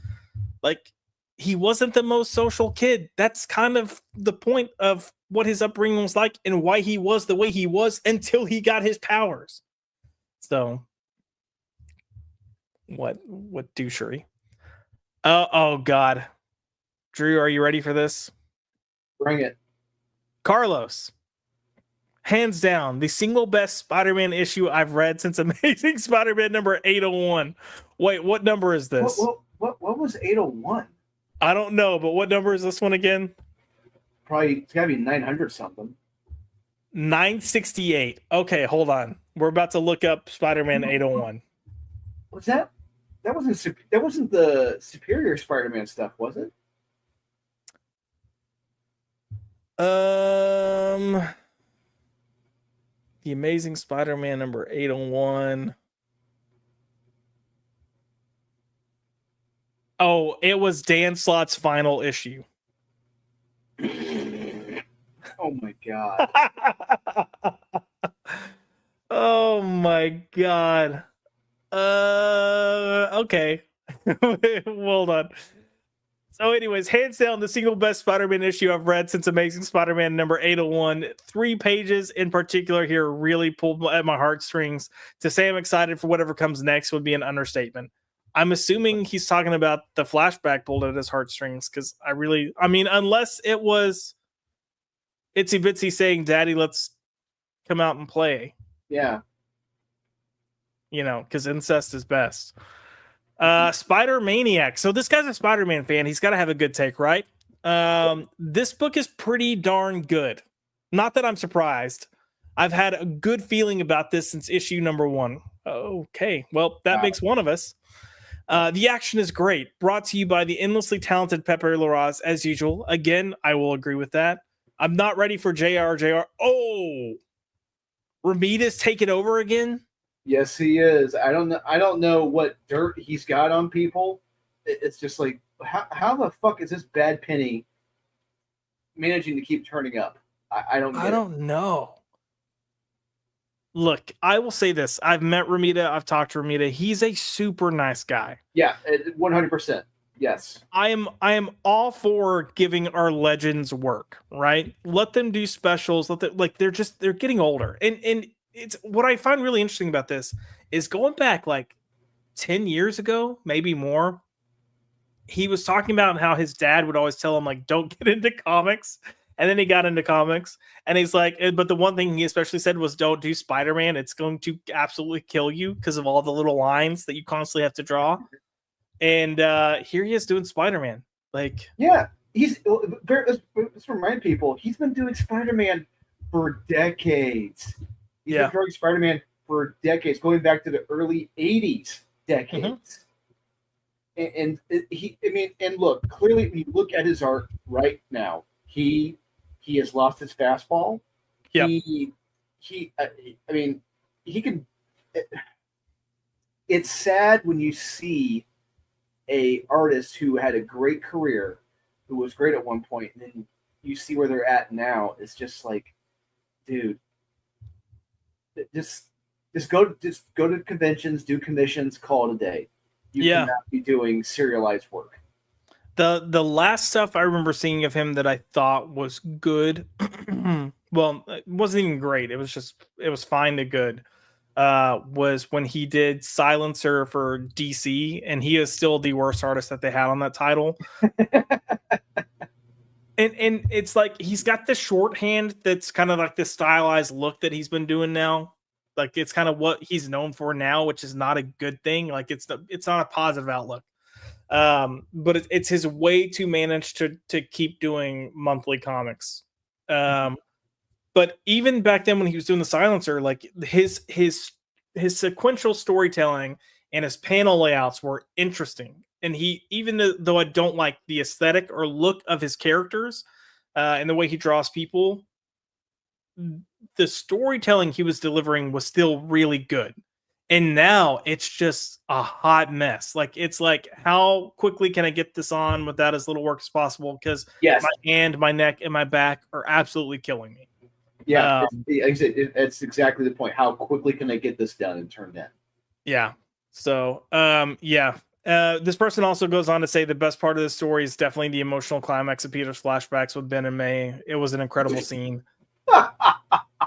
like he wasn't the most social kid. That's kind of the point of what his upbringing was like and why he was the way he was until he got his powers. So what douchery. Oh God. Drew, are you ready for this? Bring it. Carlos. Hands down, the single best Spider-Man issue I've read since Amazing Spider-Man number 801. Wait, what number is this? what was 801? I don't know, but what number is this one again? Probably it's gotta be 900 something. 968. Okay, hold on. We're about to look up Spider-Man 801. Was that wasn't the Superior Spider-Man stuff, was it? The Amazing Spider-Man number 801. Oh, it was Dan Slott's final issue. Oh my god. Oh my god. Okay. Hold on. So, anyways, hands down, the single best Spider-Man issue I've read since Amazing Spider-Man number 801. 3 pages in particular here really pulled at my heartstrings. To say I'm excited for whatever comes next would be an understatement. I'm assuming he's talking about the flashback pulled at his heartstrings, because I mean, unless it was Itsy Bitsy saying, "Daddy, let's come out and play." Yeah. You know, because incest is best. Spider Maniac. So this guy's a Spider-Man fan. He's got to have a good take, right? This book is pretty darn good. Not that I'm surprised. I've had a good feeling about this since issue number 1. Okay, well, that makes one of us. The action is great. Brought to you by the endlessly talented Pepe Larraz, as usual. Again, I will agree with that. I'm not ready for JR. Oh, Ramita's taking over again? Yes, he is. I don't know what dirt he's got on people. It's just like, how the fuck is this bad penny managing to keep turning up? I don't know. Look, I will say this. I've met Ramita. I've talked to Ramita. He's a super nice guy. Yeah, 100%. Yes. I am all for giving our legends work, right? Let them do specials. They're getting older. And it's what I find really interesting about this is going back like 10 years ago, maybe more. He was talking about how his dad would always tell him, like, don't get into comics. And then he got into comics, and he's like, but the one thing he especially said was, don't do Spider-Man. It's going to absolutely kill you because of all the little lines that you constantly have to draw. And here he is doing Spider-Man. Like, yeah, let's remind people, he's been doing Spider-Man for decades. He's been drawing Spider-Man for decades, going back to the early 80s decades. And look, clearly when you look at his art right now, he has lost his fastball. Yeah. He can. It's sad when you see a artist who had a great career, who was great at one point, and then you see where they're at now. It's just like, dude, just go to conventions, do commissions, call it a day. You cannot be doing serialized work. The last stuff I remember seeing of him that I thought was good, well, it wasn't even great. It was fine to good. Was when he did Silencer for DC, and he is still the worst artist that they had on that title. and it's like he's got the shorthand that's kind of like the stylized look that he's been doing now. Like, it's kind of what he's known for now, which is not a good thing. Like, it's not a positive outlook. But it's his way to manage to keep doing monthly comics. But even back then when he was doing the Silencer, like his sequential storytelling and his panel layouts were interesting. And he, even though I don't like the aesthetic or look of his characters, and the way he draws people, the storytelling he was delivering was still really good. And now it's just a hot mess. Like, it's like, how quickly can I get this on without as little work as possible? Because my hand, my neck, and my back are absolutely killing me. Yeah, it's exactly the point. How quickly can I get this done and turned in? Yeah. So, this person also goes on to say the best part of the story is definitely the emotional climax of Peter's flashbacks with Ben and May. It was an incredible scene.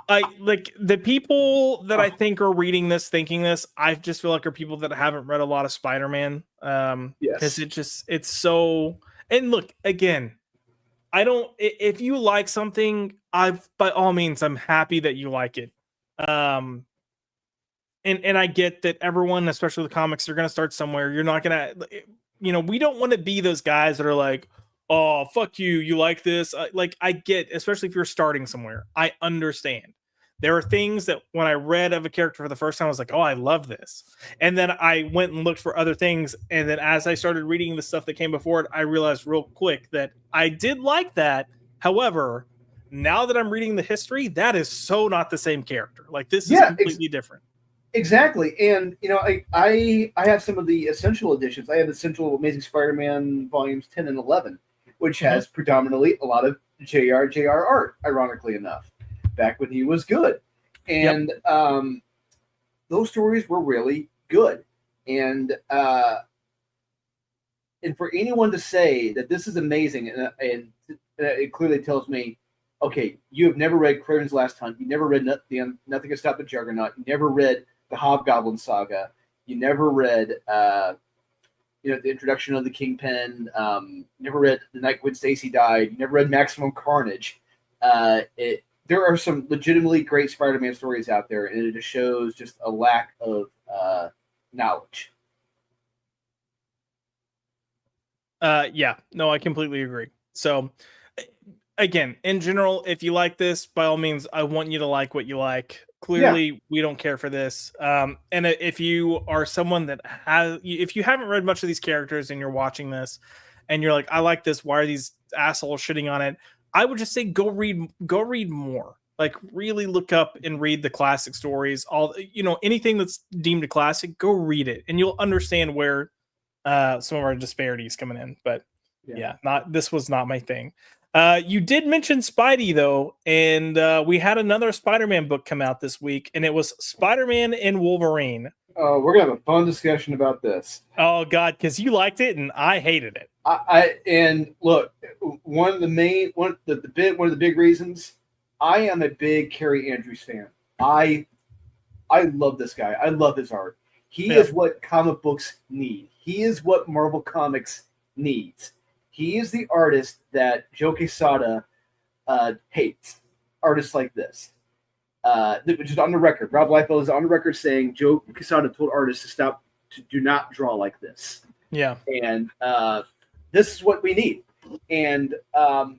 I like the people that I think are reading this, thinking this. I just feel like are people that haven't read a lot of Spider-Man. Because it's so. And look, again, if you like something, by all means, I'm happy that you like it. And I get that everyone, especially the comics, they're going to start somewhere. You're not going to, we don't want to be those guys that are like, oh, fuck you, you like this? I get, especially if you're starting somewhere, I understand. There are things that when I read of a character for the first time, I was like, oh, I love this. And then I went and looked for other things. And then as I started reading the stuff that came before it, I realized real quick that I did like that. However, now that I'm reading the history, that is so not the same character. Like, this is completely different. Exactly. And, I have some of the essential editions. I have Essential Amazing Spider-Man volumes 10 and 11, which has predominantly a lot of JR art, ironically enough, back when he was good. And those stories were really good. And for anyone to say that this is amazing, and it clearly tells me, okay, you have never read Kraven's Last Hunt. You never read Nothing Can Stop the Juggernaut. You never read the Hobgoblin Saga. You never read, the introduction of the Kingpin. You never read The Night Gwen Stacy Died. You never read Maximum Carnage. There are some legitimately great Spider-Man stories out there, and it just shows just a lack of knowledge. No, I completely agree. So, again, in general, if you like this, by all means, I want you to like what you like. Clearly, we don't care for this. And if you are someone that if you haven't read much of these characters and you're watching this and you're like, I like this, why are these assholes shitting on it? I would just say go read more. Like, really look up and read the classic stories. Anything that's deemed a classic, go read it, and you'll understand where some of our disparities coming in. But this was not my thing. You did mention Spidey, though, and we had another Spider-Man book come out this week, and it was Spider-Man and Wolverine. Oh, we're gonna have a fun discussion about this. Oh God, because you liked it and I hated it. And look, one of the big reasons, I am a big Carrie Andrews fan. I love this guy. I love his art. He is what comic books need. He is what Marvel Comics needs. He is the artist that Joe Quesada hates. Artists like this. Which is on the record. Rob Liefeld is on the record saying Joe Quesada told artists to do not draw like this. Yeah. And this is what we need. And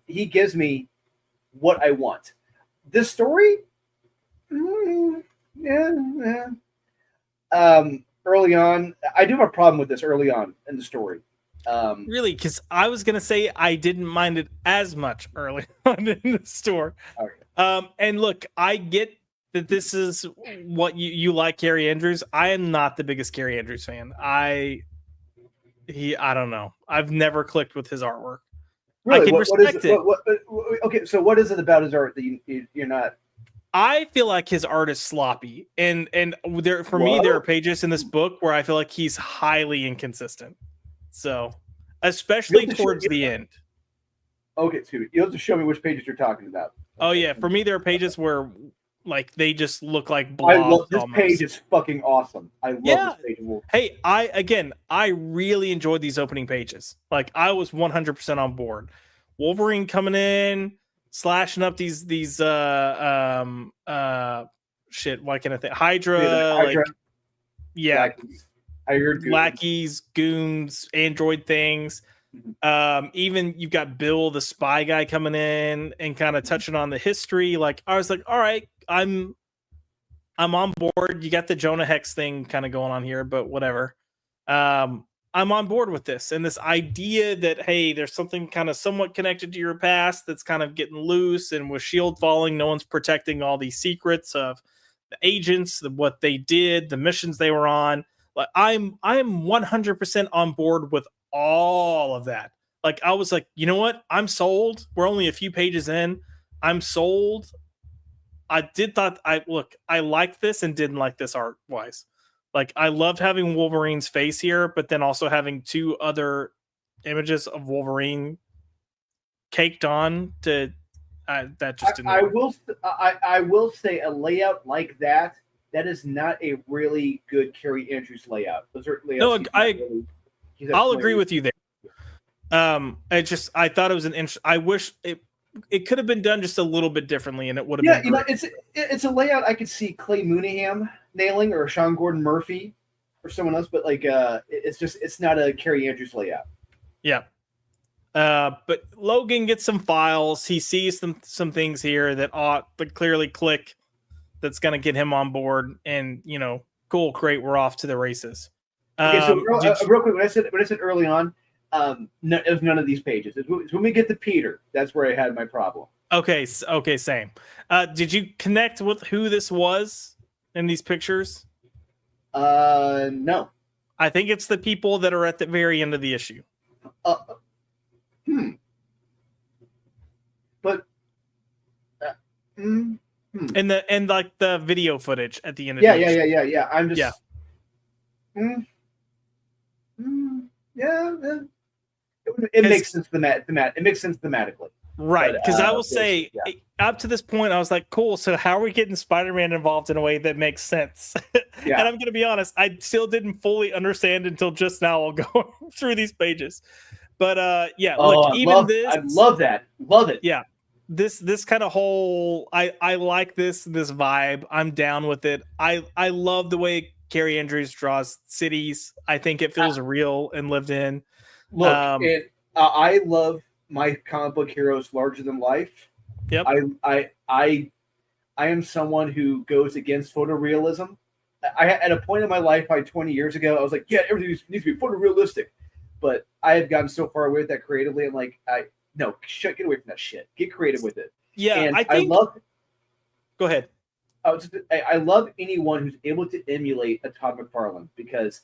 he gives me what I want. This story? Early on, I do have a problem with this early on in the story. Really? Because I was going to say I didn't mind it as much early on in the store. Okay. And look, I get that this is what you like, Carrie Andrews. I am not the biggest Carrie Andrews fan. I don't know. I've never clicked with his artwork. Really? I can respect it. Okay, so what is it about his art that you're not? I feel like his art is sloppy, and there for me there are pages in this book where I feel like he's highly inconsistent. So, especially towards the end. Okay, excuse me. You have to show me which pages you're talking about. Oh yeah, for me there are pages where like they just look like blobs. I love this page. Is fucking awesome. I love this page. Hey, I really enjoyed these opening pages. Like, I was 100% on board. Wolverine coming in, slashing up these shit. Why can't I think? Hydra. Lackeys, goons, android things. Even you've got Bill, the spy guy, coming in and kind of touching on the history. Like, I was like, all right, I'm on board. You got the Jonah Hex thing kind of going on here, but whatever. I'm on board with this. And this idea that, hey, there's something kind of somewhat connected to your past that's kind of getting loose, and with S.H.I.E.L.D. falling, no one's protecting all these secrets of the agents, what they did, the missions they were on. Like, I'm 100% on board with all of that. Like, I was like, you know what? I'm sold. We're only a few pages in. I'm sold. I liked this and didn't like this art wise. Like, I loved having Wolverine's face here, but then also having two other images of Wolverine caked on to that just didn't. I will say a layout like that is not a really good Carrie Andrews layout. Those are layouts. No, I'll agree with you there. I thought it was I wish it could have been done just a little bit differently, and it would have been. Yeah, it's a layout I could see Clay Mooneyham nailing, or Sean Gordon Murphy, or someone else, but like it's not a Carrie Andrews layout. Yeah. But Logan gets some files. He sees some things here that ought to clearly click. That's going to get him on board, and cool, great, we're off to the races. Okay, so real quick, when I said early on, it was none of these pages. It's when we get to Peter, that's where I had my problem. Okay, same. Did you connect with who this was in these pictures? No. I think it's the people that are at the very end of the issue. But and like the video footage at the end of yeah. I'm just it makes sense it makes sense thematically. Right, because I will say, up to this point, I was like, cool, so how are we getting Spider-Man involved in a way that makes sense? And I'm going to be honest, I still didn't fully understand until just now while going through these pages. But I love that. Love it. Yeah, this kind of whole, I like this vibe. I'm down with it. I love the way Carrie Andrews draws cities. I think it feels real and lived in. Look, I love my comic book heroes larger than life. Yep. I am someone who goes against photorealism. At a point in my life, 20 years ago, I was like, yeah, everything needs to be photorealistic. But I have gotten so far away with that creatively. I'm like, get away from that shit. Get creative with it. Yeah, and I love. Go ahead. I love anyone who's able to emulate a Todd McFarlane because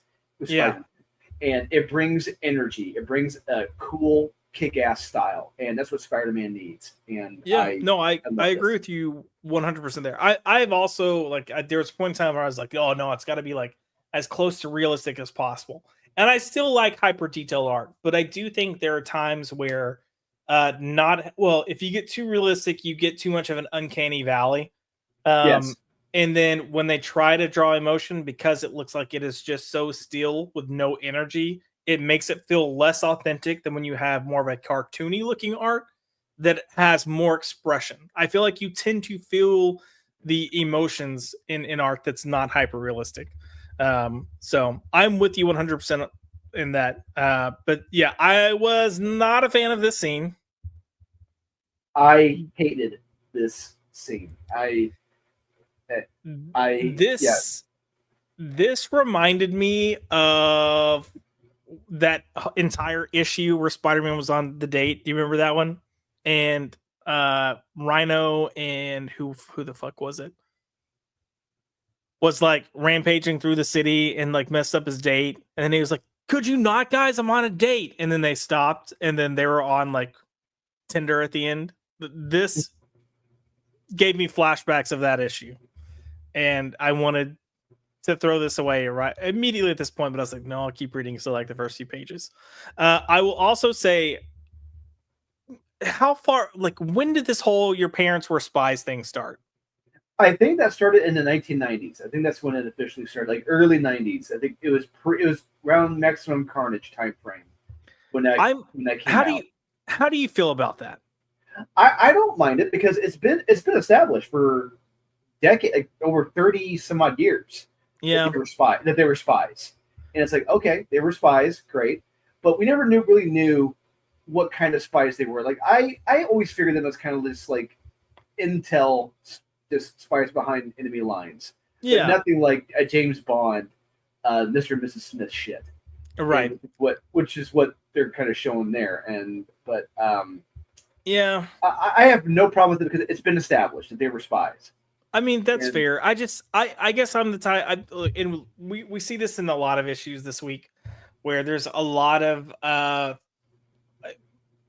and it brings energy. It brings a cool, kick-ass style, and that's what Spider-Man needs. And I agree with you 100% there. I've also there was a point in time where I was like, oh no, it's got to be like as close to realistic as possible. And I still like hyper detailed art, but I do think there are times where if you get too realistic, you get too much of an uncanny valley. Yes. And then when they try to draw emotion, because it looks like it is just so still with no energy, it makes it feel less authentic than when you have more of a cartoony looking art that has more expression. I feel like you tend to feel the emotions in art that's not hyper realistic. So I'm with you 100% in that. But yeah, I was not a fan of this scene. I hated this scene. This reminded me of that entire issue where Spider-Man was on the date. Do you remember that one? And Rhino and who the fuck was it? Was like rampaging through the city and like messed up his date. And then he was like, could you not, guys? I'm on a date. And then they stopped and then they were on like Tinder at the end. This gave me flashbacks of that issue. And I wanted to throw this away right immediately at this point, but I was like, no, I'll keep reading. So like the first few pages. I will also say, how far, like when did this whole your parents were spies thing start? I think that started in the 1990s. I think that's when it officially started, like early 90s. I think it was around Maximum Carnage time frame when that came out. How do you feel about that? I don't mind it because it's been established for decade, like over 30 some odd years. Yeah, that they were spies, and it's like, okay, they were spies, great, but we never really knew what kind of spies they were. Like I always figured them as kind of this like intel, just spies behind enemy lines. Yeah, but nothing like a James Bond, Mr. and Mrs. Smith shit. Right. Which is what they're kind of showing there, but yeah, I have no problem with it because it's been established that they were spies. I mean, that's fair. I guess I'm the type, and we see this in a lot of issues this week where there's a lot of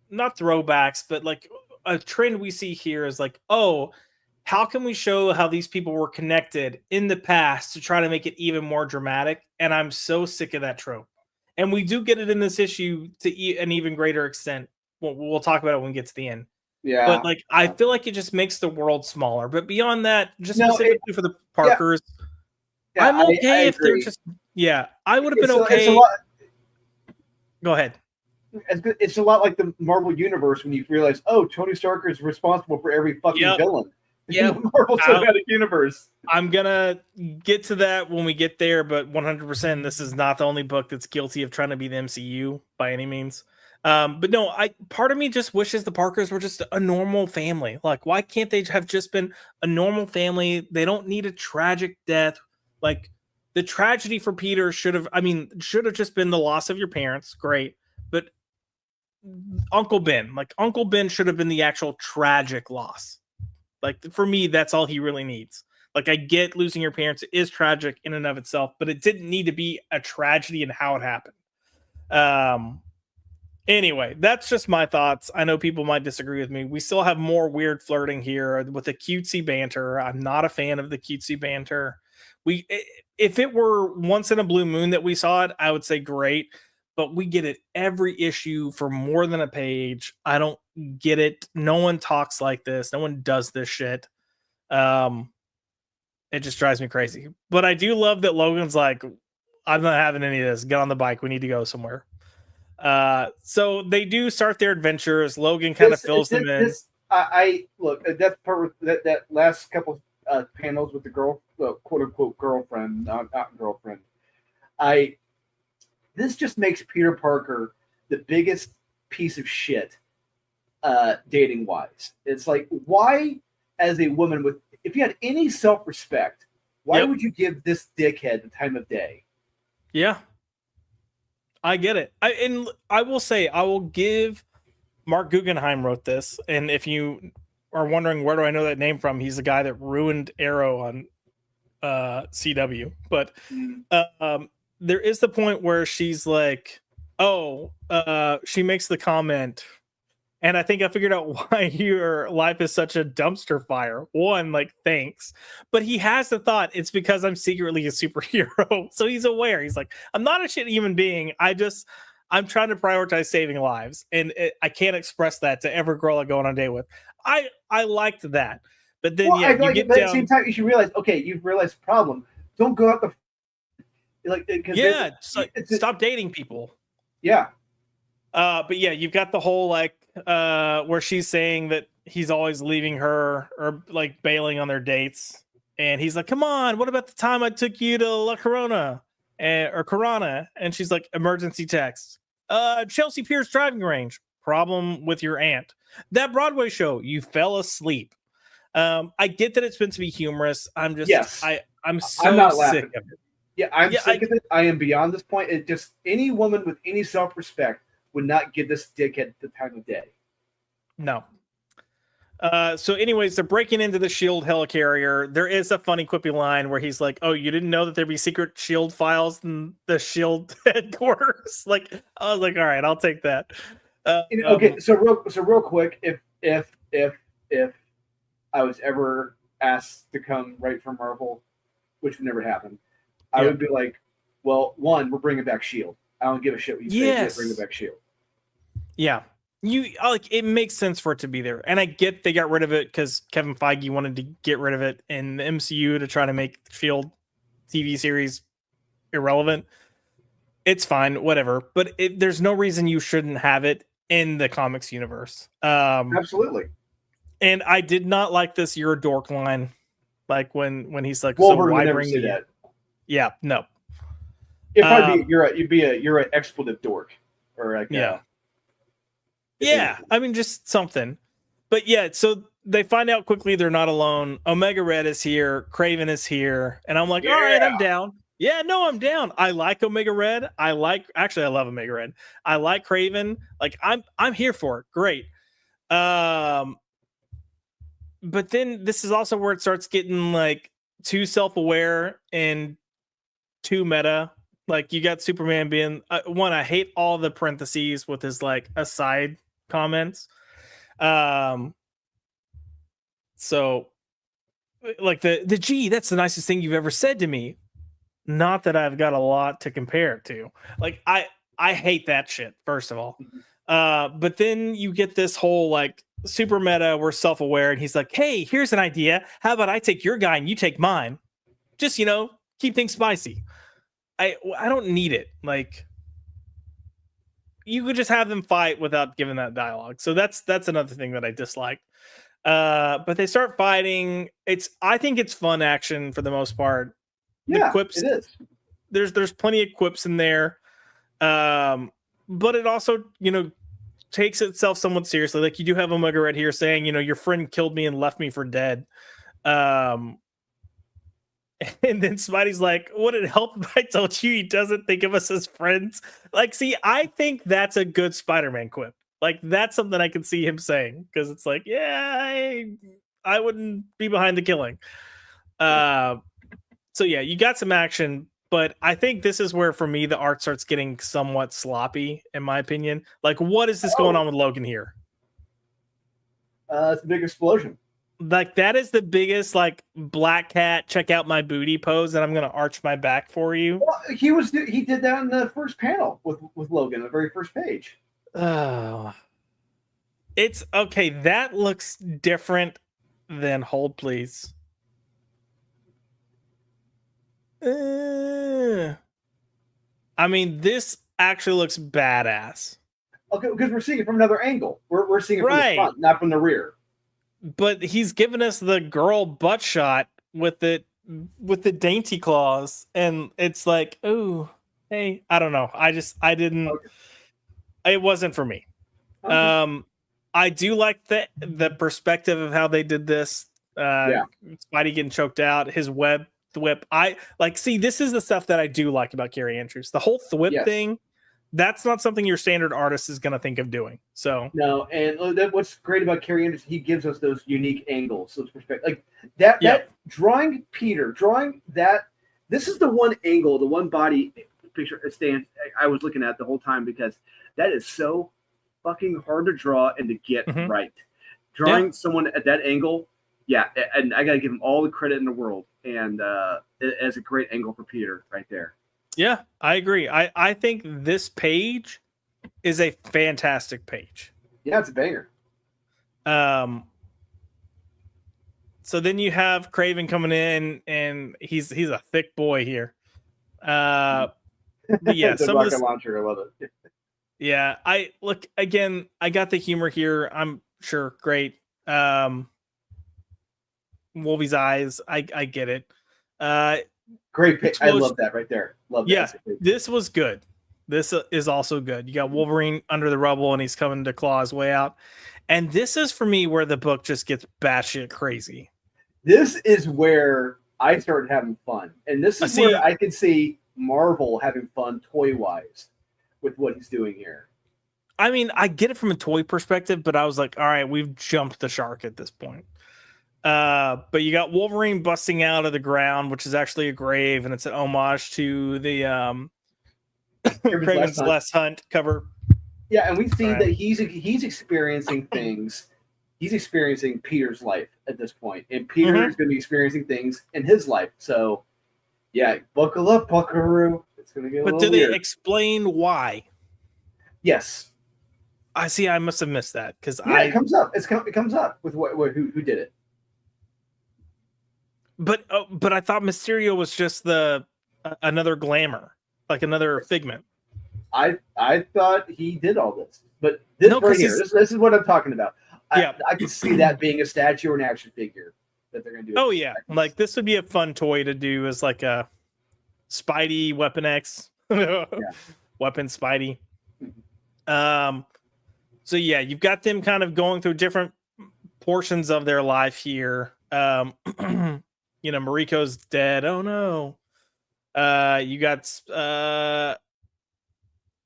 not throwbacks, but like a trend we see here is like, oh, how can we show how these people were connected in the past to try to make it even more dramatic? And I'm so sick of that trope. And we do get it in this issue to an even greater extent. We'll talk about it when we get to the end. Yeah, but like I feel like it just makes the world smaller. But beyond that, just specifically for the Parkers, I'm okay if they're just I would have been okay. Go ahead. It's a lot like the Marvel Universe when you realize, oh, Tony Stark is responsible for every fucking villain. Yeah, in the Marvel Cinematic Universe. I'm gonna get to that when we get there, but 100%, this is not the only book that's guilty of trying to be the MCU by any means. But no, part of me just wishes the Parkers were just a normal family. Like, why can't they have just been a normal family? They don't need a tragic death. Like, the tragedy for Peter should have just been the loss of your parents. Great, but Uncle Ben should have been the actual tragic loss. Like, for me, that's all he really needs. Like, I get losing your parents is tragic in and of itself, but it didn't need to be a tragedy in how it happened. Anyway, that's just my thoughts. I know people might disagree with me. We still have more weird flirting here with the cutesy banter. I'm not a fan of the cutesy banter. If it were once in a blue moon that we saw it, I would say great, but we get it every issue for more than a page. I don't get it. No one talks like this. No one does this shit. It just drives me crazy. But I do love that Logan's like, I'm not having any of this. Get on the bike. We need to go somewhere. So they do start their adventures. Logan kind of fills them in. I look, that part with that last couple panels with the girl, quote unquote girlfriend, not girlfriend. This just makes Peter Parker the biggest piece of shit, dating wise. It's like, why, as a woman if you had any self respect, why would you give this dickhead the time of day? Yeah. I get it. I will say, I will give Mark Guggenheim wrote this. And if you are wondering, where do I know that name from? He's the guy that ruined Arrow on CW. But there is the point where she's like, she makes the comment, and I think I figured out why your life is such a dumpster fire. One, like, thanks. But he has the thought, it's because I'm secretly a superhero. So he's aware. He's like, I'm not a shit human being. I'm trying to prioritize saving lives. And I can't express that to every girl I go on a date with. I liked that. But then, but at the same time, you should realize, okay, you've realized the problem. Don't go out stop dating people. Yeah. But yeah, you've got the whole where she's saying that he's always leaving her or like bailing on their dates, and he's like, "Come on, what about the time I took you to La Corona or Corona?" And she's like, "Emergency text. Chelsea Piers driving range. Problem with your aunt. That Broadway show, you fell asleep." I get that it's meant to be humorous. I'm just I'm not sick of it. Yeah, I'm sick of it. I am beyond this point. It just, any woman with any self-respect would not give this dickhead the time of day. No. So anyways, they're breaking into the SHIELD helicarrier. There is a funny quippy line where he's like, "Oh, you didn't know that there'd be secret SHIELD files in the SHIELD headquarters?" Like, I was like, all right, I'll take that. Okay, so real quick, if I was ever asked to come write for Marvel, which would never happen, I would be like, well, one, we're bringing back SHIELD. I don't give a shit what you say. Bring back SHIELD. Yeah. It makes sense for it to be there. And I get they got rid of it because Kevin Feige wanted to get rid of it in the MCU to try to make SHIELD TV series irrelevant. It's fine, whatever. But there's no reason you shouldn't have it in the comics universe. Absolutely. And I did not like this "you're a dork" line. Like when he's like, "So why bring you?" That. Yeah, no. It'd probably be you're an expletive dork, or like yeah. I mean, just something. But yeah, so they find out quickly they're not alone. Omega Red is here, Kraven is here, and I'm like, all right, I'm down. Yeah, no, I'm down. I like Omega Red. I love Omega Red. I like Kraven. Like, I'm here for it. Great. But then this is also where it starts getting like too self-aware and too meta. Like, you got Superman being one. I hate all the parentheses with his like aside comments. So like the gee, that's the nicest thing you've ever said to me. Not that I've got a lot to compare it to. Like, I hate that shit, first of all. But then you get this whole like super meta, we're self-aware, and he's like, "Hey, here's an idea. How about I take your guy and you take mine? Just, keep things spicy." I don't need it. Like, you could just have them fight without giving that dialogue. So that's another thing that I dislike. But they start fighting. I think it's fun action for the most part. Yeah, The quips, it is. there's plenty of quips in there. But it also, takes itself somewhat seriously. Like you do have Omega right here saying, your friend killed me and left me for dead. Um, and then Spidey's like, would it help if I told you he doesn't think of us as friends? Like, see, I think that's a good Spider-Man quip. Like, that's something I can see him saying because it's like, yeah, I wouldn't be behind the killing. So yeah, you got some action, but I think this is where, for me, the art starts getting somewhat sloppy, in my opinion. Like, what is this going on with Logan here? It's a big explosion. Like, that is the biggest, like, black cat, check out my booty pose, and I'm going to arch my back for you. Well, he did that in the first panel with Logan, the very first page. Oh. It's, okay, that looks different than Hold Please. I mean, this actually looks badass. Okay, because we're seeing it from another angle. We're seeing it from Right. the front, not from the rear. But he's given us the girl butt shot with the dainty claws, and it's like, oh, hey, I don't know. I didn't. Okay. It wasn't for me. Okay. I do like the perspective of how they did this. Yeah. Spidey getting choked out, his whip. I like. See, this is the stuff that I do like about Gary Andrews. The whole thwip thing. That's not something your standard artist is going to think of doing. So no, and what's great about Carrie Anderson, he gives us those unique angles, those perspectives, like that drawing Peter, this is the one angle, the one body picture stand I was looking at the whole time, because that is so fucking hard to draw and to get right. Drawing someone at that angle, and I got to give him all the credit in the world, and as a great angle for Peter right there. Yeah, I agree. I think this page is a fantastic page. Yeah, it's a banger. So then you have Craven coming in, and he's a thick boy here. But yeah, the some rocket of this, launcher, I love it. Yeah, I got the humor here. I'm sure, great. Wolvie's eyes, I get it. Great pick. I love that right there. Love that. Yeah, this was good. This is also good. You got Wolverine under the rubble, and he's coming to claw his way out. And this is, for me, where the book just gets batshit crazy. This is where I started having fun. And this is where I could see Marvel having fun toy-wise with what he's doing here. I mean, I get it from a toy perspective, but I was like, all right, we've jumped the shark at this point. But you got Wolverine busting out of the ground, which is actually a grave, and it's an homage to the Craven's Last Hunt cover. Yeah, and we see that he's experiencing things. He's experiencing Peter's life at this point, and Peter is going to be experiencing things in his life. So, yeah, buckle up, Buckaroo. It's going to get. But do they explain why? Yes. I see. I must have missed that because it comes up. It comes up with who did it. But I thought Mysterio was just another glamour, like another figment. I thought he did all this, but this right here, this is what I'm talking about. I can see that being a statue or an action figure that they're going to do. Oh yeah, like this would be a fun toy to do as like a Spidey Weapon X, Weapon Spidey. So yeah, you've got them kind of going through different portions of their life here. Mariko's dead. Oh no. You got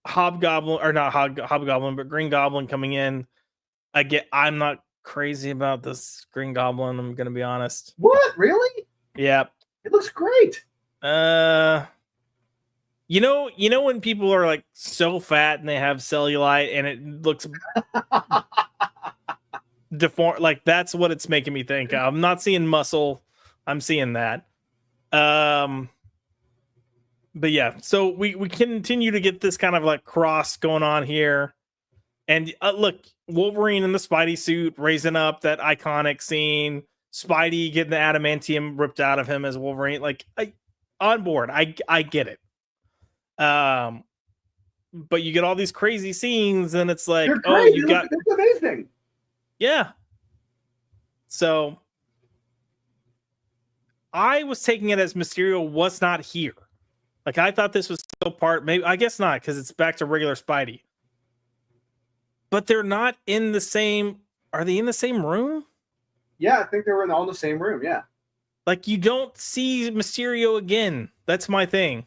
Hobgoblin, or not Hobgoblin, but Green Goblin coming in. I'm not crazy about this Green Goblin, I'm gonna be honest. What? Really? Yeah. It looks great. You know when people are like so fat and they have cellulite and it looks deformed, like that's what it's making me think of. I'm not seeing muscle, I'm seeing that. But yeah, so we continue to get this kind of like cross going on here. And look, Wolverine in the Spidey suit raising up that iconic scene. Spidey getting the adamantium ripped out of him as Wolverine. Like, on board. I get it. But you get all these crazy scenes, and it's like, you got. It's amazing. Yeah. So I was taking it as Mysterio was not here. Like I thought this was still part. Maybe I guess not because it's back to regular Spidey. But they're not in the same. Are they in the same room? Yeah, I think they were all in the same room. Yeah. Like you don't see Mysterio again. That's my thing.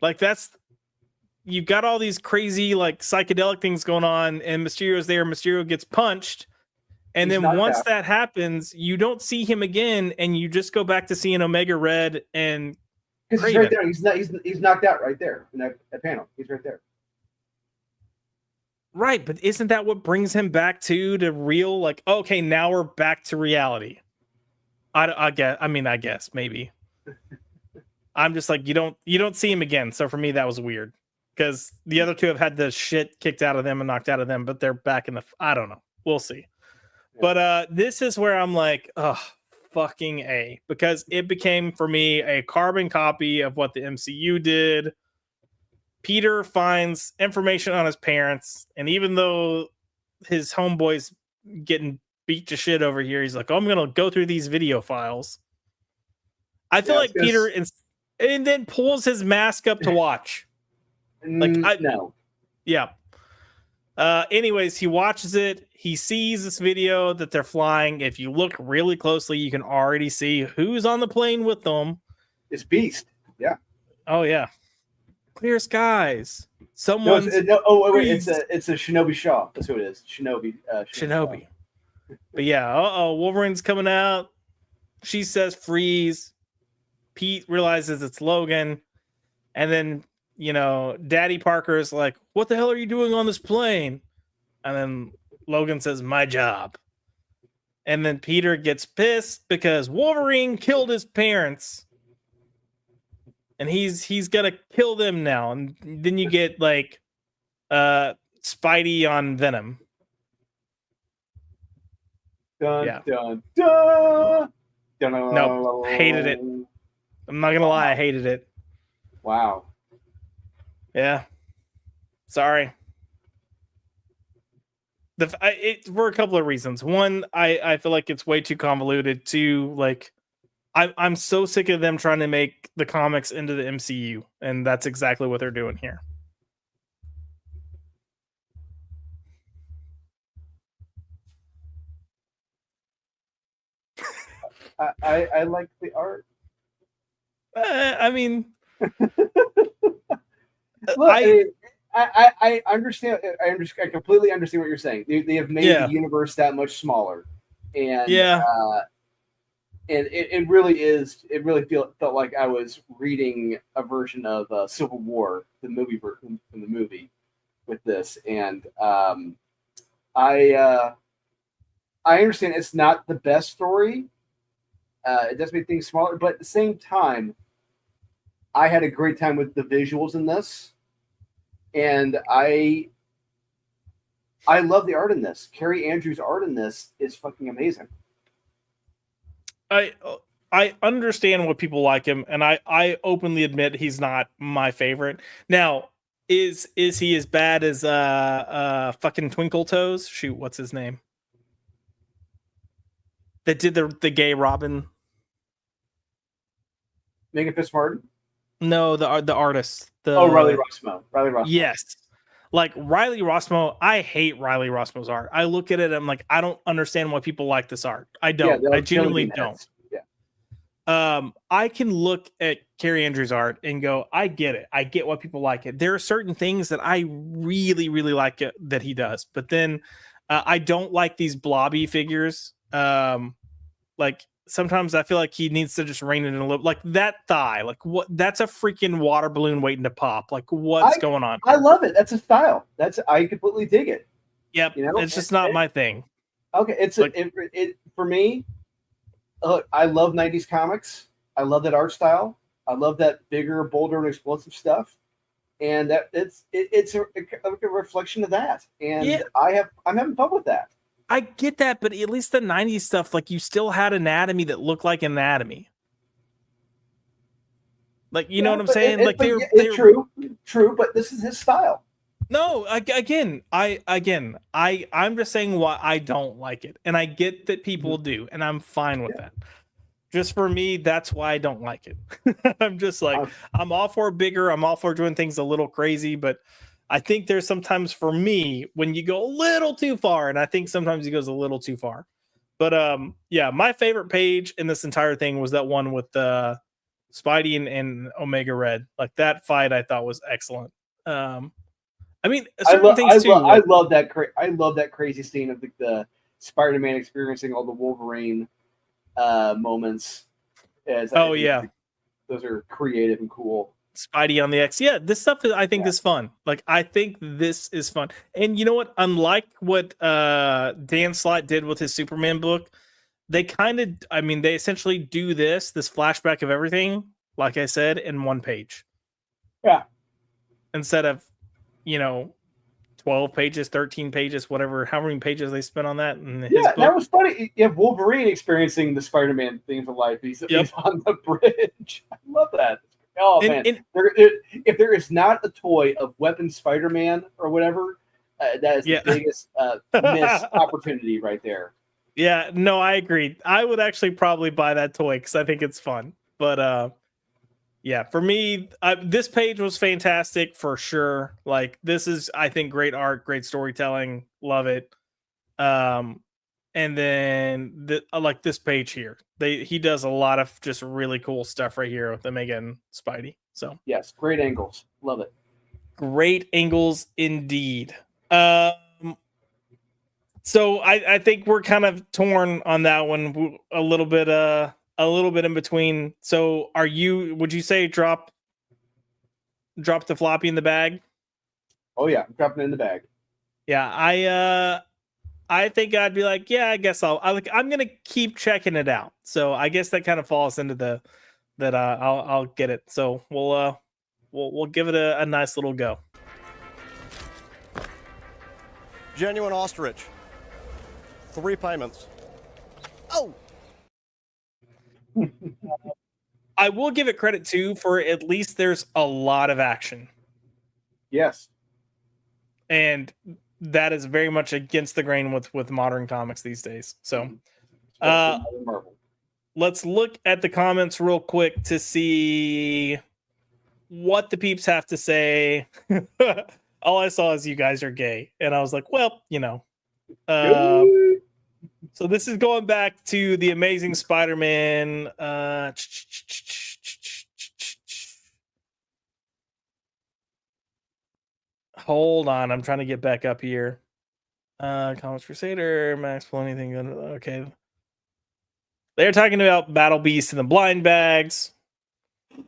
Like that's you've got all these crazy like psychedelic things going on, and Mysterio's there. Mysterio gets punched, and He's then once knocked out. that happens, you don't see him again, and you just go back to seeing Omega Red and Because he's right Craven. there. He's knocked out right there in that panel. He's right there. Right, but isn't that what brings him back to real? Like, okay, now we're back to reality. I guess. I mean, I guess maybe. I'm just like you don't see him again. So for me, that was weird because the other two have had the shit kicked out of them and knocked out of them, but they're back in the. I don't know. We'll see. Yeah. But this is where I'm like, oh, fucking A, because it became for me a carbon copy of what the MCU did. Peter finds information on his parents, and even though his homeboy's getting beat to shit over here, he's like, oh, I'm gonna go through these video files. I feel like Peter and then pulls his mask up to watch. Like no. Yeah. Anyways, he watches it. He sees this video that they're flying. If you look really closely, you can already see who's on the plane with them. It's Beast. Yeah. Oh yeah. Clear skies. No, Someone's it's a Shinobi Shaw. That's who it is. Shinobi. Shinobi. But yeah, Wolverine's coming out. She says freeze. Pete realizes it's Logan. And then, Daddy Parker's like, what the hell are you doing on this plane? And then Logan says, my job. And then Peter gets pissed because Wolverine killed his parents. And he's gonna kill them now. And then you get like Spidey on Venom. Dun, Yeah. dun, dun. Nope. Hated it. I'm not gonna lie, I hated it. Wow. Yeah. Sorry. For a couple of reasons. One, I feel like it's way too convoluted. Two, like I'm so sick of them trying to make the comics into the MCU, and that's exactly what they're doing here. I like the art. I mean, Look, I understand. I completely understand what you're saying. They have made the universe that much smaller, and and it really is. It really felt like I was reading a version of Civil War, the movie version from the movie, with this, and I understand it's not the best story. It does make things smaller, but at the same time, I had a great time with the visuals in this, and I love the art in this. Carrie Andrews' art in this is fucking amazing. I understand what people like him, and I openly admit he's not my favorite. Now, is he as bad as fucking Twinkle Toes? Shoot, what's his name? That did the gay Robin? Megan Fitzmartin? No, the artist. Riley Rossmo. Yes. Like Riley Rossmo, I hate Riley Rossmo's art. I look at it, I'm like, I don't understand why people like this art. I don't. I genuinely don't. Yeah. I can look at Carrie Andrews' art and go, I get it. I get why people like it. There are certain things that I really, really like that he does, but then I don't like these blobby figures. Like sometimes I feel like he needs to just rein it in a little. Like that thigh, like what? That's a freaking water balloon waiting to pop. Like what's going on? I love it. That's a style. I completely dig it. Yep. It's just not my thing. Okay, it's like, it for me. Look, I love 90s comics. I love that art style. I love that bigger, bolder, and explosive stuff. And that it's a reflection of that. And I'm having fun with that. I get that, but at least the 90s stuff, like you still had anatomy that looked like anatomy. Like, you know what I'm saying? Like they're true, but this is his style. No, I'm just saying why I don't like it, and I get that people do, and I'm fine with that. Just for me, that's why I don't like it. I'm just like, I'm all for bigger. I'm all for doing things a little crazy, but I think there's sometimes for me when you go a little too far, and I think sometimes he goes a little too far. But yeah, my favorite page in this entire thing was that one with Spidey and Omega Red. Like that fight, I thought was excellent. I mean, certain things too. I love that. I love that crazy scene of the Spider-Man experiencing all the Wolverine moments. Those are creative and cool. Spidey on the X. Yeah, this stuff I think is fun. Like I think this is fun. And you know what? Unlike what Dan Slott did with his Superman book, they they essentially do this flashback of everything, like I said, in one page. Yeah. Instead of 12 pages, 13 pages, whatever, how many pages they spent on that in his book. That was funny. You have Wolverine experiencing the Spider-Man themes of life. He's on the bridge. I love that. Oh, man. If there is not a toy of Weapon Spider-Man or whatever, that is the biggest missed opportunity right there. Yeah, no, I agree. I would actually probably buy that toy because I think it's fun. But yeah, for me, this page was fantastic for sure. Like this is, I think, great art, great storytelling. Love it. And then I like this page here. He does a lot of just really cool stuff right here with Omega and Spidey. So yes, great angles. Love it. Great angles indeed. So I think we're kind of torn on that one a little bit in between. So would you say drop the floppy in the bag? Oh yeah, I'm dropping it in the bag. Yeah, I think I'd be like, yeah, I guess I'm gonna keep checking it out. So I guess that kind of falls into I'll get it. So we'll give it a nice little go. Genuine ostrich. 3 payments. Oh. I will give it credit too for at least there's a lot of action. Yes. And that is very much against the grain with modern comics these days. So let's look at the comments real quick to see what the peeps have to say. All I saw is you guys are gay. And I was like, well, so this is going back to the Amazing Spider-Man. Hold on, I'm trying to get back up here. Comics Crusader, Max pull anything. Okay. They're talking about Battle Beast and the blind bags.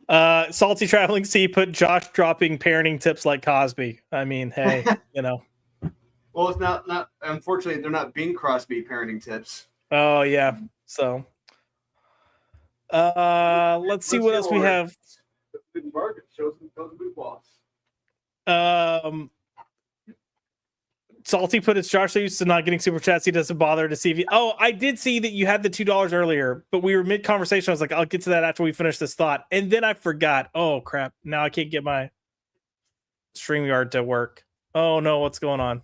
Salty Traveling Sea put Josh dropping parenting tips like Cosby. I mean, hey, Well, it's not. Unfortunately, they're not Bing Crosby parenting tips. Oh yeah. So, let's see what else we have. Salty put it's Josh so used to not getting super chats he doesn't bother to see if I did see that you had the $2 earlier, but we were mid conversation. I was like, I'll get to that after we finish this thought, and then I forgot. Oh crap! Now I can't get my StreamYard to work. Oh no, what's going on?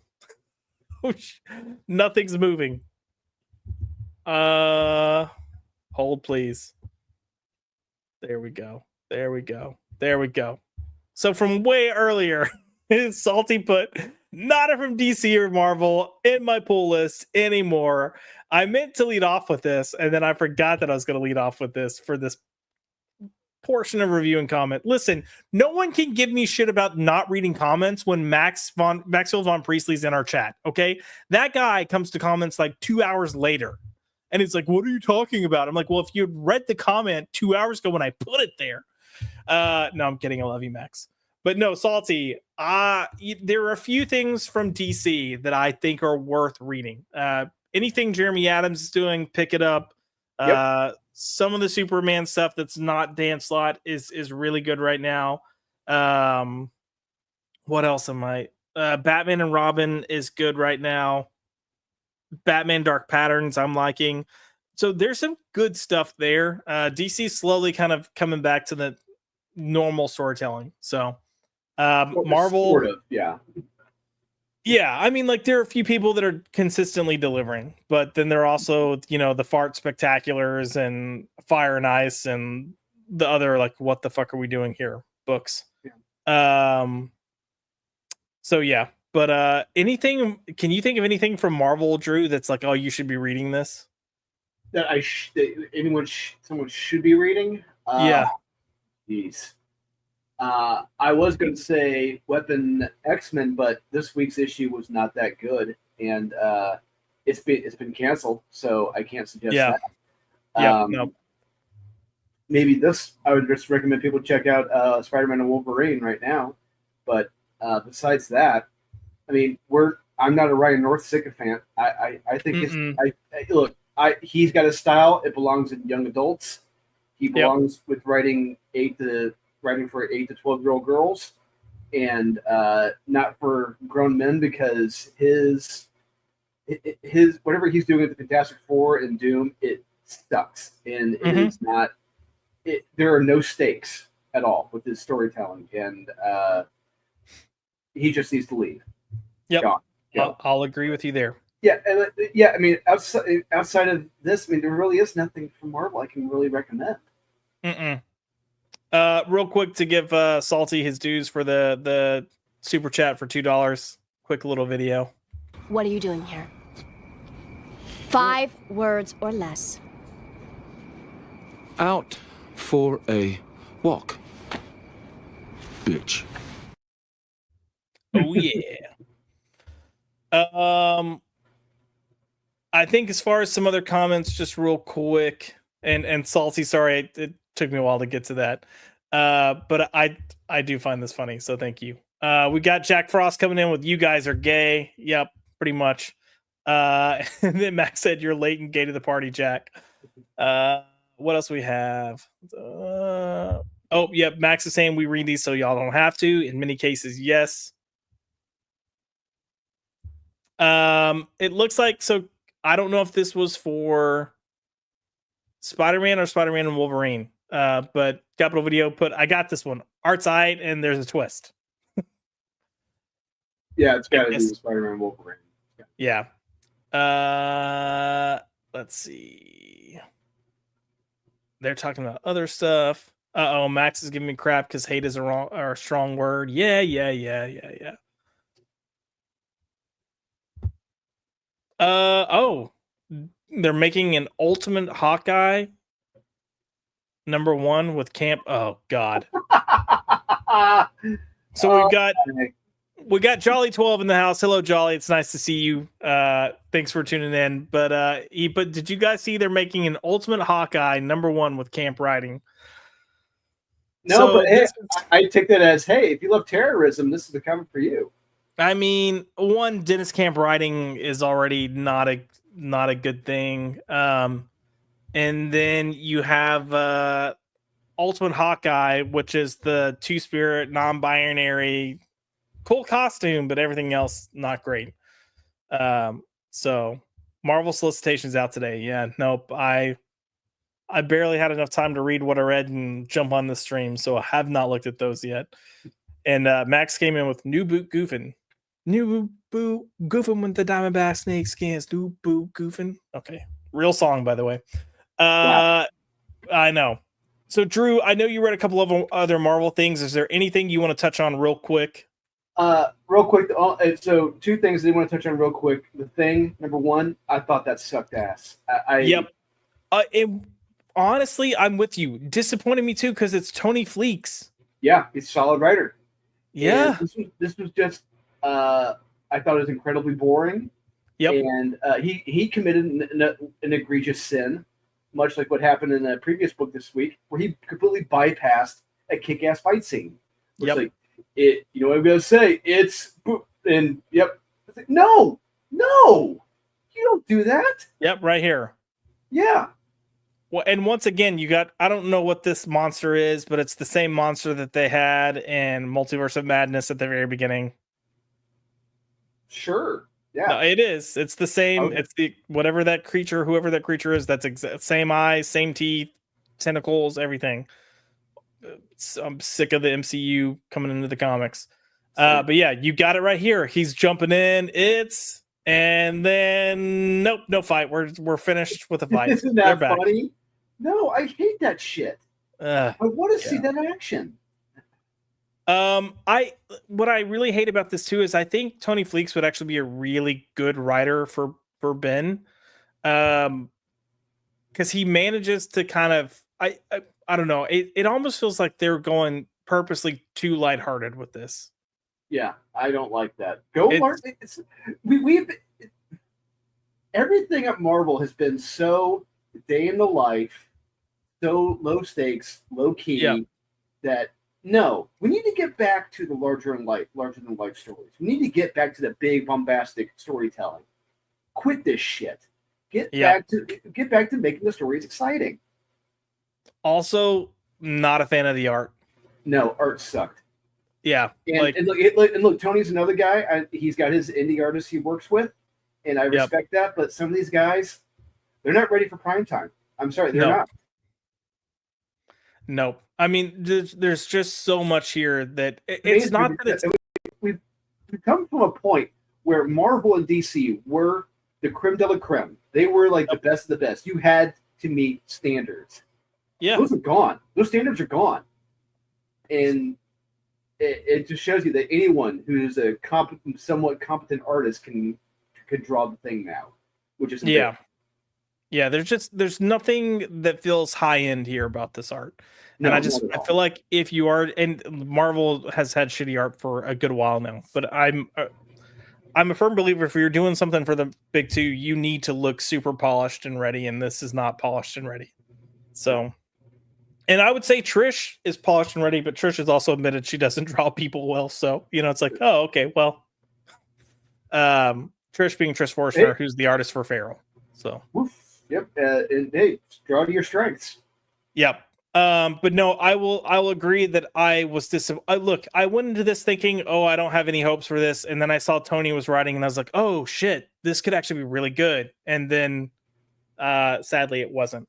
Nothing's moving. Hold please. There we go. So from way earlier, Salty put not from DC or Marvel in my pull list anymore. I meant to lead off with this, and then I forgot that I was going to lead off with this for this portion of review and comment. Listen, no one can give me shit about not reading comments when Maxwell Von Priestley's in our chat. Okay, that guy comes to comments like 2 hours later, and it's like, "What are you talking about?" I'm like, "Well, if you had read the comment 2 hours ago when I put it there." No, I'm kidding. I love you, Max. But no, Salty. There are a few things from DC that I think are worth reading. Anything Jeremy Adams is doing, pick it up. Yep. Some of the Superman stuff that's not Dan Slott is really good right now. What else am I? Batman and Robin is good right now. Batman Dark Patterns I'm liking. So there's some good stuff there. DC slowly kind of coming back to the normal storytelling. So Marvel, yeah. Yeah, I mean, like there are a few people that are consistently delivering, but then there are also, the fart spectaculars and Fire and Ice and the other like, what the fuck are we doing here? Books. Um. So yeah, but anything? Can you think of anything from Marvel, Drew? That's like, oh, you should be reading this. That someone should be reading. Yeah. Jeez. I was going to say Weapon X-Men, but this week's issue was not that good, and it's been canceled, so I can't suggest Yeah. that. Yeah. No. Maybe this I would just recommend people check out Spider-Man and Wolverine right now. But besides that, I mean, I'm not a Ryan North sycophant. I think he's got a style. It belongs in young adults. He belongs with writing for 8 to 12-year-old girls, and not for grown men, because his whatever he's doing with the Fantastic Four and Doom, it sucks, and it is not. There are no stakes at all with his storytelling, and he just needs to leave. Yep, I'll agree with you there. Yeah, and I mean, outside of this, I mean, there really is nothing from Marvel I can really recommend. Real quick to give Salty his dues for the super chat for $2. Quick little video. What are you doing here? 5 words or less. Out for a walk, bitch. Oh yeah. I think as far as some other comments, just real quick, and Salty, sorry, it took me a while to get to that. But I do find this funny, so thank you. We got Jack Frost coming in with "You guys are gay." Yep, pretty much. And then Max said, "You're late and gay to the party, Jack." What else we have? Max is saying we read these so y'all don't have to. In many cases, yes. It looks like, so I don't know if this was for Spider-Man or Spider-Man and Wolverine. But Capital Video put, I got this one. Art's eyed and there's a twist. Yeah, it's got to be Spider-Man and Wolverine. Yeah. Let's see. They're talking about other stuff. Max is giving me crap because hate is a strong word. Yeah. They're making an Ultimate Hawkeye #1 with Camp. Oh God. So we got Jolly 12 in the house. Hello, Jolly. It's nice to see you. Thanks for tuning in. But did you guys see they're making an Ultimate Hawkeye #1 with Camp Riding? No, so but hey, I take that as, hey, if you love terrorism, this is the comic for you. I mean, one, Dennis Camp Riding is already not a good thing. And then you have Ultimate Hawkeye, which is the two-spirit, non-binary, cool costume, but everything else not great. So Marvel solicitations out today. Yeah, nope. I barely had enough time to read what I read and jump on the stream, so I have not looked at those yet. And Max came in with New Boot Goofin'. New Boot Goofin' with the Diamondback Snake Skins. New Boot Goofin'. Okay. Real song, by the way. I know. So, Drew, I know you read a couple of other Marvel things. Is there anything you want to touch on real quick? Real quick. So, 2 things I want to touch on real quick. The Thing, #1, I thought that sucked ass. Yep. Honestly, I'm with you. Disappointed me too because it's Tony Fleecs. Yeah, he's a solid writer. Yeah. And this was just, I thought it was incredibly boring. Yep. And he committed an egregious sin, much like what happened in the previous book this week, where he completely bypassed a kick-ass fight scene. It's like, you know what I'm going to say? It's, and yep. It's like, no, you don't do that. Yep, right here. Yeah. Well, and once again, you got, I don't know what this monster is, but it's the same monster that they had in Multiverse of Madness at the very beginning. Sure. Yeah. No, it is. It's the same. Okay. It's the, whoever that creature is, that's same eyes, same teeth, tentacles, everything. I'm sick of the MCU coming into the comics. But yeah, you got it right here. He's jumping in. And then nope, no fight. We're finished with the fight. Isn't that funny? No, I hate that shit. I want to see that action. What I really hate about this too is I think Tony Fleeks would actually be a really good writer for Ben. Because he manages to kind of I don't know. It almost feels like they're going purposely too lighthearted with this. Yeah, I don't like that. We've everything at Marvel has been so day in the life, so low stakes, low key that no, we need to get back to the larger than life stories. We need to get back to the big bombastic storytelling. Quit this shit. Get back to making the stories exciting. Also, not a fan of the art. No, art sucked. Yeah, and look, Tony's another guy. He's got his indie artists he works with, and I respect that. But some of these guys, they're not ready for prime time. I'm sorry, they're not. Nope. I mean, there's just so much here that it's not that it's. We've come from a point where Marvel and DC were the creme de la creme. They were like the best of the best. You had to meet standards. Yeah, those are gone. Those standards are gone, and it just shows you that anyone who's a somewhat competent artist can draw the thing now, which is yeah. There's nothing that feels high end here about this art, and I feel like if you are, and Marvel has had shitty art for a good while now, but I'm a firm believer if you're doing something for the big two, you need to look super polished and ready, and this is not polished and ready. So. And I would say Trish is polished and ready, but Trish has also admitted she doesn't draw people well. So, it's like, oh, okay, well, Trish being Trish Forrester, who's the artist for Pharaoh. So, yep. And hey, draw to your strengths. Yep. But no, I'll agree that I was look, I went into this thinking, oh, I don't have any hopes for this. And then I saw Tony was writing and I was like, oh shit, this could actually be really good. And then, sadly it wasn't.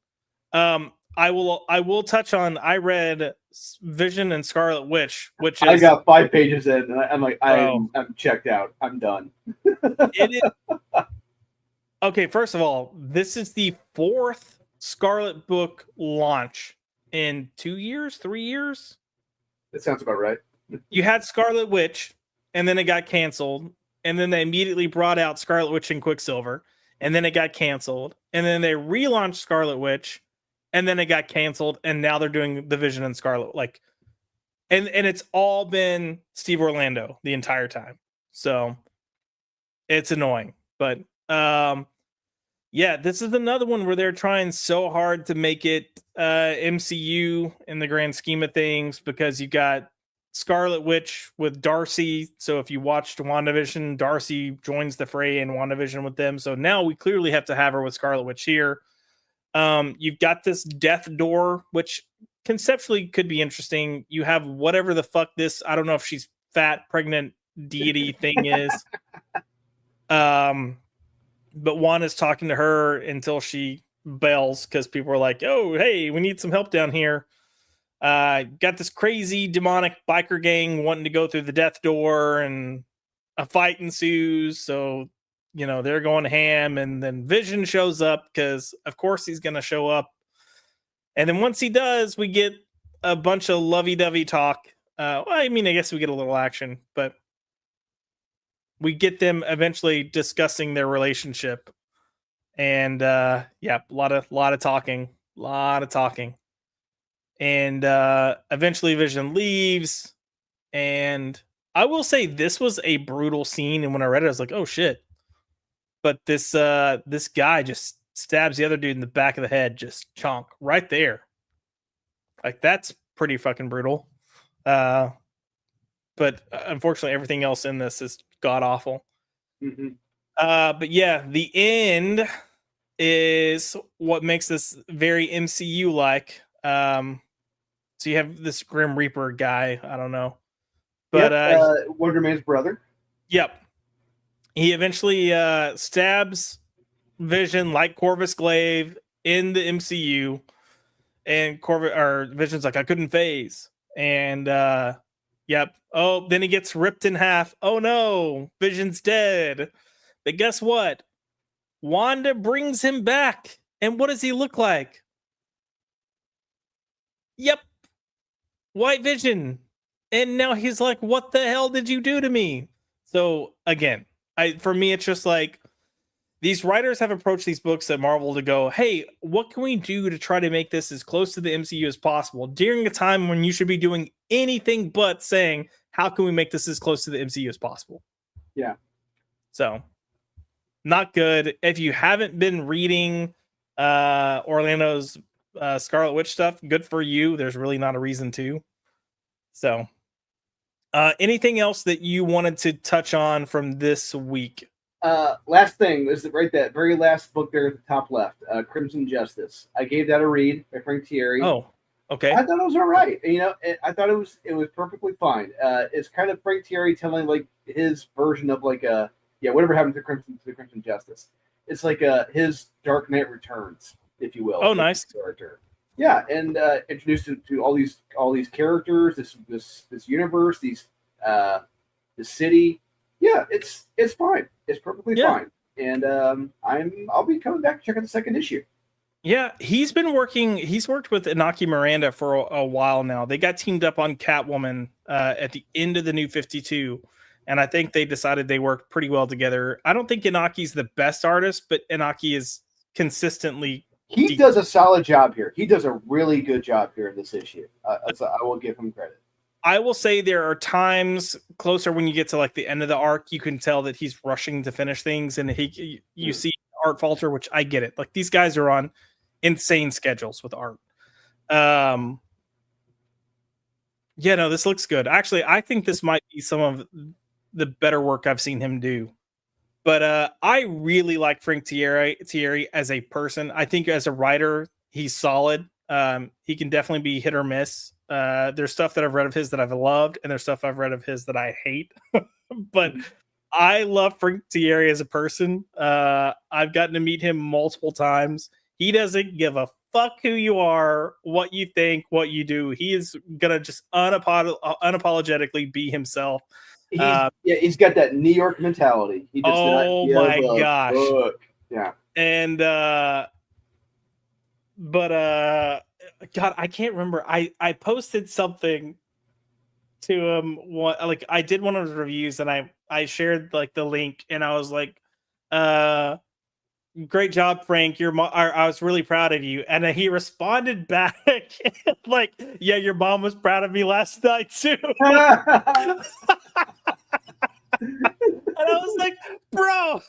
I will touch on. I read Vision and Scarlet Witch, which is, I got 5 pages in, and I'm like, I'm checked out. I'm done. It is okay. First of all, this is the 4th Scarlet book launch in 2 years, 3 years. That sounds about right. You had Scarlet Witch, and then it got canceled, and then they immediately brought out Scarlet Witch and Quicksilver, and then it got canceled, and then they relaunched Scarlet Witch. And then it got canceled, and now they're doing the Vision and Scarlet. And it's all been Steve Orlando the entire time. So it's annoying. But this is another one where they're trying so hard to make it MCU in the grand scheme of things, because you got Scarlet Witch with Darcy. So if you watched WandaVision, Darcy joins the fray in WandaVision with them. So now we clearly have to have her with Scarlet Witch here. You've got this death door, which conceptually could be interesting. You have whatever the fuck this, I don't know if she's fat, pregnant deity thing is. But Wanda's talking to her until she bails because people are like, oh, hey, we need some help down here. Got this crazy demonic biker gang wanting to go through the death door, and a fight ensues. So they're going ham, and then Vision shows up because, of course, he's going to show up. And then once he does, we get a bunch of lovey-dovey talk. I guess we get a little action, but we get them eventually discussing their relationship. And a lot of talking. And eventually Vision leaves. And I will say this was a brutal scene. And when I read it, I was like, oh shit. But this guy just stabs the other dude in the back of the head, just chonk right there. Like, that's pretty fucking brutal. But unfortunately, everything else in this is god awful. Mm-hmm. But yeah, the end is what makes this very MCU like. So you have this Grim Reaper guy. I don't know, but Wonder Man's brother. Yep. He eventually stabs Vision like Corvus Glaive in the MCU, and Vision's like, I couldn't phase. And Yep. Oh, then he gets ripped in half. Oh no, Vision's dead. But guess what? Wanda brings him back. And what does he look like? Yep, White Vision. And now he's like, what the hell did you do to me? So again, for me, it's just like these writers have approached these books at Marvel to go, hey, what can we do to try to make this as close to the MCU as possible during a time when you should be doing anything but saying, how can we make this as close to the MCU as possible? Yeah. So, not good. If you haven't been reading Orlando's Scarlet Witch stuff, good for you. There's really not a reason to. So, anything else that you wanted to touch on from this week? Last thing is that very last book there at the top left, Crimson Justice. I gave that a read by Frank Thierry. Oh, okay. I thought it was all right. I thought it was perfectly fine. It's kind of Frank Thierry telling like his version of like whatever happened to Crimson Justice. It's like his Dark Knight Returns, if you will. Oh, nice character. Yeah, and introduced to all these characters, this universe, this city. Yeah, it's fine. It's perfectly fine. And I'll be coming back to check out the second issue. Yeah, he's worked with Inaki Miranda for a while now. They got teamed up on Catwoman at the end of the New 52, and I think they decided they worked pretty well together. I don't think Inaki's the best artist, but Inaki is consistently he does a solid job here. He does a really good job here in this issue. So I will give him credit. I will say there are times closer when you get to like the end of the arc, you can tell that he's rushing to finish things, and you see art falter, which I get it. Like these guys are on insane schedules with art. Yeah, no, this looks good. Actually, I think this might be some of the better work I've seen him do. But I really like Frank Thierry as a person. I think as a writer, he's solid. He can definitely be hit or miss. There's stuff that I've read of his that I've loved, and there's stuff I've read of his that I hate. But I love Frank Thierry as a person. I've gotten to meet him multiple times. He doesn't give a fuck who you are, what you think, what you do. He is gonna just unapologetically be himself. He's got that New York mentality. He does oh not my give a gosh. fuck. Yeah. And God, I can't remember. I posted something to him. Like I did one of his reviews, and I shared like the link, and I was like, "Great job, Frank. I was really proud of you." And then he responded back like, "Yeah, your mom was proud of me last night too." And I was like, bro,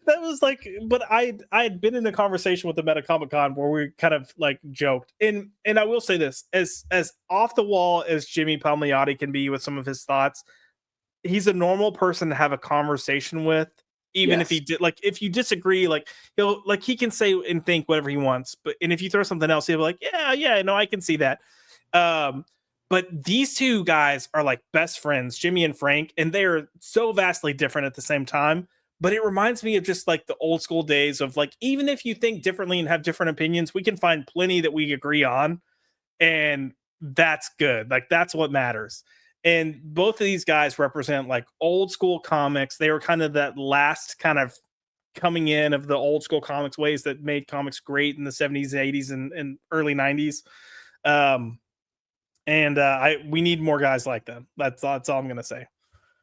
that was like, but I had been in a conversation with him at a Comic-Con where we kind of like joked. And I will say this, as off the wall as Jimmy Palmiotti can be with some of his thoughts, he's a normal person to have a conversation with, even if he did, like, if you disagree, like he can say and think whatever he wants, and if you throw something else, he'll be like, yeah, no, I can see that. But these two guys are like best friends, Jimmy and Frank, and they are so vastly different at the same time. But it reminds me of just like the old school days of like, even if you think differently and have different opinions, we can find plenty that we agree on. And that's good. Like, that's what matters. And both of these guys represent like old school comics. They were kind of that last kind of coming in of the old school comics ways that made comics great in the 70s, 80s, and early 90s. We need more guys like them. That's all I'm gonna say.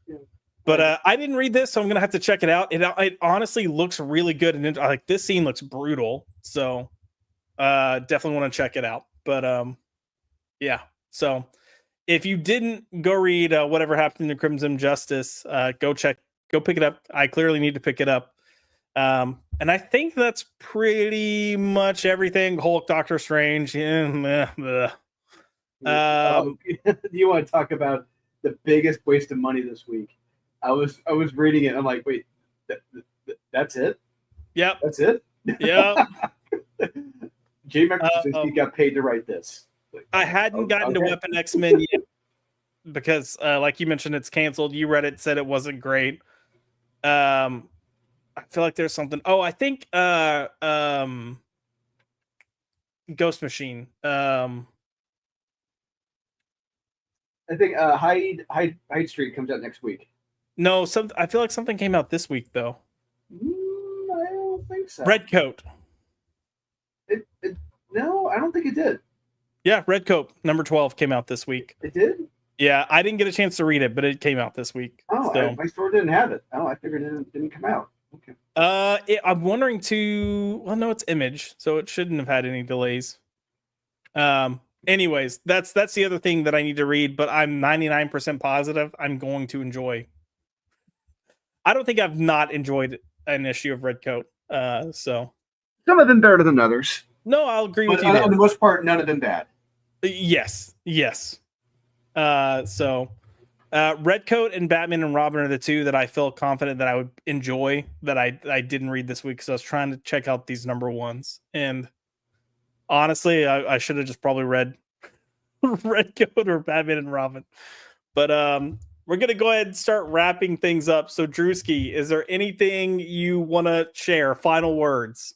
Yeah. But I didn't read this, so I'm gonna have to check it out. It honestly looks really good, and like this scene looks brutal. So definitely want to check it out. But yeah. So if you didn't go read whatever happened to Crimson Justice, go pick it up. I clearly need to pick it up. And I think that's pretty much everything. Hulk, Doctor Strange. Do you want to talk about the biggest waste of money this week? I was reading it, and I'm like, wait, that's it? Yep. That's it? Yeah. J. Michael Straczynski got paid to write this. I hadn't gotten to Weapon X-Men yet because, like you mentioned, it's canceled. You read it, said it wasn't great. I feel like there's something. Oh, I think Ghost Machine. I think Hyde Street comes out next week. No, I feel like something came out this week though. I don't think so. Redcoat. No, I don't think it did. Yeah, Redcoat number 12 came out this week. It did? Yeah, I didn't get a chance to read it, but it came out this week. Oh, so. my store didn't have it. Oh, I figured it didn't come out. Okay. I'm wondering well, no, it's Image, so it shouldn't have had any delays. Anyways, that's the other thing that I need to read, but I'm 99% positive I'm going to enjoy. I don't think I've not enjoyed an issue of Redcoat. So some of them better than others. No, I'll agree with you. On the most part, none of them bad. Yes. Redcoat and Batman and Robin are the two that I feel confident that I would enjoy that I didn't read this week because I was trying to check out these number ones. And honestly, I should have just probably read Redcoat or Batman and Robin. But we're going to go ahead and start wrapping things up. So Drewski, is there anything you want to share? Final words?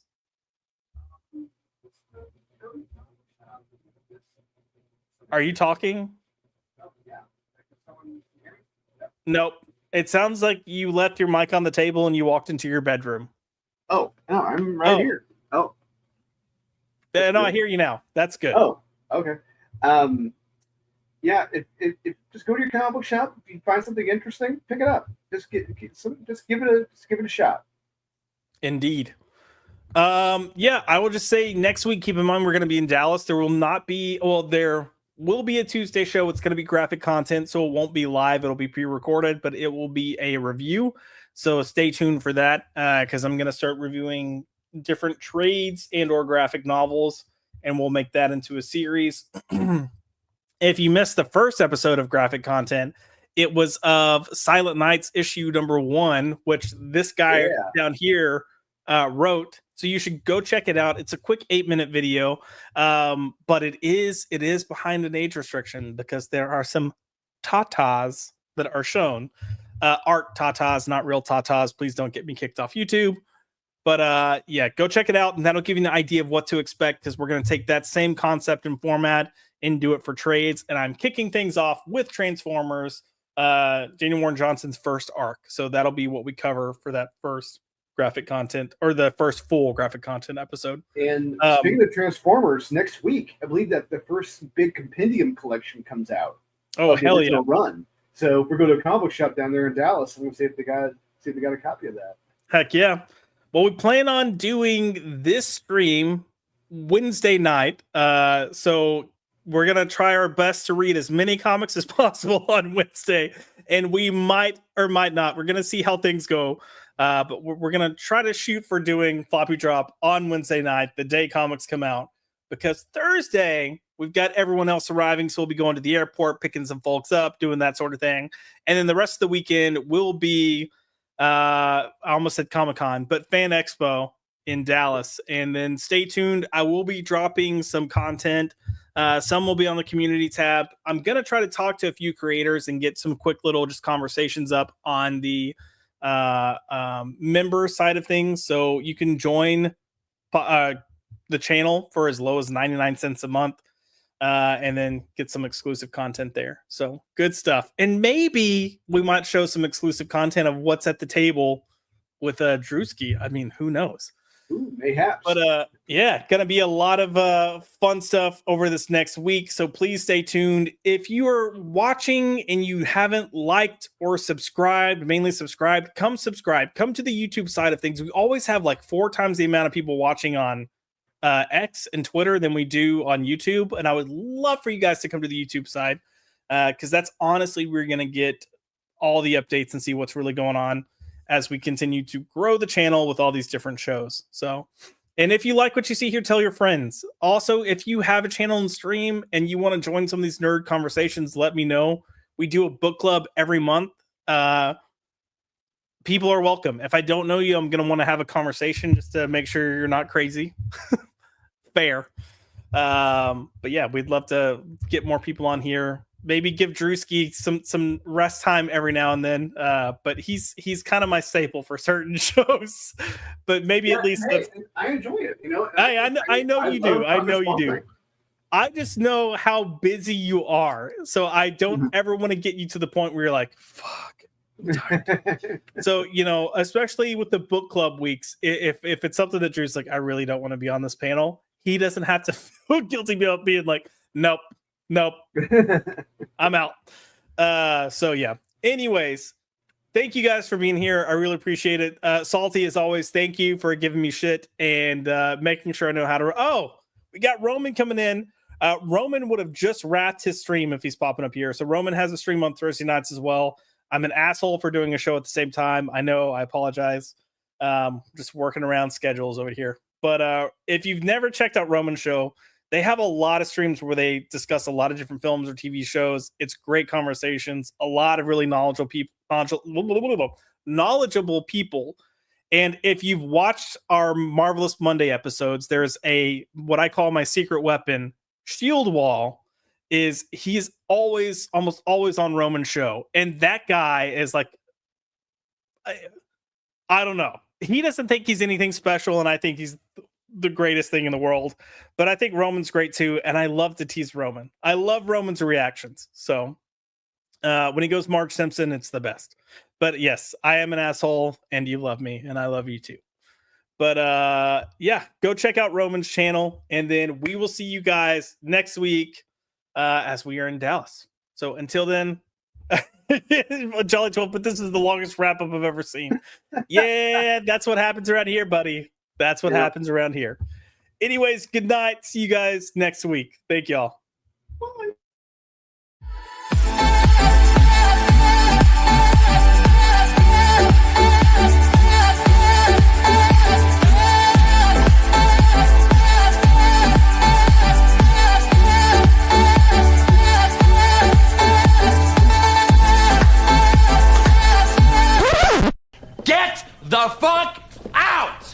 Are you talking? Nope. It sounds like you left your mic on the table and you walked into your bedroom. Oh, no, I'm right here. Oh. No, I hear you now. That's good. Oh, okay. Yeah, if just go to your comic book shop. If you find something interesting, pick it up. Just give it a shot. Indeed. Yeah, I will just say next week, keep in mind we're going to be in Dallas. There will be a Tuesday show. It's going to be graphic content, so it won't be live. It'll be pre-recorded, but it will be a review. So stay tuned for that because I'm going to start reviewing different trades and or graphic novels, and we'll make that into a series. If you missed the first episode of graphic content, it was of Silent Nights issue number 1, which this guy down here wrote. So you should go check it out. It's a quick 8-minute video, but it is behind an age restriction because there are some tatas that are shown. Art tatas, not real tatas. Please don't get me kicked off YouTube. But yeah, go check it out, and that'll give you an idea of what to expect because we're going to take that same concept and format and do it for trades. And I'm kicking things off with Transformers, Daniel Warren Johnson's first arc. So that'll be what we cover for that first graphic content or the first full graphic content episode. And speaking of Transformers, next week I believe that the first big compendium collection comes out. Oh, hell yeah! Run. So if we're going to a comic book shop down there in Dallas, I'm going to see if they got a copy of that. Heck yeah! Well, we plan on doing this stream Wednesday night. So we're gonna try our best to read as many comics as possible on Wednesday, and we might or might not. We're gonna see how things go. But we're going to try to shoot for doing Floppy Drop on Wednesday night, the day comics come out, because Thursday, we've got everyone else arriving. So we'll be going to the airport, picking some folks up, doing that sort of thing. And then the rest of the weekend will be, I almost said Comic-Con, but Fan Expo in Dallas. And then stay tuned. I will be dropping some content. Some will be on the community tab. I'm going to try to talk to a few creators and get some quick little just conversations up on the member side of things, so you can join the channel for as low as 99 cents a month and then get some exclusive content there. So good stuff. And maybe we might show some exclusive content of what's at the table with Drewski. I mean, who knows? Ooh, mayhaps. But yeah, gonna be a lot of fun stuff over this next week. So please stay tuned. If you are watching and you haven't liked or subscribed, mainly subscribed, come subscribe. Come to the YouTube side of things. We always have like 4 times the amount of people watching on X and Twitter than we do on YouTube. And I would love for you guys to come to the YouTube side because that's honestly where you're gonna get all the updates and see what's really going on as we continue to grow the channel with all these different shows. So, and if you like what you see here, tell your friends. Also, if you have a channel and stream and you want to join some of these nerd conversations, let me know. We do a book club every month. People are welcome. If I don't know you, I'm going to want to have a conversation just to make sure you're not crazy. Fair. But yeah, we'd love to get more people on here. Maybe give Drewski some rest time every now and then. But he's kind of my staple for certain shows. But maybe at least I enjoy it. You know, I know you do. I know you do. I just know how busy you are, so I don't ever want to get you to the point where you're like, "Fuck." I'm tired. So especially with the book club weeks, if it's something that Drew's like, I really don't want to be on this panel, he doesn't have to feel guilty about being like, nope, I'm out. So yeah. Anyways, thank you guys for being here. I really appreciate it. Salty, as always, thank you for giving me shit and making sure I know how to. Oh, we got Roman coming in. Roman would have just wrapped his stream if he's popping up here. So Roman has a stream on Thursday nights as well. I'm an asshole for doing a show at the same time. I know. I apologize. Just working around schedules over here. But if you've never checked out Roman's show, they have a lot of streams where they discuss a lot of different films or TV shows. It's great conversations, a lot of really knowledgeable people. And if you've watched our Marvelous Monday episodes, there's what I call my secret weapon, Shield Wall. He's almost always on Roman's show. And that guy is like, I don't know. He doesn't think he's anything special, and I think he's the greatest thing in the world. But I think Roman's great too, and I love to tease Roman. I love Roman's reactions. So when he goes Marge Simpson, it's the best. But yes, I am an asshole, and you love me, and I love you too. But yeah, go check out Roman's channel, and then we will see you guys next week as we are in Dallas. So until then, Jolly 12, but this is the longest wrap up I've ever seen. Yeah, that's what happens around here, buddy. That's what happens around here. Anyways, good night. See you guys next week. Thank y'all. Bye. Get the fuck out!